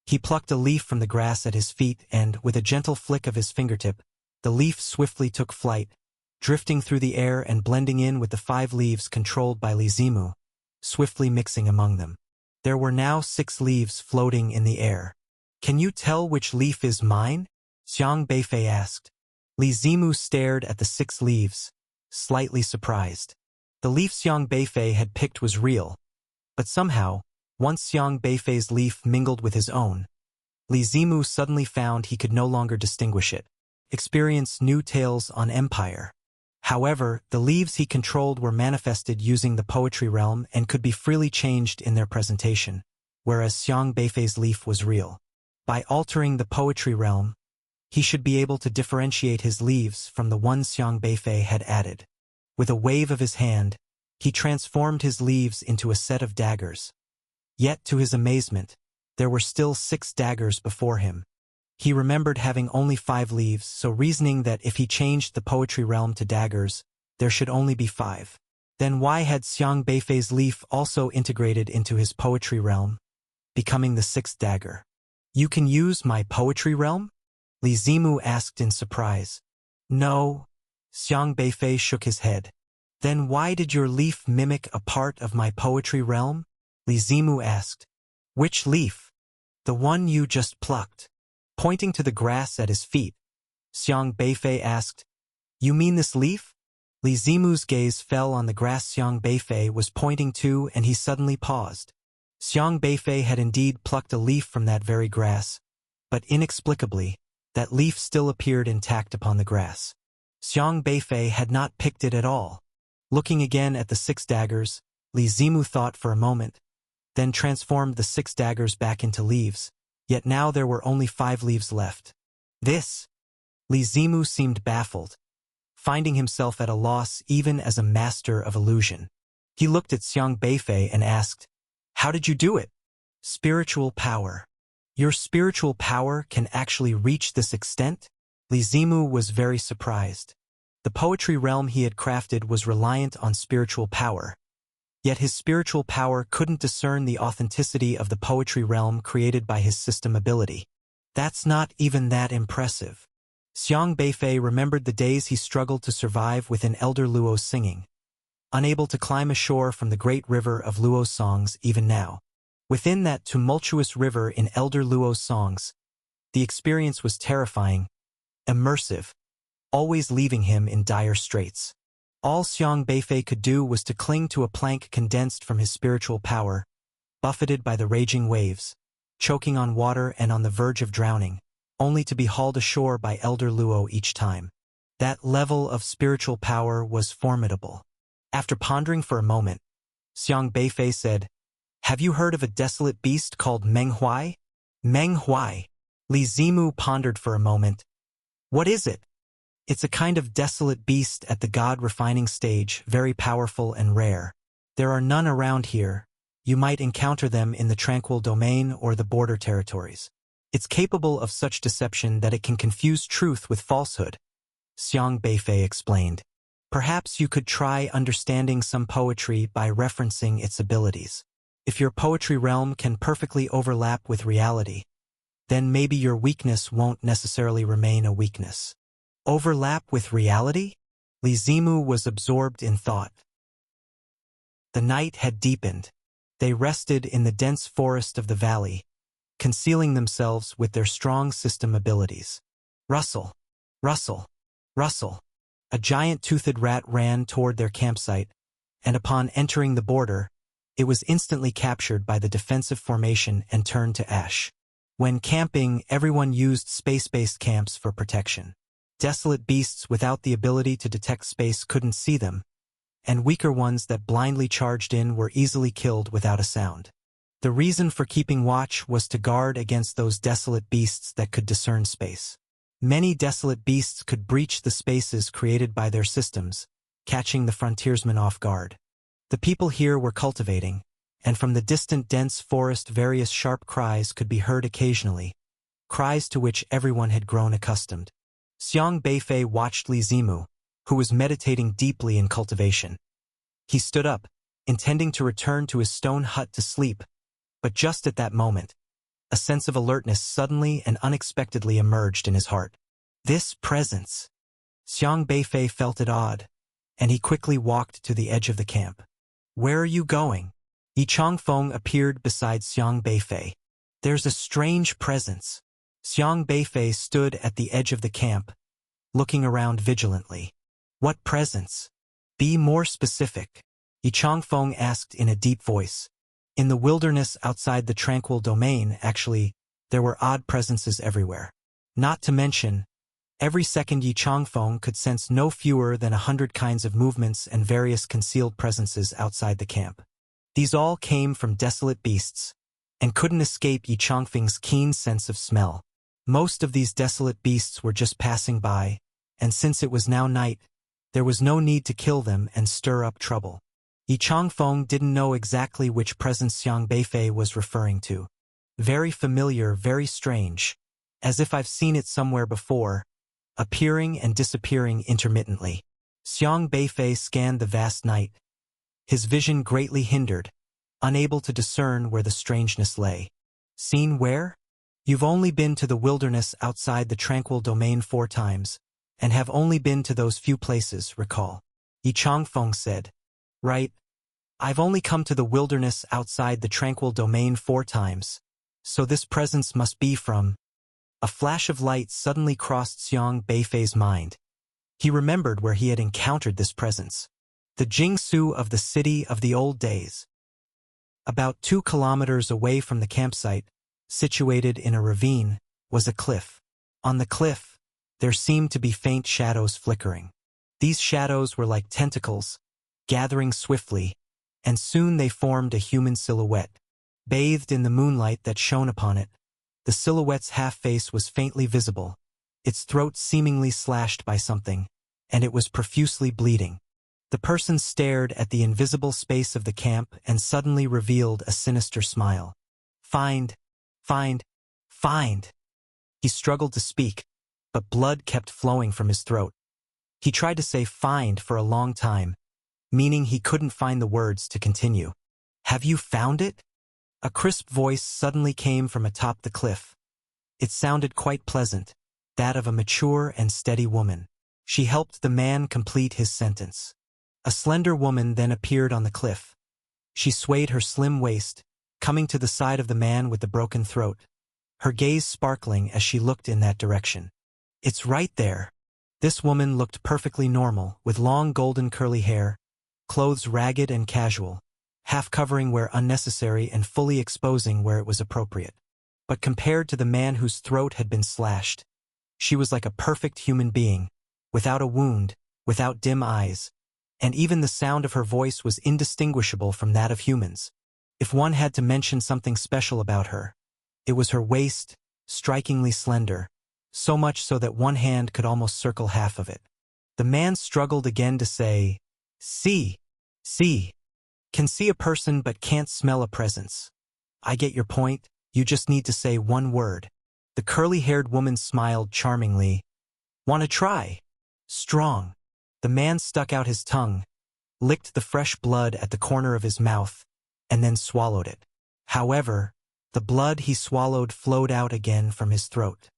He plucked a leaf from the grass at his feet and, with a gentle flick of his fingertip, the leaf swiftly took flight, drifting through the air and blending in with the 5 leaves controlled by Li Zimu, swiftly mixing among them. There were now 6 leaves floating in the air. "Can you tell which leaf is mine?" Xiang Beifei asked. Li Zimu stared at the 6 leaves, slightly surprised. The leaf Xiang Beifei had picked was real, but somehow, once Xiang Beifei's leaf mingled with his own, Li Zimu suddenly found he could no longer distinguish it. Experience new tales on Empire. However, the leaves he controlled were manifested using the poetry realm and could be freely changed in their presentation, whereas Xiang Beifei's leaf was real. By altering the poetry realm, he should be able to differentiate his leaves from the ones Xiang Beifei had added. With a wave of his hand, he transformed his leaves into a set of daggers. Yet, to his amazement, there were still 6 daggers before him. He remembered having only 5 leaves, so reasoning that if he changed the poetry realm to daggers, there should only be 5. Then why had Xiang Beifei's leaf also integrated into his poetry realm, becoming the 6th dagger? "You can use my poetry realm?" Li Zimu asked in surprise. "No." Xiang Beifei shook his head. "Then why did your leaf mimic a part of my poetry realm?" Li Zimu asked. "Which leaf?" "The one you just plucked." Pointing to the grass at his feet, Xiang Beifei asked, "You mean this leaf?" Li Zimu's gaze fell on the grass Xiang Beifei was pointing to, and he suddenly paused. Xiang Beifei had indeed plucked a leaf from that very grass, but inexplicably, that leaf still appeared intact upon the grass. Xiang Beifei had not picked it at all. Looking again at the 6 daggers, Li Zimu thought for a moment, then transformed the 6 daggers back into leaves. Yet now there were only 5 leaves left. "This?" Li Zimu seemed baffled, finding himself at a loss even as a master of illusion. He looked at Xiang Beifei and asked, "How did you do it?" "Spiritual power." "Your spiritual power can actually reach this extent?" Li Zimu was very surprised. The poetry realm he had crafted was reliant on spiritual power. Yet his spiritual power couldn't discern the authenticity of the poetry realm created by his system ability. "That's not even that impressive." Xiang Beifei remembered the days he struggled to survive within Elder Luo's singing, unable to climb ashore from the great river of Luo's songs even now. Within that tumultuous river in Elder Luo's songs, the experience was terrifying, immersive, always leaving him in dire straits. All Xiang Beifei could do was to cling to a plank condensed from his spiritual power, buffeted by the raging waves, choking on water and on the verge of drowning, only to be hauled ashore by Elder Luo each time. That level of spiritual power was formidable. After pondering for a moment, Xiang Beifei said, "Have you heard of a desolate beast called Meng Huai?" "Meng Huai." Li Zimu pondered for a moment. "What is it?" "It's a kind of desolate beast at the god-refining stage, very powerful and rare. There are none around here. You might encounter them in the Tranquil Domain or the border territories. It's capable of such deception that it can confuse truth with falsehood, Xiang Beifei explained. Perhaps you could try understanding some poetry by referencing its abilities. If your poetry realm can perfectly overlap with reality, then maybe your weakness won't necessarily remain a weakness. Overlap with reality? Li Zimu was absorbed in thought. The night had deepened. They rested in the dense forest of the valley, concealing themselves with their strong system abilities. Rustle, rustle, rustle. A giant toothed rat ran toward their campsite, and upon entering the border, it was instantly captured by the defensive formation and turned to ash. When camping, everyone used space-based camps for protection. Desolate beasts without the ability to detect space couldn't see them, and weaker ones that blindly charged in were easily killed without a sound. The reason for keeping watch was to guard against those desolate beasts that could discern space. Many desolate beasts could breach the spaces created by their systems, catching the frontiersmen off guard. The people here were cultivating, and from the distant dense forest various sharp cries could be heard occasionally, cries to which everyone had grown accustomed. Xiang Beifei watched Li Zimu, who was meditating deeply in cultivation. He stood up, intending to return to his stone hut to sleep, but just at that moment, a sense of alertness suddenly and unexpectedly emerged in his heart. This presence. Xiang Beifei felt it odd, and he quickly walked to the edge of the camp. Where are you going? Yi Changfeng appeared beside Xiang Beifei. There's a strange presence. Xiang Beifei stood at the edge of the camp, looking around vigilantly. What presence? Be more specific, Yi Changfeng asked in a deep voice. In the wilderness outside the tranquil domain, actually, there were odd presences everywhere. Not to mention, every second Yi Changfeng could sense no fewer than 100 kinds of movements and various concealed presences outside the camp. These all came from desolate beasts, and couldn't escape Yi Changfeng's keen sense of smell. Most of these desolate beasts were just passing by, and since it was now night, there was no need to kill them and stir up trouble. Yi Changfeng didn't know exactly which presence Xiang Beifei was referring to. Very familiar, very strange, as if I've seen it somewhere before, appearing and disappearing intermittently. Xiang Beifei scanned the vast night, his vision greatly hindered, unable to discern where the strangeness lay. Seen where? You've only been to the wilderness outside the tranquil domain 4 times, and have only been to those few places, recall. Yi Changfeng said. Right. I've only come to the wilderness outside the tranquil domain 4 times, so this presence must be from... A flash of light suddenly crossed Xiang Beifei's mind. He remembered where he had encountered this presence. The Jingsu of the city of the old days. About 2 kilometers away from the campsite, situated in a ravine, was a cliff. On the cliff, there seemed to be faint shadows flickering. These shadows were like tentacles, gathering swiftly, and soon they formed a human silhouette. Bathed in the moonlight that shone upon it, the silhouette's half-face was faintly visible, its throat seemingly slashed by something, and it was profusely bleeding. The person stared at the invisible space of the camp and suddenly revealed a sinister smile. Find. He struggled to speak, but blood kept flowing from his throat. He tried to say find for a long time, meaning he couldn't find the words to continue. Have you found it? A crisp voice suddenly came from atop the cliff. It sounded quite pleasant, that of a mature and steady woman. She helped the man complete his sentence. A slender woman then appeared on the cliff. She swayed her slim waist, coming to the side of the man with the broken throat, her gaze sparkling as she looked in that direction. It's right there. This woman looked perfectly normal, with long golden curly hair, clothes ragged and casual, half covering where unnecessary and fully exposing where it was appropriate. But compared to the man whose throat had been slashed, she was like a perfect human being, without a wound, without dim eyes, and even the sound of her voice was indistinguishable from that of humans. If one had to mention something special about her, it was her waist, strikingly slender, so much so that one hand could almost circle half of it. The man struggled again to say, see. Can see a person but can't smell a presence. I get your point, you just need to say one word. The curly-haired woman smiled charmingly. "Wanna try?" "Strong." The man stuck out his tongue, licked the fresh blood at the corner of his mouth, and then swallowed it. However, the blood he swallowed flowed out again from his throat.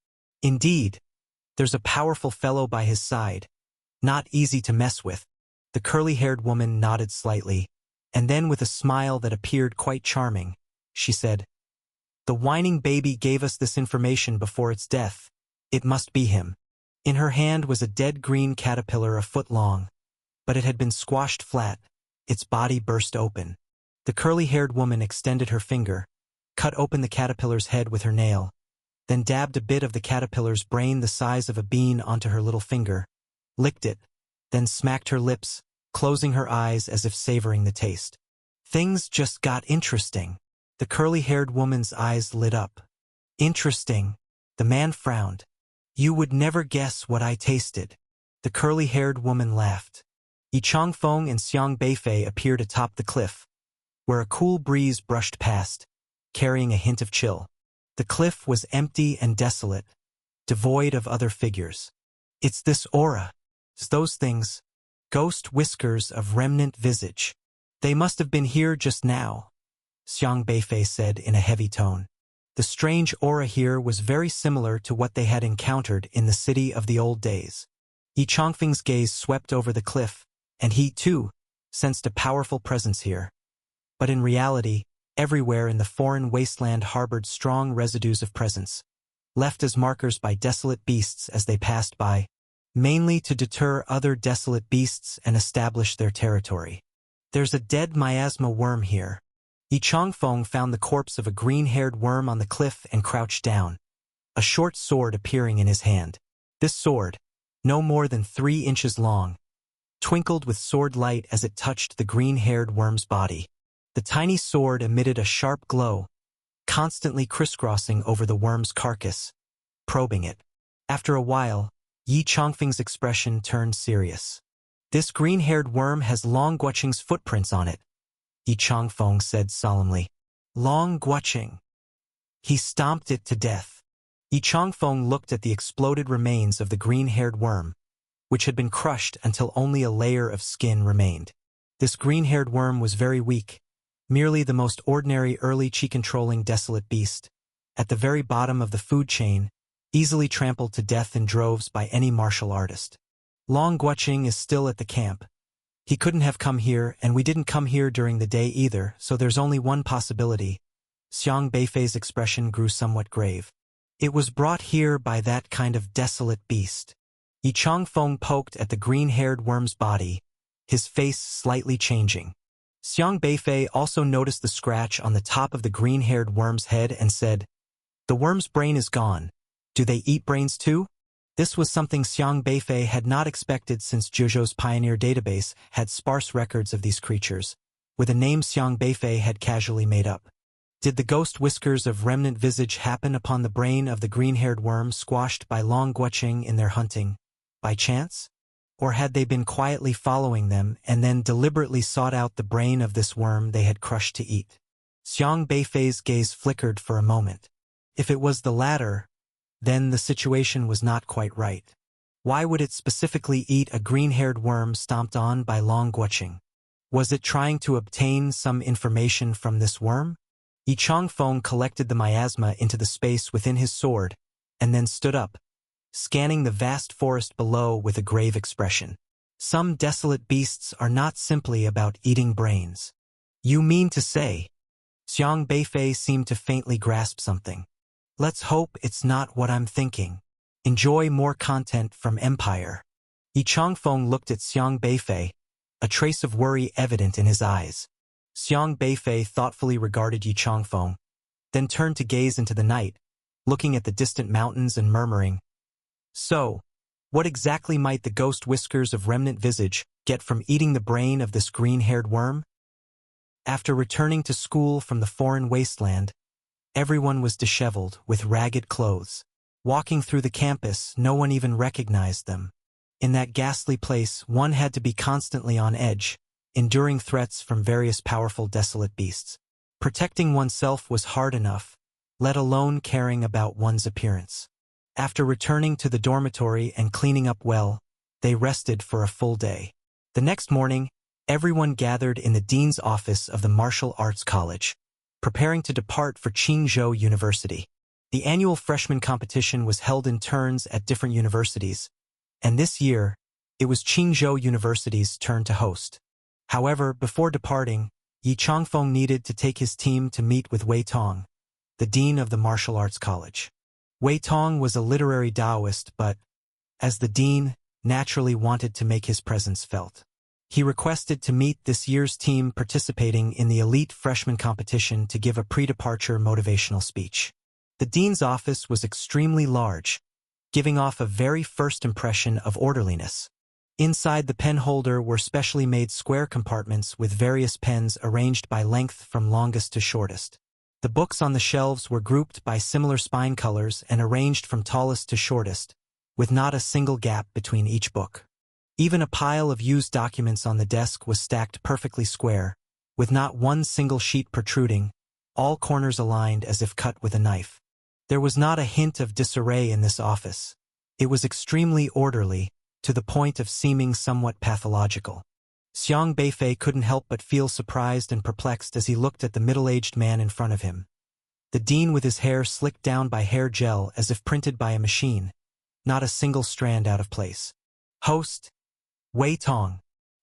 "Indeed, there's a powerful fellow by his side. Not easy to mess with." The curly-haired woman nodded slightly, and then with a smile that appeared quite charming, she said, "The whining baby gave us this information before its death. It must be him." In her hand was a dead green caterpillar a foot long, but it had been squashed flat. Its body burst open. The curly-haired woman extended her finger, cut open the caterpillar's head with her nail, then dabbed a bit of the caterpillar's brain the size of a bean onto her little finger, licked it, then smacked her lips, closing her eyes as if savoring the taste. Things just got interesting. The curly-haired woman's eyes lit up. "Interesting." The man frowned. "You would never guess what I tasted." The curly-haired woman laughed. Yi Changfeng and Xiang Beifei appeared atop the cliff, where a cool breeze brushed past, carrying a hint of chill. The cliff was empty and desolate, devoid of other figures. "It's this aura. It's those things. Ghost whiskers of remnant visage. They must have been here just now," Xiang Beifei said in a heavy tone. The strange aura here was very similar to what they had encountered in the city of the old days. Yi Changfeng's gaze swept over the cliff, and he, too, sensed a powerful presence here. But in reality, everywhere in the foreign wasteland harbored strong residues of presence, left as markers by desolate beasts as they passed by, mainly to deter other desolate beasts and establish their territory. "There's a dead miasma worm here." Yi Changfeng found the corpse of a green-haired worm on the cliff and crouched down, a short sword appearing in his hand. This sword, no more than 3 inches long, twinkled with sword light as it touched the green-haired worm's body. The tiny sword emitted a sharp glow, constantly crisscrossing over the worm's carcass, probing it. After a while, Yi Changfeng's expression turned serious. "This green-haired worm has Long Guoqing's footprints on it," Yi Changfeng said solemnly. "Long Guoqing. He stomped it to death." Yi Changfeng looked at the exploded remains of the green-haired worm, which had been crushed until only a layer of skin remained. This green-haired worm was very weak, merely the most ordinary early chi-controlling desolate beast, at the very bottom of the food chain, easily trampled to death in droves by any martial artist. "Long Guoqing is still at the camp. He couldn't have come here, and we didn't come here during the day either, so there's only one possibility." Xiang Beifei's expression grew somewhat grave. "It was brought here by that kind of desolate beast." Yi Changfeng poked at the green-haired worm's body, his face slightly changing. Xiang Beifei also noticed the scratch on the top of the green-haired worm's head and said, "The worm's brain is gone. Do they eat brains too?" This was something Xiang Beifei had not expected since Zhuzhou's Pioneer database had sparse records of these creatures, with a name Xiang Beifei had casually made up. Did the ghost whiskers of remnant visage happen upon the brain of the green-haired worm squashed by Long Guoqing in their hunting, by chance? Or had they been quietly following them and then deliberately sought out the brain of this worm they had crushed to eat? Xiang Beifei's gaze flickered for a moment. If it was the latter, then the situation was not quite right. Why would it specifically eat a green-haired worm stomped on by Long Guoqing? Was it trying to obtain some information from this worm? Yi Changfeng collected the miasma into the space within his sword, and then stood up, scanning the vast forest below with a grave expression. "Some desolate beasts are not simply about eating brains." "You mean to say?" Xiang Beifei seemed to faintly grasp something. "Let's hope it's not what I'm thinking. Enjoy more content from Empire." Yi Changfeng looked at Xiang Beifei, a trace of worry evident in his eyes. Xiang Beifei thoughtfully regarded Yi Changfeng, then turned to gaze into the night, looking at the distant mountains and murmuring, "So, what exactly might the ghost whiskers of remnant visage get from eating the brain of this green-haired worm?" After returning to school from the foreign wasteland, everyone was disheveled, with ragged clothes. Walking through the campus, no one even recognized them. In that ghastly place, one had to be constantly on edge, enduring threats from various powerful desolate beasts. Protecting oneself was hard enough, let alone caring about one's appearance. After returning to the dormitory and cleaning up well, they rested for a full day. The next morning, everyone gathered in the dean's office of the Martial Arts College, preparing to depart for Qingzhou University. The annual freshman competition was held in turns at different universities, and this year, it was Qingzhou University's turn to host. However, before departing, Yi Changfeng needed to take his team to meet with Wei Tong, the dean of the Martial Arts College. Wei Tong was a literary Taoist, but, as the dean, naturally wanted to make his presence felt. He requested to meet this year's team participating in the elite freshman competition to give a pre-departure motivational speech. The dean's office was extremely large, giving off a very first impression of orderliness. Inside the pen holder were specially made square compartments with various pens arranged by length from longest to shortest. The books on the shelves were grouped by similar spine colors and arranged from tallest to shortest, with not a single gap between each book. Even a pile of used documents on the desk was stacked perfectly square, with not one single sheet protruding, all corners aligned as if cut with a knife. There was not a hint of disarray in this office. It was extremely orderly, to the point of seeming somewhat pathological. Xiang Beifei couldn't help but feel surprised and perplexed as he looked at the middle-aged man in front of him. The dean with his hair slicked down by hair gel as if printed by a machine, not a single strand out of place. Host, Wei Tong.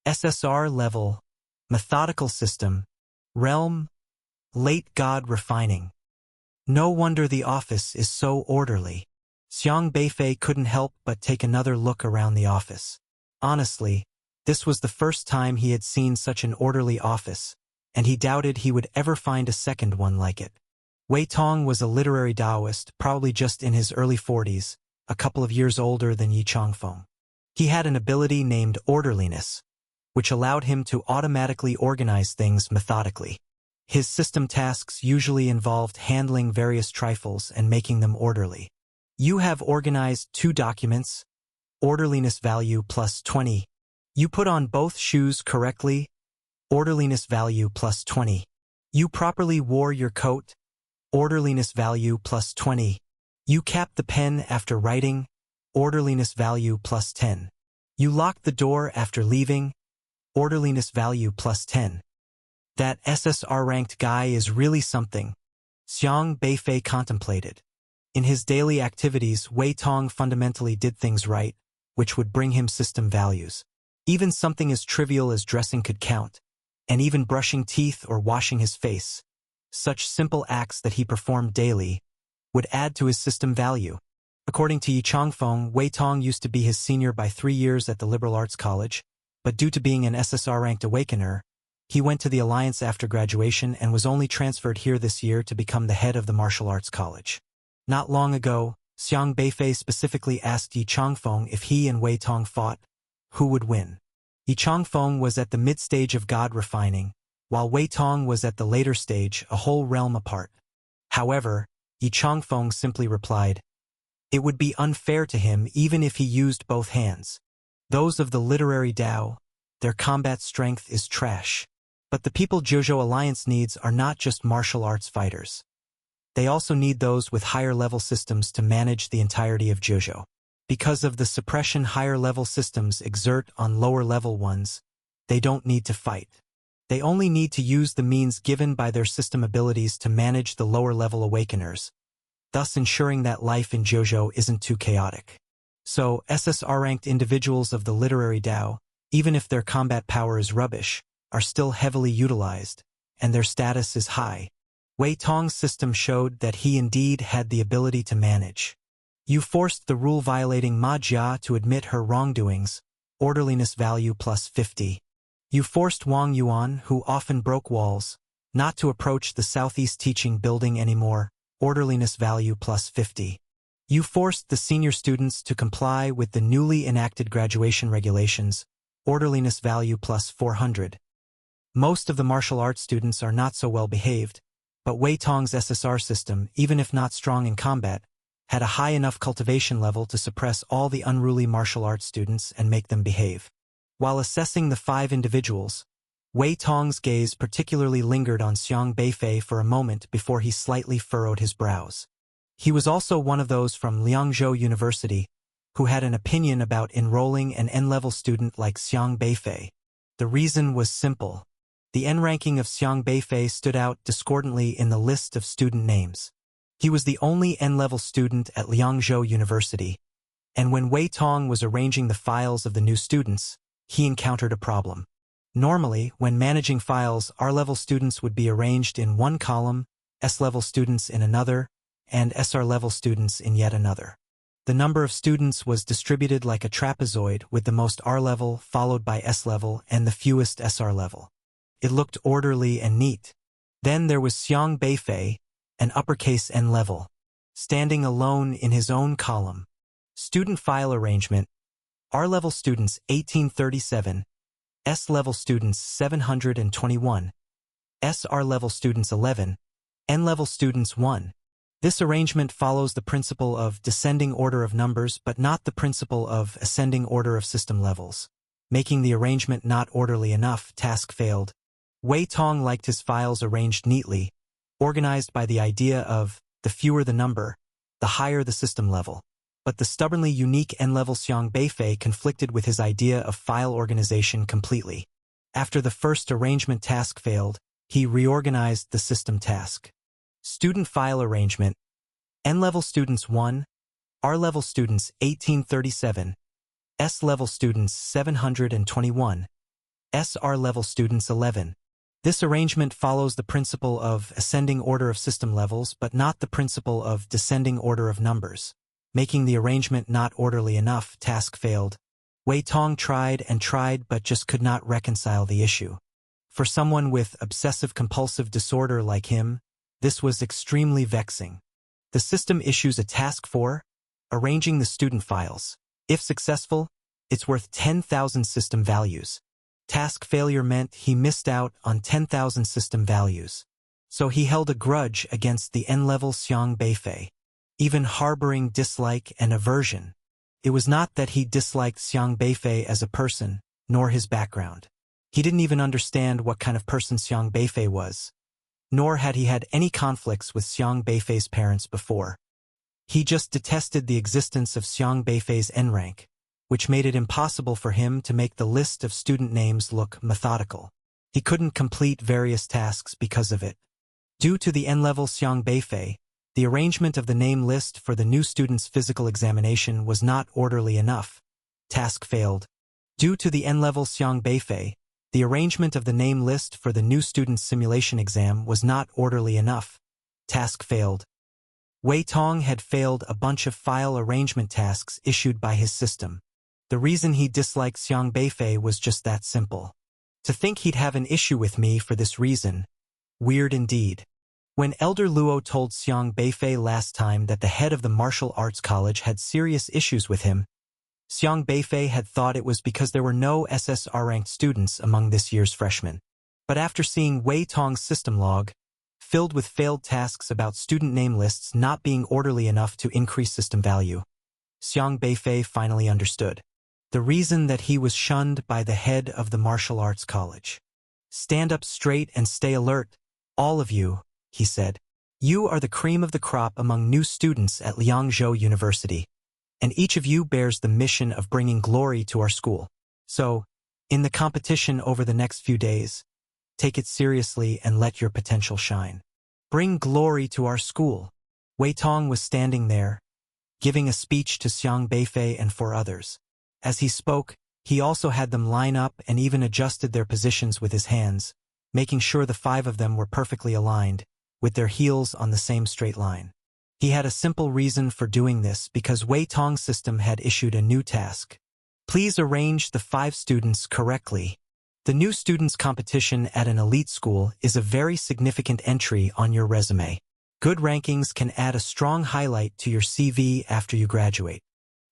SSR level, methodical system, realm, late god refining. No wonder the office is so orderly. Xiang Beifei couldn't help but take another look around the office. Honestly, this was the first time he had seen such an orderly office, and he doubted he would ever find a second one like it. Wei Tong was a literary Taoist, probably just in his early 40s, a couple of years older than Yi Changfeng. He had an ability named orderliness, which allowed him to automatically organize things methodically. His system tasks usually involved handling various trifles and making them orderly. You have organized 2 documents, orderliness value plus 20. You put on both shoes correctly, orderliness value plus 20. You properly wore your coat, orderliness value plus 20. You capped the pen after writing, orderliness value plus 10. You locked the door after leaving, orderliness value plus 10. That SSR-ranked guy is really something, Xiang Beifei contemplated. In his daily activities, Wei Tong fundamentally did things right, which would bring him system values. Even something as trivial as dressing could count, and even brushing teeth or washing his face. Such simple acts that he performed daily would add to his system value. According to Yi Changfeng, Wei Tong used to be his senior by 3 years at the Liberal Arts College, but due to being an SSR-ranked awakener, he went to the Alliance after graduation and was only transferred here this year to become the head of the Martial Arts College. Not long ago, Xiang Beifei specifically asked Yi Changfeng if he and Wei Tong fought, who would win. Yi Changfeng was at the mid-stage of God refining, while Wei Tong was at the later stage, a whole realm apart. However, Yi Changfeng simply replied, it would be unfair to him even if he used both hands. Those of the literary Tao, their combat strength is trash. But the people Zhuozhou Alliance needs are not just martial arts fighters. They also need those with higher-level systems to manage the entirety of Zhuozhou. Because of the suppression higher-level systems exert on lower-level ones, they don't need to fight. They only need to use the means given by their system abilities to manage the lower-level awakeners, thus ensuring that life in Zhuozhou isn't too chaotic. So, SSR-ranked individuals of the literary Tao, even if their combat power is rubbish, are still heavily utilized, and their status is high. Wei Tong's system showed that he indeed had the ability to manage. You forced the rule-violating Ma Jia to admit her wrongdoings, orderliness value plus 50. You forced Wang Yuan, who often broke walls, not to approach the Southeast Teaching Building anymore, orderliness value plus 50. You forced the senior students to comply with the newly enacted graduation regulations, orderliness value plus 400. Most of the martial arts students are not so well behaved, but Wei Tong's SSR system, even if not strong in combat, had a high enough cultivation level to suppress all the unruly martial arts students and make them behave. While assessing the 5 individuals, Wei Tong's gaze particularly lingered on Xiang Beifei for a moment before he slightly furrowed his brows. He was also one of those from Liangzhou University who had an opinion about enrolling an N-level student like Xiang Beifei. The reason was simple. The N ranking of Xiang Beifei stood out discordantly in the list of student names. He was the only N-level student at Liangzhou University, and when Wei Tong was arranging the files of the new students, he encountered a problem. Normally, when managing files, R-level students would be arranged in one column, S-level students in another, and SR-level students in yet another. The number of students was distributed like a trapezoid, with the most R-level followed by S-level and the fewest SR-level. It looked orderly and neat. Then there was Xiang Beifei, an uppercase N-level, standing alone in his own column. Student file arrangement: R-level students 1837, S-level students 721, SR-level students 11, N-level students 1. This arrangement follows the principle of descending order of numbers but not the principle of ascending order of system levels. Making the arrangement not orderly enough, task failed. Wei Tong liked his files arranged neatly, organized by the idea of the fewer the number, the higher the system level. But the stubbornly unique N-level Xiang Beifei conflicted with his idea of file organization completely. After the first arrangement task failed, he reorganized the system task. Student file arrangement: N-level students 1, R-level students 1837, S-level students 721, SR-level students 11. This arrangement follows the principle of ascending order of system levels but not the principle of descending order of numbers. Making the arrangement not orderly enough, task failed. Wei Tong tried and tried but just could not reconcile the issue. For someone with obsessive-compulsive disorder like him, this was extremely vexing. The system issues a task for arranging the student files. If successful, it's worth 10,000 system values. Task failure meant he missed out on 10,000 system values. So he held a grudge against the N-level Xiang Beifei, even harboring dislike and aversion. It was not that he disliked Xiang Beifei as a person, nor his background. He didn't even understand what kind of person Xiang Beifei was, nor had he had any conflicts with Xiang Beifei's parents before. He just detested the existence of Xiang Beifei's N rank, which made it impossible for him to make the list of student names look methodical. He couldn't complete various tasks because of it. Due to the N-level Xiang Beifei, the arrangement of the name list for the new student's physical examination was not orderly enough. Task failed. Due to the N-level Xiang Beifei, the arrangement of the name list for the new student's simulation exam was not orderly enough. Task failed. Wei Tong had failed a bunch of file arrangement tasks issued by his system. The reason he disliked Xiang Beifei was just that simple. To think he'd have an issue with me for this reason. Weird indeed. When Elder Luo told Xiang Beifei last time that the head of the martial arts college had serious issues with him, Xiang Beifei had thought it was because there were no SSR-ranked students among this year's freshmen. But after seeing Wei Tong's system log, filled with failed tasks about student name lists not being orderly enough to increase system value, Xiang Beifei finally understood the reason that he was shunned by the head of the martial arts college. "Stand up straight and stay alert, all of you," he said. "You are the cream of the crop among new students at Liangzhou University, and each of you bears the mission of bringing glory to our school. So, in the competition over the next few days, take it seriously and let your potential shine. Bring glory to our school." Wei Tong was standing there, giving a speech to Xiang Beifei and 4 others. As he spoke, he also had them line up and even adjusted their positions with his hands, making sure the 5 of them were perfectly aligned, with their heels on the same straight line. He had a simple reason for doing this because Wei Tong's system had issued a new task. Please arrange the 5 students correctly. The new students competition at an elite school is a very significant entry on your resume. Good rankings can add a strong highlight to your CV after you graduate.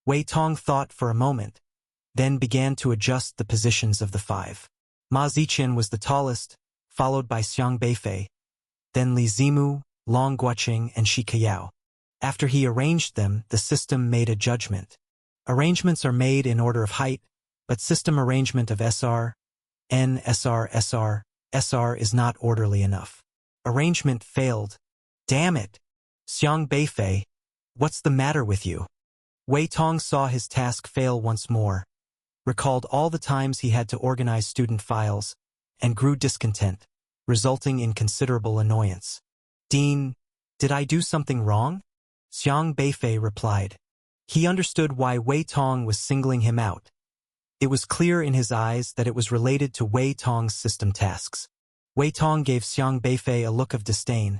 Wei Tong thought for a moment, then began to adjust the positions of the 5. Ma Ziqian was the tallest, followed by Xiang Beifei, then Li Zimu, Long Guoqing, and Shi Kayao. After he arranged them, the system made a judgment. Arrangements are made in order of height, but system arrangement of SR, SR is not orderly enough. Arrangement failed. Damn it. Xiang Beifei, what's the matter with you? Wei Tong saw his task fail once more, recalled all the times he had to organize student files, and grew discontent, resulting in considerable annoyance. Dean, did I do something wrong? Xiang Beifei replied. He understood why Wei Tong was singling him out. It was clear in his eyes that it was related to Wei Tong's system tasks. Wei Tong gave Xiang Beifei a look of disdain,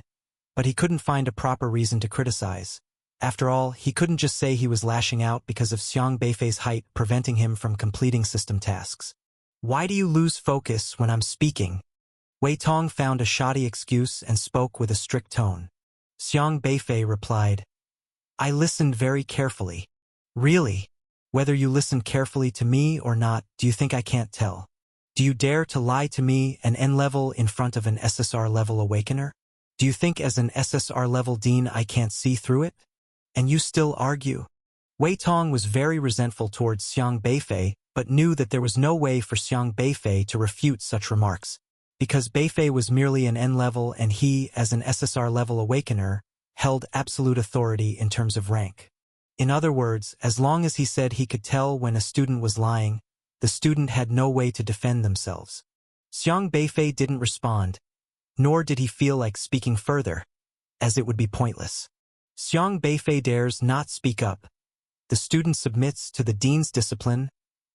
but he couldn't find a proper reason to criticize. After all, he couldn't just say he was lashing out because of Xiang Beifei's height preventing him from completing system tasks. Why do you lose focus when I'm speaking? Wei Tong found a shoddy excuse and spoke with a strict tone. Xiang Beifei replied, I listened very carefully. Really? Whether you listened carefully to me or not, do you think I can't tell? Do you dare to lie to me, an N-level in front of an SSR-level awakener? Do you think as an SSR-level dean I can't see through it? And you still argue? Wei Tong was very resentful towards Xiang Beifei, but knew that there was no way for Xiang Beifei to refute such remarks, because Beifei was merely an N-level and he, as an SSR-level awakener, held absolute authority in terms of rank. In other words, as long as he said he could tell when a student was lying, the student had no way to defend themselves. Xiang Beifei didn't respond, nor did he feel like speaking further, as it would be pointless. Xiang Beifei dares not speak up. The student submits to the dean's discipline,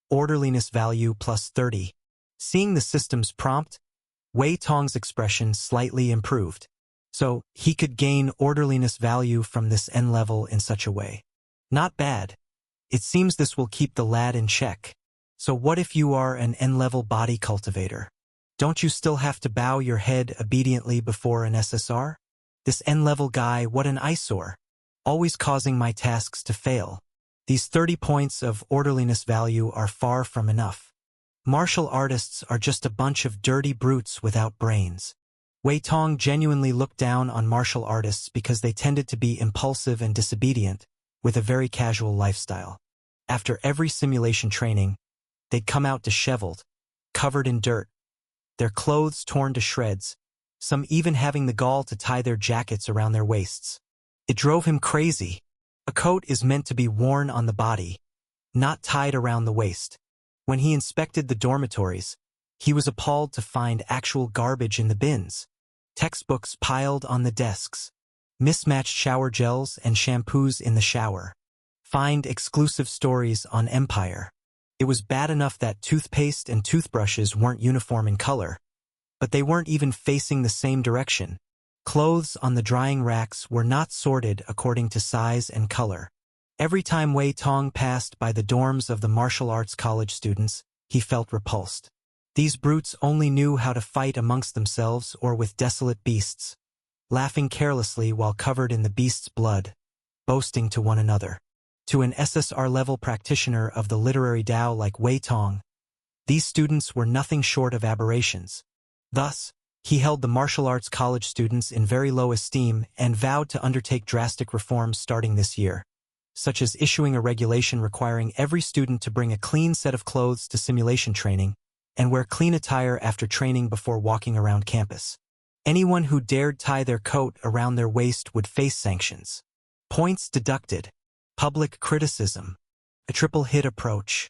orderliness value plus 30. Seeing the system's prompt, Wei Tong's expression slightly improved, so he could gain orderliness value from this N-level in such a way. Not bad. It seems this will keep the lad in check. So what if you are an N-level body cultivator? Don't you still have to bow your head obediently before an SSR? This N-level guy, what an eyesore. Always causing my tasks to fail. These 30 points of orderliness value are far from enough. Martial artists are just a bunch of dirty brutes without brains. Wei Tong genuinely looked down on martial artists because they tended to be impulsive and disobedient, with a very casual lifestyle. After every simulation training, they'd come out disheveled, covered in dirt, their clothes torn to shreds, some even having the gall to tie their jackets around their waists. It drove him crazy. A coat is meant to be worn on the body, not tied around the waist. When he inspected the dormitories, he was appalled to find actual garbage in the bins, textbooks piled on the desks, mismatched shower gels and shampoos in the shower. Find exclusive stories on Empire. It was bad enough that toothpaste and toothbrushes weren't uniform in color, but they weren't even facing the same direction. Clothes on the drying racks were not sorted according to size and color. Every time Wei Tong passed by the dorms of the martial arts college students, he felt repulsed. These brutes only knew how to fight amongst themselves or with desolate beasts, laughing carelessly while covered in the beast's blood, boasting to one another. To an SSR-level practitioner of the literary Tao like Wei Tong, these students were nothing short of aberrations. Thus, he held the martial arts college students in very low esteem and vowed to undertake drastic reforms starting this year, such as issuing a regulation requiring every student to bring a clean set of clothes to simulation training and wear clean attire after training before walking around campus. Anyone who dared tie their coat around their waist would face sanctions. Points deducted. Public criticism. A triple hit approach.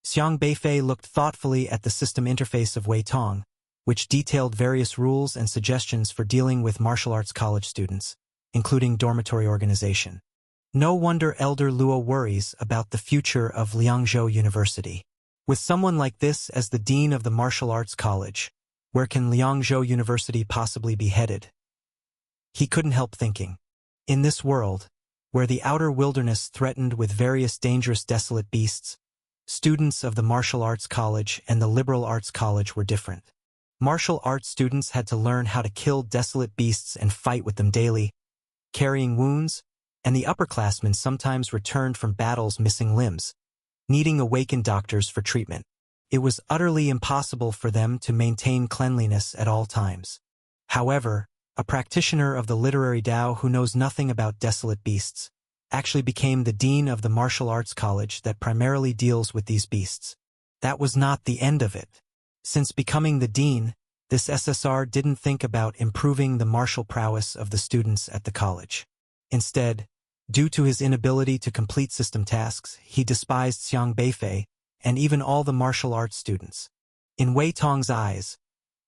Xiang Beifei looked thoughtfully at the system interface of Wei Tong, which detailed various rules and suggestions for dealing with martial arts college students, including dormitory organization. No wonder Elder Luo worries about the future of Liangzhou University. With someone like this as the dean of the martial arts college, where can Liangzhou University possibly be headed? He couldn't help thinking. In this world, where the outer wilderness threatened with various dangerous desolate beasts, students of the martial arts college and the liberal arts college were different. Martial arts students had to learn how to kill desolate beasts and fight with them daily, carrying wounds, and the upperclassmen sometimes returned from battles missing limbs, needing awakened doctors for treatment. It was utterly impossible for them to maintain cleanliness at all times. However, a practitioner of the literary Tao who knows nothing about desolate beasts actually became the dean of the martial arts college that primarily deals with these beasts. That was not the end of it. Since becoming the dean, this SSR didn't think about improving the martial prowess of the students at the college. Instead, due to his inability to complete system tasks, he despised Xiang Beifei and even all the martial arts students. In Wei Tong's eyes,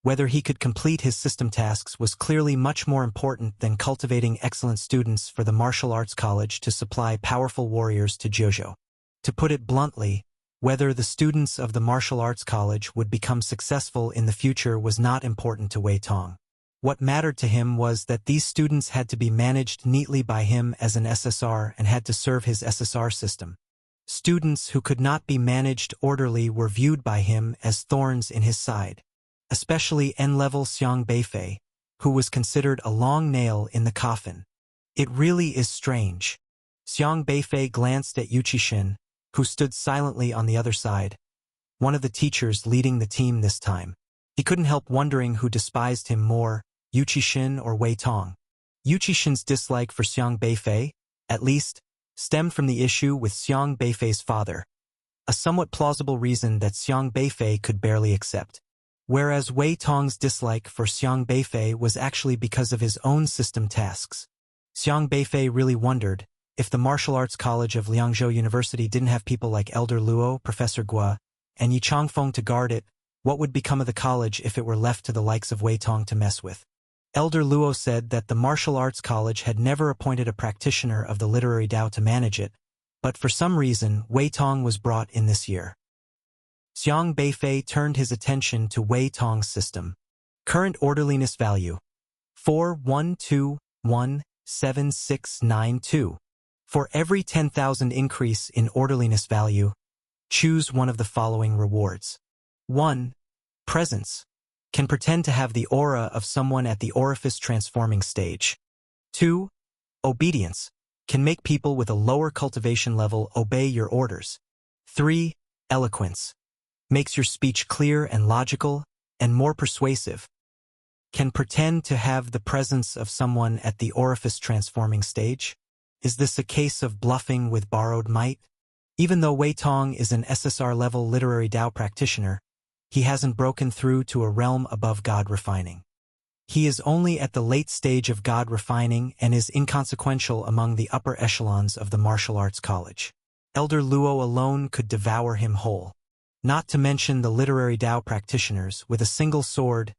whether he could complete his system tasks was clearly much more important than cultivating excellent students for the martial arts college to supply powerful warriors to Jiuzhou. To put it bluntly, whether the students of the martial arts college would become successful in the future was not important to Wei Tong. What mattered to him was that these students had to be managed neatly by him as an SSR and had to serve his SSR system. Students who could not be managed orderly were viewed by him as thorns in his side, especially N-level Xiang Beifei, who was considered a long nail in the coffin. It really is strange. Xiang Beifei glanced at Yu Qixin, who stood silently on the other side, one of the teachers leading the team this time. He couldn't help wondering who despised him more, Yu Qixin or Wei Tong. Yu Qixin's dislike for Xiang Beifei, at least, stemmed from the issue with Xiang Beifei's father, a somewhat plausible reason that Xiang Beifei could barely accept. Whereas Wei Tong's dislike for Xiang Beifei was actually because of his own system tasks. Xiang Beifei really wondered, if the martial arts college of Liangzhou University didn't have people like Elder Luo, Professor Gua, and Yi Changfeng to guard it, what would become of the college if it were left to the likes of Wei Tong to mess with? Elder Luo said that the martial arts college had never appointed a practitioner of the literary Dao to manage it, but for some reason Wei Tong was brought in this year. Xiang Beifei turned his attention to Wei Tong's system. Current orderliness value: 412176692. For every 10,000 increase in orderliness value, choose one of the following rewards. 1. Presence. Can pretend to have the aura of someone at the orifice transforming stage. 2. Obedience. Can make people with a lower cultivation level obey your orders. 3. Eloquence. Makes your speech clear and logical, and more persuasive. Can pretend to have the presence of someone at the orifice transforming stage. Is this a case of bluffing with borrowed might? Even though Wei Tong is an SSR-level literary Dao practitioner, he hasn't broken through to a realm above God refining. He is only at the late stage of God refining and is inconsequential among the upper echelons of the martial arts college. Elder Luo alone could devour him whole. Not to mention the literary Dao practitioners, with a single sword,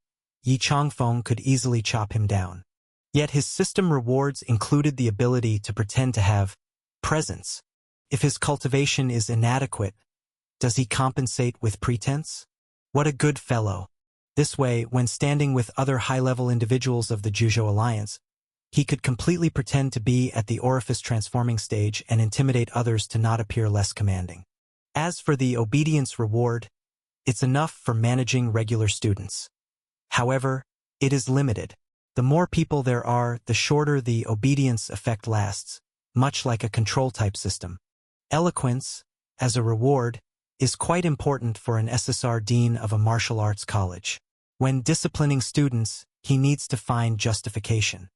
Yi Changfeng could easily chop him down. Yet his system rewards included the ability to pretend to have presence. If his cultivation is inadequate, does he compensate with pretense? What a good fellow. This way, when standing with other high-level individuals of the Jiuzhou Alliance, he could completely pretend to be at the orifice transforming stage and intimidate others to not appear less commanding. As for the obedience reward, it's enough for managing regular students. However, it is limited. The more people there are, the shorter the obedience effect lasts, much like a control-type system. Eloquence, as a reward, is quite important for an SSR dean of a martial arts college. When disciplining students, he needs to find justification.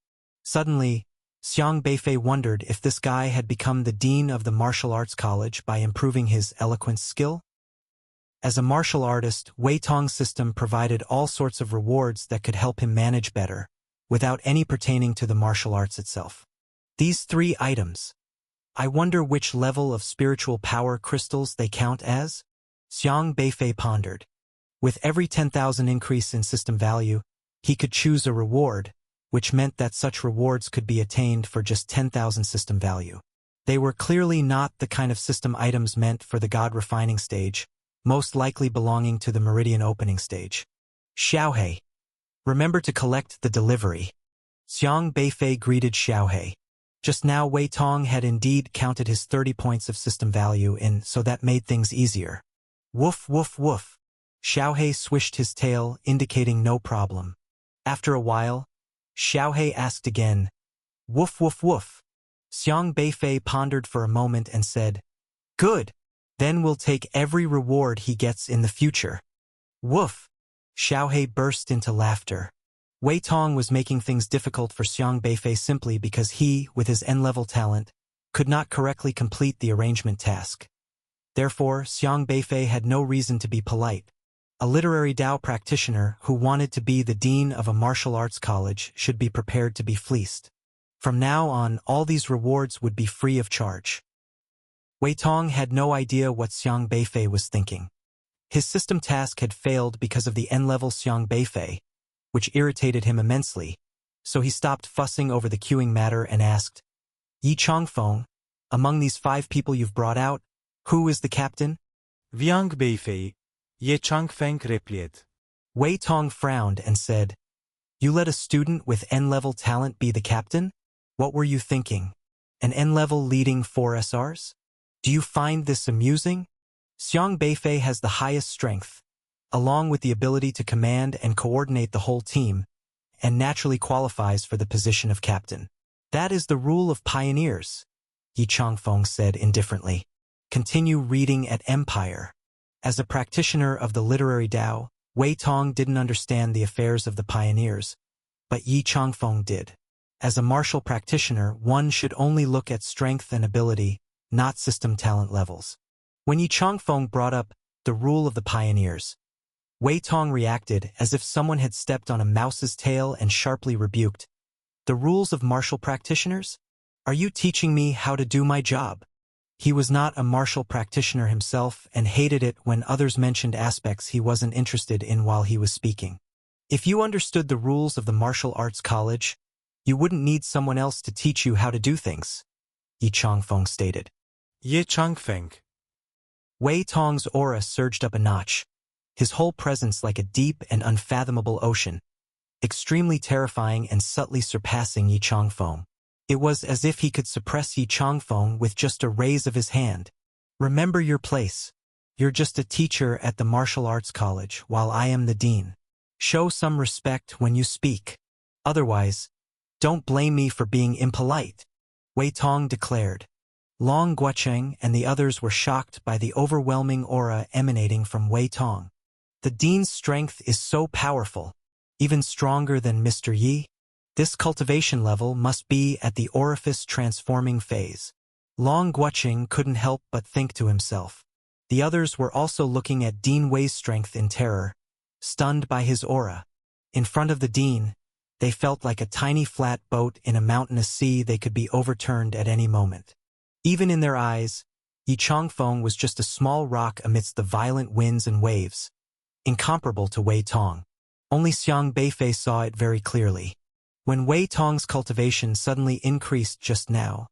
Suddenly, Xiang Beifei wondered if this guy had become the dean of the martial arts college by improving his eloquence skill. As a martial artist, Wei Tong's system provided all sorts of rewards that could help him manage better, without any pertaining to the martial arts itself. These 3 items. I wonder which level of spiritual power crystals they count as? Xiang Beifei pondered. With every 10,000 increase in system value, he could choose a reward, which meant that such rewards could be attained for just 10,000 system value. They were clearly not the kind of system items meant for the God refining stage, most likely belonging to the meridian opening stage. Xiaohei. Remember to collect the delivery. Xiang Beifei greeted Xiaohei. Just now Wei Tong had indeed counted his 30 points of system value in, so that made things easier. Woof woof woof. Xiaohei swished his tail, indicating no problem. After a while, Xiaohei asked again, woof woof woof. Xiang Beifei pondered for a moment and said, good. Then we'll take every reward he gets in the future. Woof. Xiaohei burst into laughter. Wei Tong was making things difficult for Xiang Beifei simply because he, with his N-level talent, could not correctly complete the arrangement task. Therefore, Xiang Beifei had no reason to be polite. A literary Tao practitioner who wanted to be the dean of a martial arts college should be prepared to be fleeced. From now on, all these rewards would be free of charge. Wei Tong had no idea what Xiang Beifei was thinking. His system task had failed because of the N-level Xiang Beifei, which irritated him immensely, so he stopped fussing over the queuing matter and asked, Yi Changfeng, among these 5 people you've brought out, who is the captain? Xiang Beifei, Ye Changfeng replied. Wei Tong frowned and said, You let a student with N-level talent be the captain? What were you thinking? An N-level leading 4 SRs? Do you find this amusing? Xiang Beifei has the highest strength, along with the ability to command and coordinate the whole team, and naturally qualifies for the position of captain. That is the rule of pioneers, Yi Changfeng said indifferently. Continue reading at Empire. As a practitioner of the literary Tao, Wei Tong didn't understand the affairs of the pioneers, but Yi Changfeng did. As a martial practitioner, one should only look at strength and ability, not system talent levels. When Yi Changfeng brought up the rule of the pioneers, Wei Tong reacted as if someone had stepped on a mouse's tail and sharply rebuked, The rules of martial practitioners? Are you teaching me how to do my job? He was not a martial practitioner himself and hated it when others mentioned aspects he wasn't interested in while he was speaking. If you understood the rules of the martial arts college, you wouldn't need someone else to teach you how to do things, Yi Changfeng stated. Ye Changfeng. Wei Tong's aura surged up a notch, his whole presence like a deep and unfathomable ocean, extremely terrifying and subtly surpassing Yi Changfeng. It was as if he could suppress Yi Changfeng with just a raise of his hand. Remember your place. You're just a teacher at the martial arts college while I am the dean. Show some respect when you speak. Otherwise, don't blame me for being impolite, Wei Tong declared. Long Guocheng and the others were shocked by the overwhelming aura emanating from Wei Tong. The dean's strength is so powerful, even stronger than Mr. Yi. This cultivation level must be at the orifice transforming phase. Long Guocheng couldn't help but think to himself. The others were also looking at Dean Wei's strength in terror, stunned by his aura. In front of the dean, they felt like a tiny flat boat in a mountainous sea. They could be overturned at any moment. Even in their eyes, Yi Changfeng was just a small rock amidst the violent winds and waves, incomparable to Wei Tong. Only Xiang Beifei saw it very clearly. When Wei Tong's cultivation suddenly increased just now,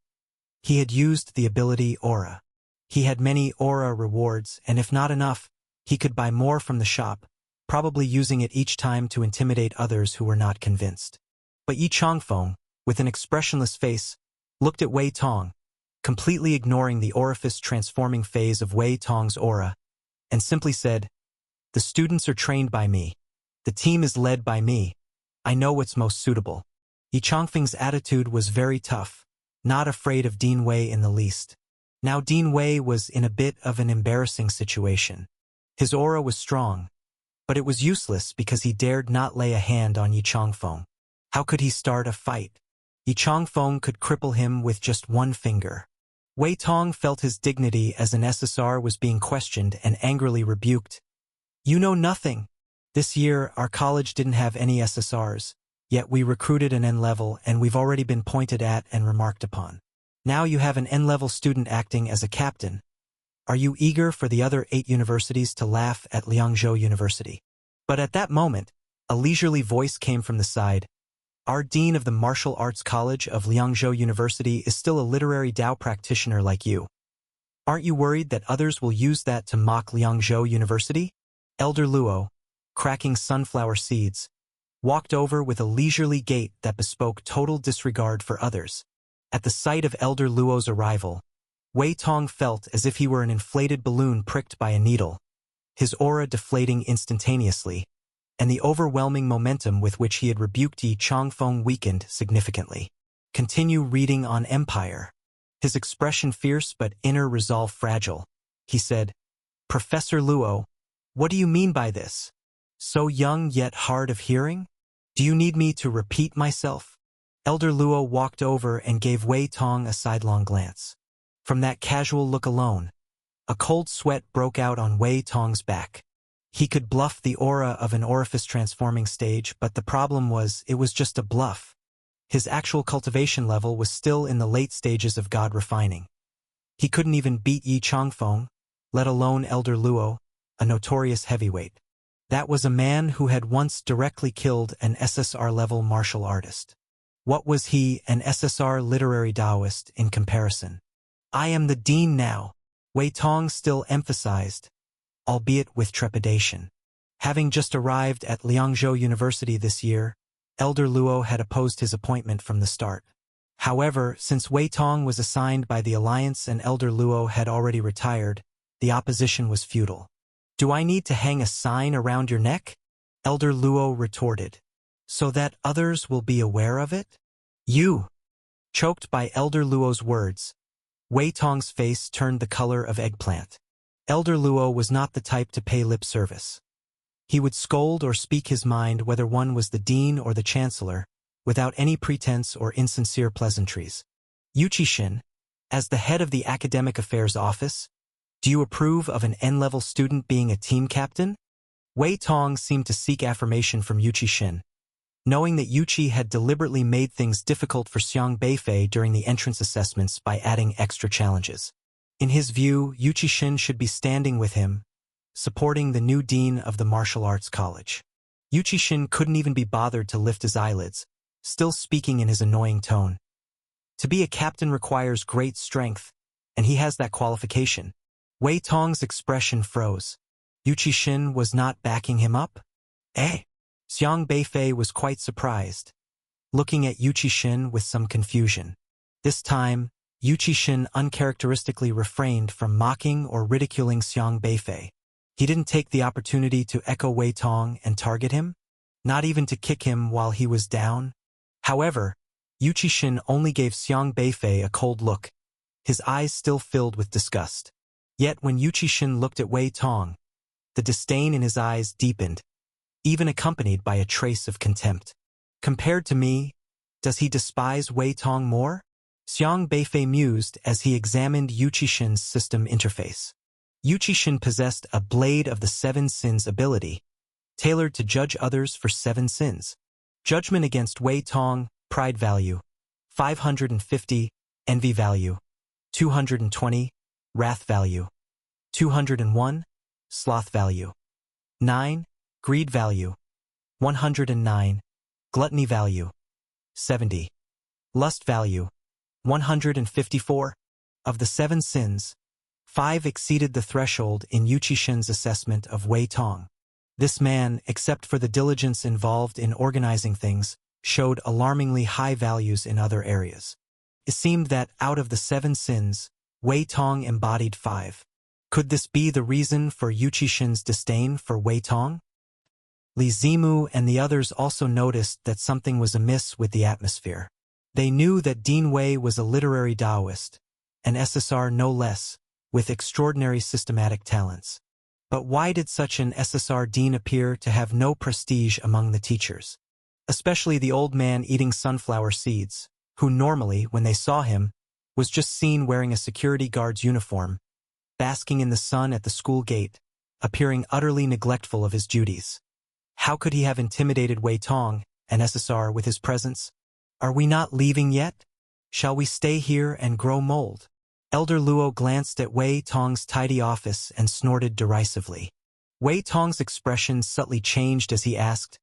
he had used the ability Aura. He had many Aura rewards, and if not enough, he could buy more from the shop, probably using it each time to intimidate others who were not convinced. But Yi Changfeng, with an expressionless face, looked at Wei Tong, completely ignoring the orifice transforming phase of Wei Tong's aura, and simply said, The students are trained by me. The team is led by me. I know what's most suitable. Yi Changfeng's attitude was very tough, not afraid of Dean Wei in the least. Now Dean Wei was in a bit of an embarrassing situation. His aura was strong, but it was useless because he dared not lay a hand on Yi Changfeng. How could he start a fight? Yi Changfeng could cripple him with just one finger. Wei Tong felt his dignity as an SSR was being questioned and angrily rebuked. You know nothing. This year, our college didn't have any SSRs, yet we recruited an N-level and we've already been pointed at and remarked upon. Now you have an N-level student acting as a captain. Are you eager for the other 8 universities to laugh at Liangzhou University? But at that moment, a leisurely voice came from the side. Our dean of the Martial Arts College of Liangzhou University is still a literary Tao practitioner like you. Aren't you worried that others will use that to mock Liangzhou University? Elder Luo, cracking sunflower seeds, walked over with a leisurely gait that bespoke total disregard for others. At the sight of Elder Luo's arrival, Wei Tong felt as if he were an inflated balloon pricked by a needle, his aura deflating instantaneously, and the overwhelming momentum with which he had rebuked Yi Changfeng weakened significantly. Continue reading on Empire. His expression fierce but inner resolve fragile. He said, Professor Luo, what do you mean by this? So young yet hard of hearing? Do you need me to repeat myself? Elder Luo walked over and gave Wei Tong a sidelong glance. From that casual look alone, a cold sweat broke out on Wei Tong's back. He could bluff the aura of an orifice transforming stage, but the problem was it was just a bluff. His actual cultivation level was still in the late stages of God refining. He couldn't even beat Yi Changfeng, let alone Elder Luo, a notorious heavyweight. That was a man who had once directly killed an SSR-level martial artist. What was he, an SSR literary Taoist, in comparison? I am the dean now, Wei Tong still emphasized, albeit with trepidation. Having just arrived at Liangzhou University this year, Elder Luo had opposed his appointment from the start. However, since Wei Tong was assigned by the Alliance and Elder Luo had already retired, the opposition was futile. Do I need to hang a sign around your neck? Elder Luo retorted. So that others will be aware of it? You! Choked by Elder Luo's words, Wei Tong's face turned the color of eggplant. Elder Luo was not the type to pay lip service. He would scold or speak his mind whether one was the dean or the chancellor, without any pretense or insincere pleasantries. Yu Qixin, as the head of the Academic Affairs Office, do you approve of an N-level student being a team captain? Wei Tong seemed to seek affirmation from Yu Qixin, knowing that Yu Qi had deliberately made things difficult for Xiang Beifei during the entrance assessments by adding extra challenges. In his view, Yu Qixin should be standing with him, supporting the new dean of the martial arts college. Yu Qixin couldn't even be bothered to lift his eyelids, still speaking in his annoying tone. To be a captain requires great strength, and he has that qualification. Wei Tong's expression froze. Yu Qixin was not backing him up? Xiang Beifei was quite surprised, looking at Yu Qixin with some confusion. This time, Yu Qixin uncharacteristically refrained from mocking or ridiculing Xiang Beifei. He didn't take the opportunity to echo Wei Tong and target him, not even to kick him while he was down. However, Yu Qixin only gave Xiang Beifei a cold look, his eyes still filled with disgust. Yet when Yu Qixin looked at Wei Tong, the disdain in his eyes deepened, even accompanied by a trace of contempt. Compared to me, does he despise Wei Tong more? Xiang Beifei mused as he examined Yu Qixin's system interface. Yu Qixin possessed a Blade of the Seven Sins ability, tailored to judge others for 7 sins. Judgment against Wei Tong, pride value, 550, envy value, 220, wrath value, 201, sloth value, 9, greed value, 109, gluttony value, 70, lust value, 154. Of the 7 sins, 5 exceeded the threshold in Yu Qixin's assessment of Wei Tong. This man, except for the diligence involved in organizing things, showed alarmingly high values in other areas. It seemed that out of the 7 sins, Wei Tong embodied 5. Could this be the reason for Yu Qixin's disdain for Wei Tong? Li Zimu and the others also noticed that something was amiss with the atmosphere. They knew that Dean Wei was a literary Taoist, an SSR no less, with extraordinary systematic talents. But why did such an SSR dean appear to have no prestige among the teachers? Especially the old man eating sunflower seeds, who normally, when they saw him, was just seen wearing a security guard's uniform, basking in the sun at the school gate, appearing utterly neglectful of his duties. How could he have intimidated Wei Tong, an SSR, with his presence? Are we not leaving yet? Shall we stay here and grow mold? Elder Luo glanced at Wei Tong's tidy office and snorted derisively. Wei Tong's expression subtly changed as he asked,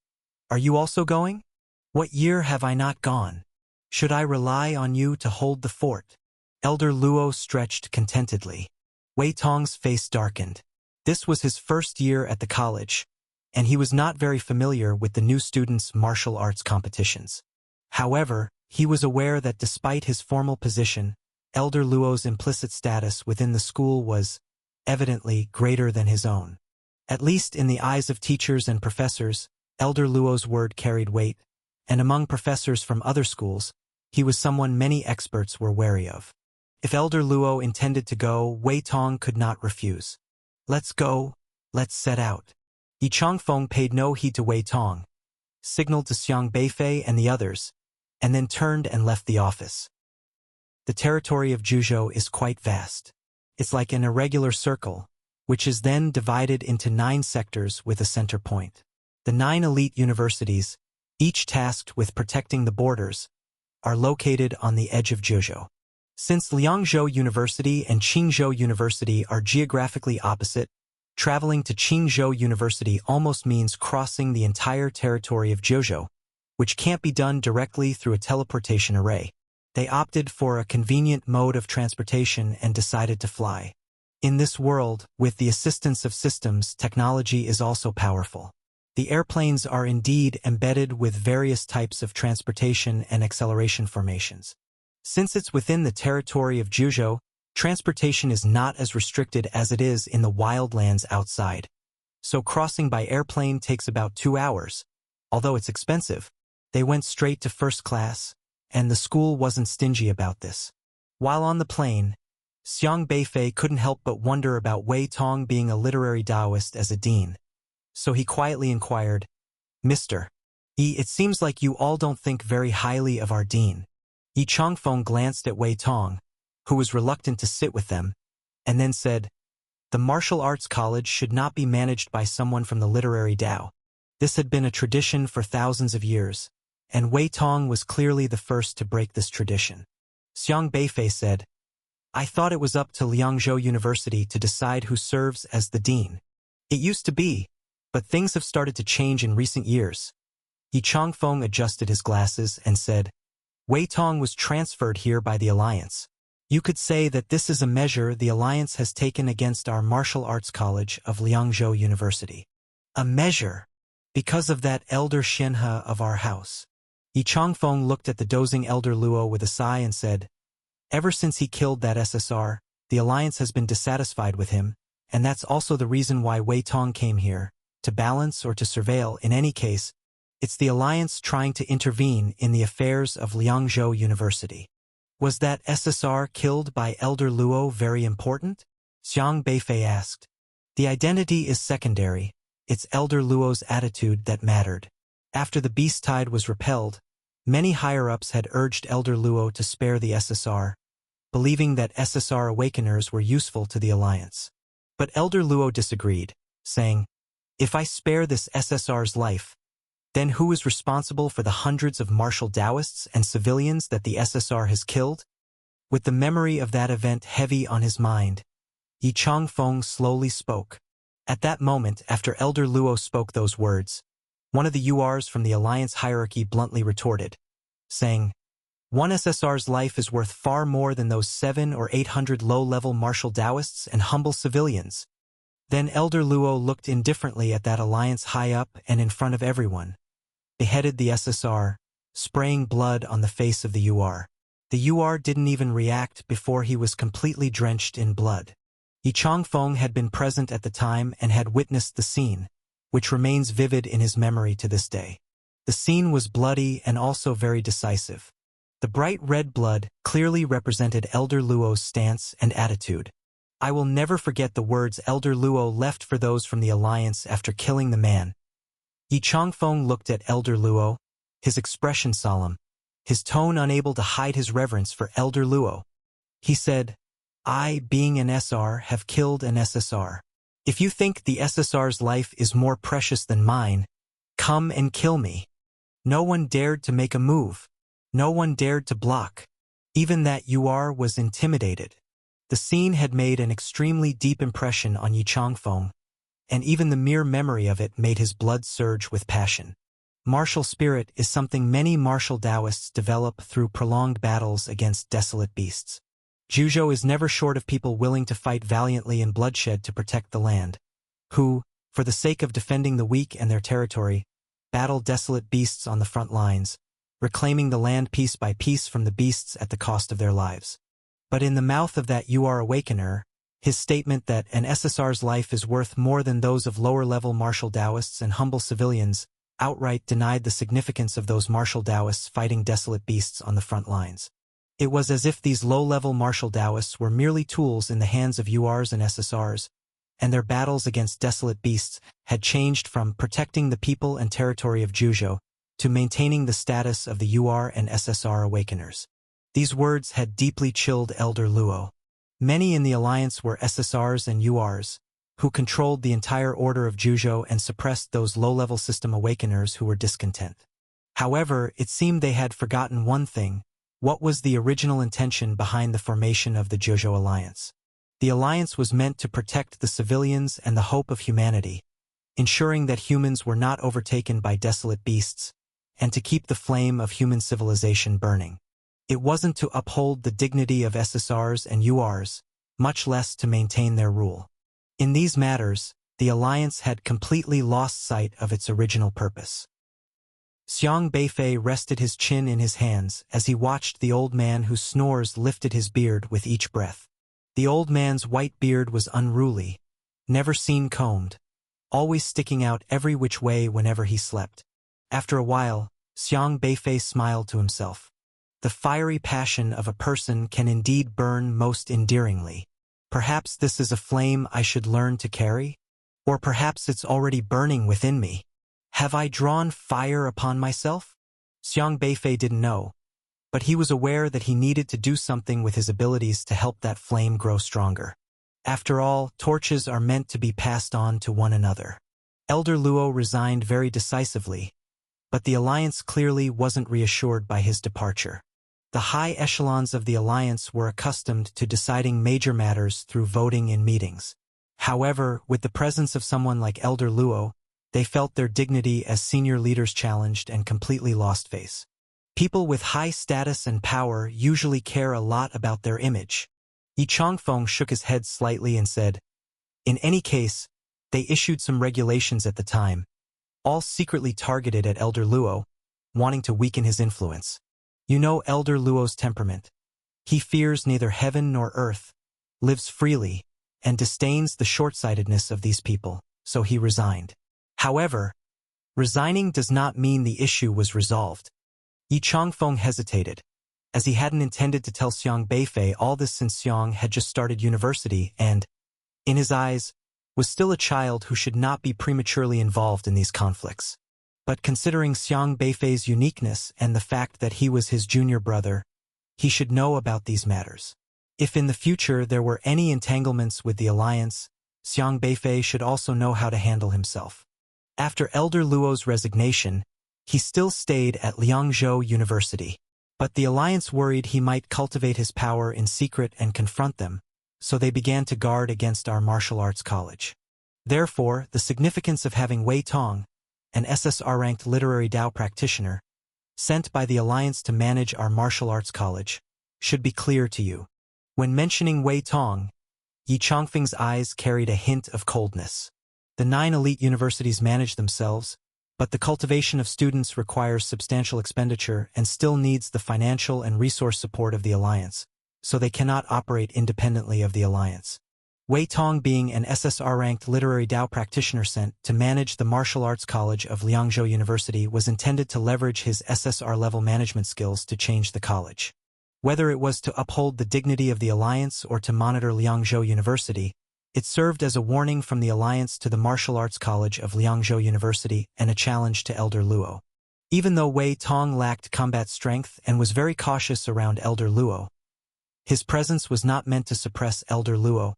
"Are you also going? What year have I not gone? Should I rely on you to hold the fort?" Elder Luo stretched contentedly. Wei Tong's face darkened. This was his first year at the college, and he was not very familiar with the new students' martial arts competitions. However, he was aware that despite his formal position, Elder Luo's implicit status within the school was, evidently, greater than his own. At least in the eyes of teachers and professors, Elder Luo's word carried weight, and among professors from other schools, he was someone many experts were wary of. If Elder Luo intended to go, Wei Tong could not refuse. "Let's go, let's set out." Yi Changfeng paid no heed to Wei Tong, signaled to Xiang Beifei and the others, and then turned and left the office. The territory of Juzhou is quite vast. It's like an irregular circle, which is then divided into 9 sectors with a center point. The 9 elite universities, each tasked with protecting the borders, are located on the edge of Zhuzhou. Since Liangzhou University and Qingzhou University are geographically opposite, traveling to Qingzhou University almost means crossing the entire territory of Zhuzhou, which can't be done directly through a teleportation array. They opted for a convenient mode of transportation and decided to fly. In this world, with the assistance of systems, technology is also powerful. The airplanes are indeed embedded with various types of transportation and acceleration formations. Since it's within the territory of Zhuzhou, transportation is not as restricted as it is in the wildlands outside. So crossing by airplane takes about 2 hours. Although it's expensive, they went straight to first class, and the school wasn't stingy about this. While on the plane, Xiang Beifei couldn't help but wonder about Wei Tong being a literary Taoist as a dean. So he quietly inquired, "Mr. E, it seems like you all don't think very highly of our dean." Yi Changfeng glanced at Wei Tong, who was reluctant to sit with them, and then said, "The martial arts college should not be managed by someone from the literary Dao. This had been a tradition for thousands of years, and Wei Tong was clearly the first to break this tradition." Xiang Beifei said, "I thought it was up to Liangzhou University to decide who serves as the dean. It used to be, but things have started to change in recent years." Yi Changfeng adjusted his glasses and said, "Wei Tong was transferred here by the Alliance. You could say that this is a measure the Alliance has taken against our martial arts college of Liangzhou University." "A measure? Because of that elder Shenhe of our house?" Yi Changfeng looked at the dozing elder Luo with a sigh and said, "Ever since he killed that SSR, the Alliance has been dissatisfied with him, and that's also the reason why Wei Tong came here, to balance or to surveil. In any case, it's the Alliance trying to intervene in the affairs of Liangzhou University." "Was that SSR killed by Elder Luo very important?" Xiang Beifei asked. "The identity is secondary. It's Elder Luo's attitude that mattered. After the beast tide was repelled, many higher-ups had urged Elder Luo to spare the SSR, believing that SSR awakeners were useful to the Alliance. But Elder Luo disagreed, saying, 'If I spare this SSR's life, then who is responsible for the hundreds of martial Taoists and civilians that the SSR has killed?' With the memory of that event heavy on his mind, Yi Changfeng slowly spoke. At that moment, after Elder Luo spoke those words, one of the URs from the Alliance hierarchy bluntly retorted, saying, 'One SSR's life is worth far more than those 700 or 800 low-level martial Taoists and humble civilians.' Then Elder Luo looked indifferently at that Alliance high up and in front of everyone, beheaded the SSR, spraying blood on the face of the UR. The UR didn't even react before he was completely drenched in blood. Yi Changfeng had been present at the time and had witnessed the scene, which remains vivid in his memory to this day. The scene was bloody and also very decisive. The bright red blood clearly represented Elder Luo's stance and attitude. I will never forget the words Elder Luo left for those from the Alliance after killing the man. Yi Changfeng looked at Elder Luo, his expression solemn, his tone unable to hide his reverence for Elder Luo. He said, "I, being an SR, have killed an SSR. If you think the SSR's life is more precious than mine, come and kill me." No one dared to make a move. No one dared to block. Even that UR was intimidated. The scene had made an extremely deep impression on Yi Changfeng, and even the mere memory of it made his blood surge with passion. Martial spirit is something many martial Taoists develop through prolonged battles against desolate beasts. Zhuzhou is never short of people willing to fight valiantly in bloodshed to protect the land, who, for the sake of defending the weak and their territory, battle desolate beasts on the front lines, reclaiming the land piece by piece from the beasts at the cost of their lives. But in the mouth of that UR awakener, his statement that an SSR's life is worth more than those of lower-level martial Taoists and humble civilians outright denied the significance of those martial Taoists fighting desolate beasts on the front lines. It was as if these low-level martial Taoists were merely tools in the hands of URs and SSRs, and their battles against desolate beasts had changed from protecting the people and territory of Zhuzhou to maintaining the status of the UR and SSR awakeners. These words had deeply chilled Elder Luo. Many in the Alliance were SSRs and URs, who controlled the entire order of Juzhou and suppressed those low-level system awakeners who were discontent. However, it seemed they had forgotten one thing. What was the original intention behind the formation of the Juzhou Alliance? The alliance was meant to protect the civilians and the hope of humanity, ensuring that humans were not overtaken by desolate beasts, and to keep the flame of human civilization burning. It wasn't to uphold the dignity of SSRs and URs, much less to maintain their rule. In these matters, the alliance had completely lost sight of its original purpose. Xiang Beifei rested his chin in his hands as he watched the old man whose snores lifted his beard with each breath. The old man's white beard was unruly, never seen combed, always sticking out every which way whenever he slept. After a while, Xiang Beifei smiled to himself. The fiery passion of a person can indeed burn most endearingly. Perhaps this is a flame I should learn to carry? Or perhaps it's already burning within me. Have I drawn fire upon myself? Xiang Beifei didn't know, but he was aware that he needed to do something with his abilities to help that flame grow stronger. After all, torches are meant to be passed on to one another. Elder Luo resigned very decisively, but the alliance clearly wasn't reassured by his departure. The high echelons of the alliance were accustomed to deciding major matters through voting in meetings. However, with the presence of someone like Elder Luo, they felt their dignity as senior leaders challenged and completely lost face. People with high status and power usually care a lot about their image. Yi Changfeng shook his head slightly and said, "In any case, they issued some regulations at the time, all secretly targeted at Elder Luo, wanting to weaken his influence. You know Elder Luo's temperament. He fears neither heaven nor earth, lives freely, and disdains the short-sightedness of these people, so he resigned." However, resigning does not mean the issue was resolved. Yi Changfeng hesitated, as he hadn't intended to tell Xiang Beifei all this since Xiang had just started university and, in his eyes, was still a child who should not be prematurely involved in these conflicts. But considering Xiang Beifei's uniqueness and the fact that he was his junior brother, he should know about these matters. If in the future there were any entanglements with the alliance, Xiang Beifei should also know how to handle himself. After Elder Luo's resignation, he still stayed at Liangzhou University. But the alliance worried he might cultivate his power in secret and confront them, so they began to guard against our martial arts college. Therefore, the significance of having Wei Tong, an SSR-ranked literary Dao practitioner, sent by the alliance to manage our martial arts college, should be clear to you. When mentioning Wei Tong, Yi Changfeng's eyes carried a hint of coldness. The 9 elite universities manage themselves, but the cultivation of students requires substantial expenditure and still needs the financial and resource support of the alliance, so they cannot operate independently of the alliance. Wei Tong being an SSR-ranked literary Dao practitioner sent to manage the martial arts college of Liangzhou University was intended to leverage his SSR-level management skills to change the college. Whether it was to uphold the dignity of the alliance or to monitor Liangzhou University, it served as a warning from the alliance to the martial arts college of Liangzhou University and a challenge to Elder Luo. Even though Wei Tong lacked combat strength and was very cautious around Elder Luo, his presence was not meant to suppress Elder Luo,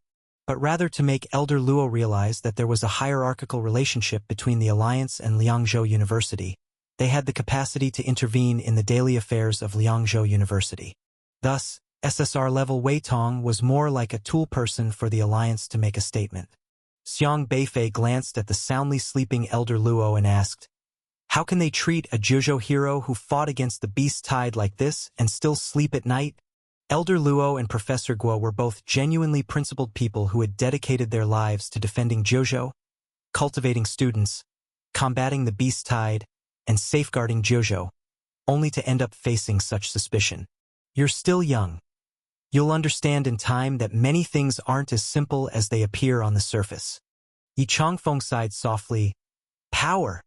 but rather to make Elder Luo realize that there was a hierarchical relationship between the alliance and Liangzhou University. They had the capacity to intervene in the daily affairs of Liangzhou University. Thus, SSR-level Wei Tong was more like a tool person for the alliance to make a statement. Xiang Beifei glanced at the soundly sleeping Elder Luo and asked, "How can they treat a Juzhou hero who fought against the beast tide like this and still sleep at night?" Elder Luo and Professor Guo were both genuinely principled people who had dedicated their lives to defending Juzhou, cultivating students, combating the beast tide, and safeguarding Juzhou, only to end up facing such suspicion. "You're still young. You'll understand in time that many things aren't as simple as they appear on the surface." Yi Changfeng sighed softly. "Power.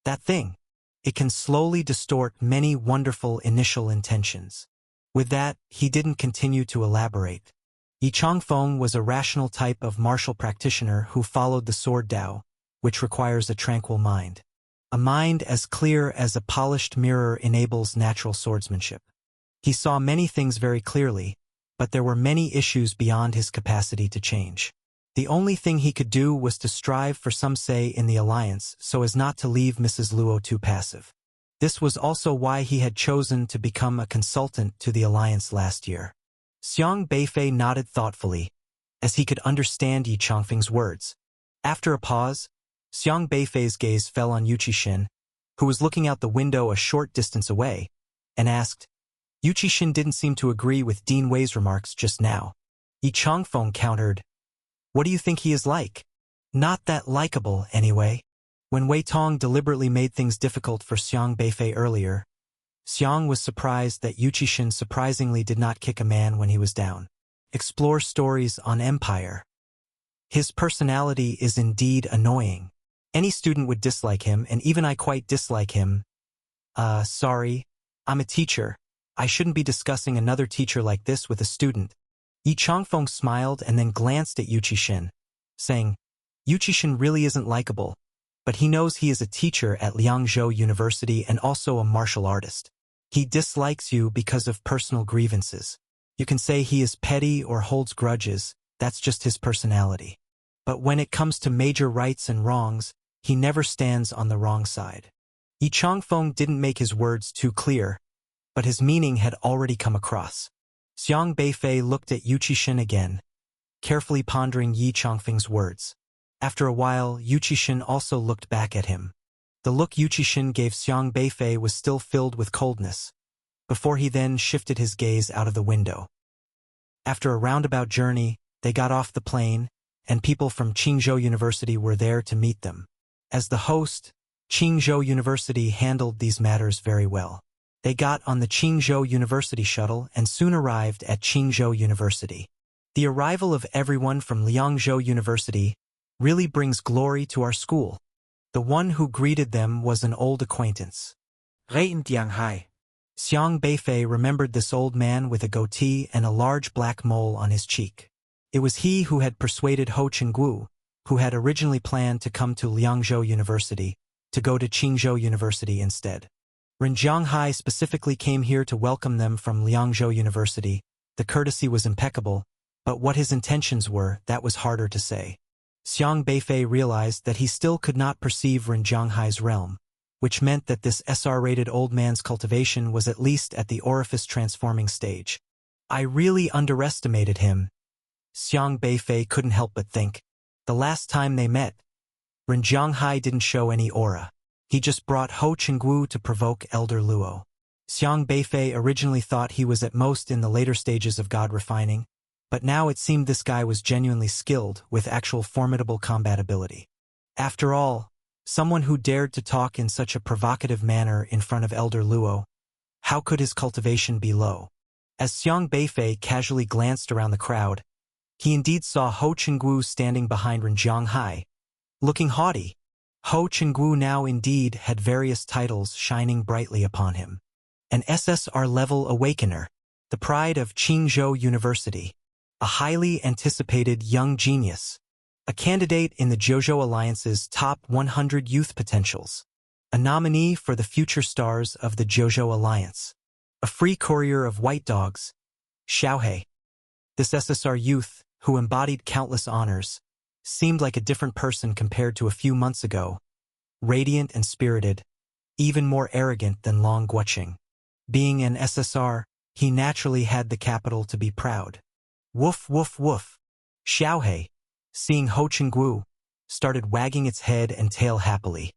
That thing. It can slowly distort many wonderful initial intentions." With that, he didn't continue to elaborate. Yi Changfeng was a rational type of martial practitioner who followed the sword Dao, which requires a tranquil mind. A mind as clear as a polished mirror enables natural swordsmanship. He saw many things very clearly, but there were many issues beyond his capacity to change. The only thing he could do was to strive for some say in the alliance so as not to leave Mrs. Luo too passive. This was also why he had chosen to become a consultant to the alliance last year. Xiang Beifei nodded thoughtfully, as he could understand Yi Changfeng's words. After a pause, Xiang Beifei's gaze fell on Yu Qixin, who was looking out the window a short distance away, and asked, Yu Qixin didn't seem to agree with Dean Wei's remarks just now. Yi Changfeng countered, What do you think he is like? Not that likable, anyway. When Wei Tong deliberately made things difficult for Xiang Beifei earlier, Xiang was surprised that Yu Qixin surprisingly did not kick a man when he was down. Explore stories on Empire. His personality is indeed annoying. Any student would dislike him, and even I quite dislike him. Sorry. I'm a teacher. I shouldn't be discussing another teacher like this with a student. Yi Changfeng smiled and then glanced at Yu Qixin, saying, Yu Qixin really isn't likable, but he knows he is a teacher at Liangzhou University and also a martial artist. He dislikes you because of personal grievances. You can say he is petty or holds grudges, that's just his personality. But when it comes to major rights and wrongs, he never stands on the wrong side. Yi Changfeng didn't make his words too clear, but his meaning had already come across. Xiang Beifei looked at Yu Qixin again, carefully pondering Yi Changfeng's words. After a while, Yu Qixin also looked back at him. The look Yu Qixin gave Xiang Beifei was still filled with coldness, before he then shifted his gaze out of the window. After a roundabout journey, they got off the plane, and people from Qingzhou University were there to meet them. As the host, Qingzhou University handled these matters very well. They got on the Qingzhou University shuttle and soon arrived at Qingzhou University. The arrival of everyone from Liangzhou University really brings glory to our school. The one who greeted them was an old acquaintance. Reiten Jianghai. Xiang Beifei remembered this old man with a goatee and a large black mole on his cheek. It was he who had persuaded Ho Chengguo, who had originally planned to come to Liangzhou University, to go to Qingzhou University instead. Ren Jianghai specifically came here to welcome them from Liangzhou University. The courtesy was impeccable, but what his intentions were, that was harder to say. Xiang Beifei realized that he still could not perceive Ren Jianghai's realm, which meant that this SR-rated old man's cultivation was at least at the orifice-transforming stage. I really underestimated him. Xiang Beifei couldn't help but think. The last time they met, Ren Jianghai didn't show any aura. He just brought Ho Chengguo to provoke Elder Luo. Xiang Beifei originally thought he was at most in the later stages of god refining, but now it seemed this guy was genuinely skilled with actual formidable combat ability. After all, someone who dared to talk in such a provocative manner in front of Elder Luo, how could his cultivation be low? As Xiang Beifei casually glanced around the crowd, he indeed saw Ho Chengguo standing behind Ren Jianghai, looking haughty. Ho Chengguo now indeed had various titles shining brightly upon him. An SSR-level awakener, the pride of Qingzhou University, a highly anticipated young genius, a candidate in the Zhouzhou Alliance's top 100 youth potentials, a nominee for the future stars of the Zhouzhou Alliance, a free courier of white dogs, Xiaohei. This SSR youth, who embodied countless honors, seemed like a different person compared to a few months ago, radiant and spirited, even more arrogant than Long Guoqing. Being an SSR, he naturally had the capital to be proud. Woof woof woof. Xiaohei, seeing Ho Chengguo, started wagging its head and tail happily.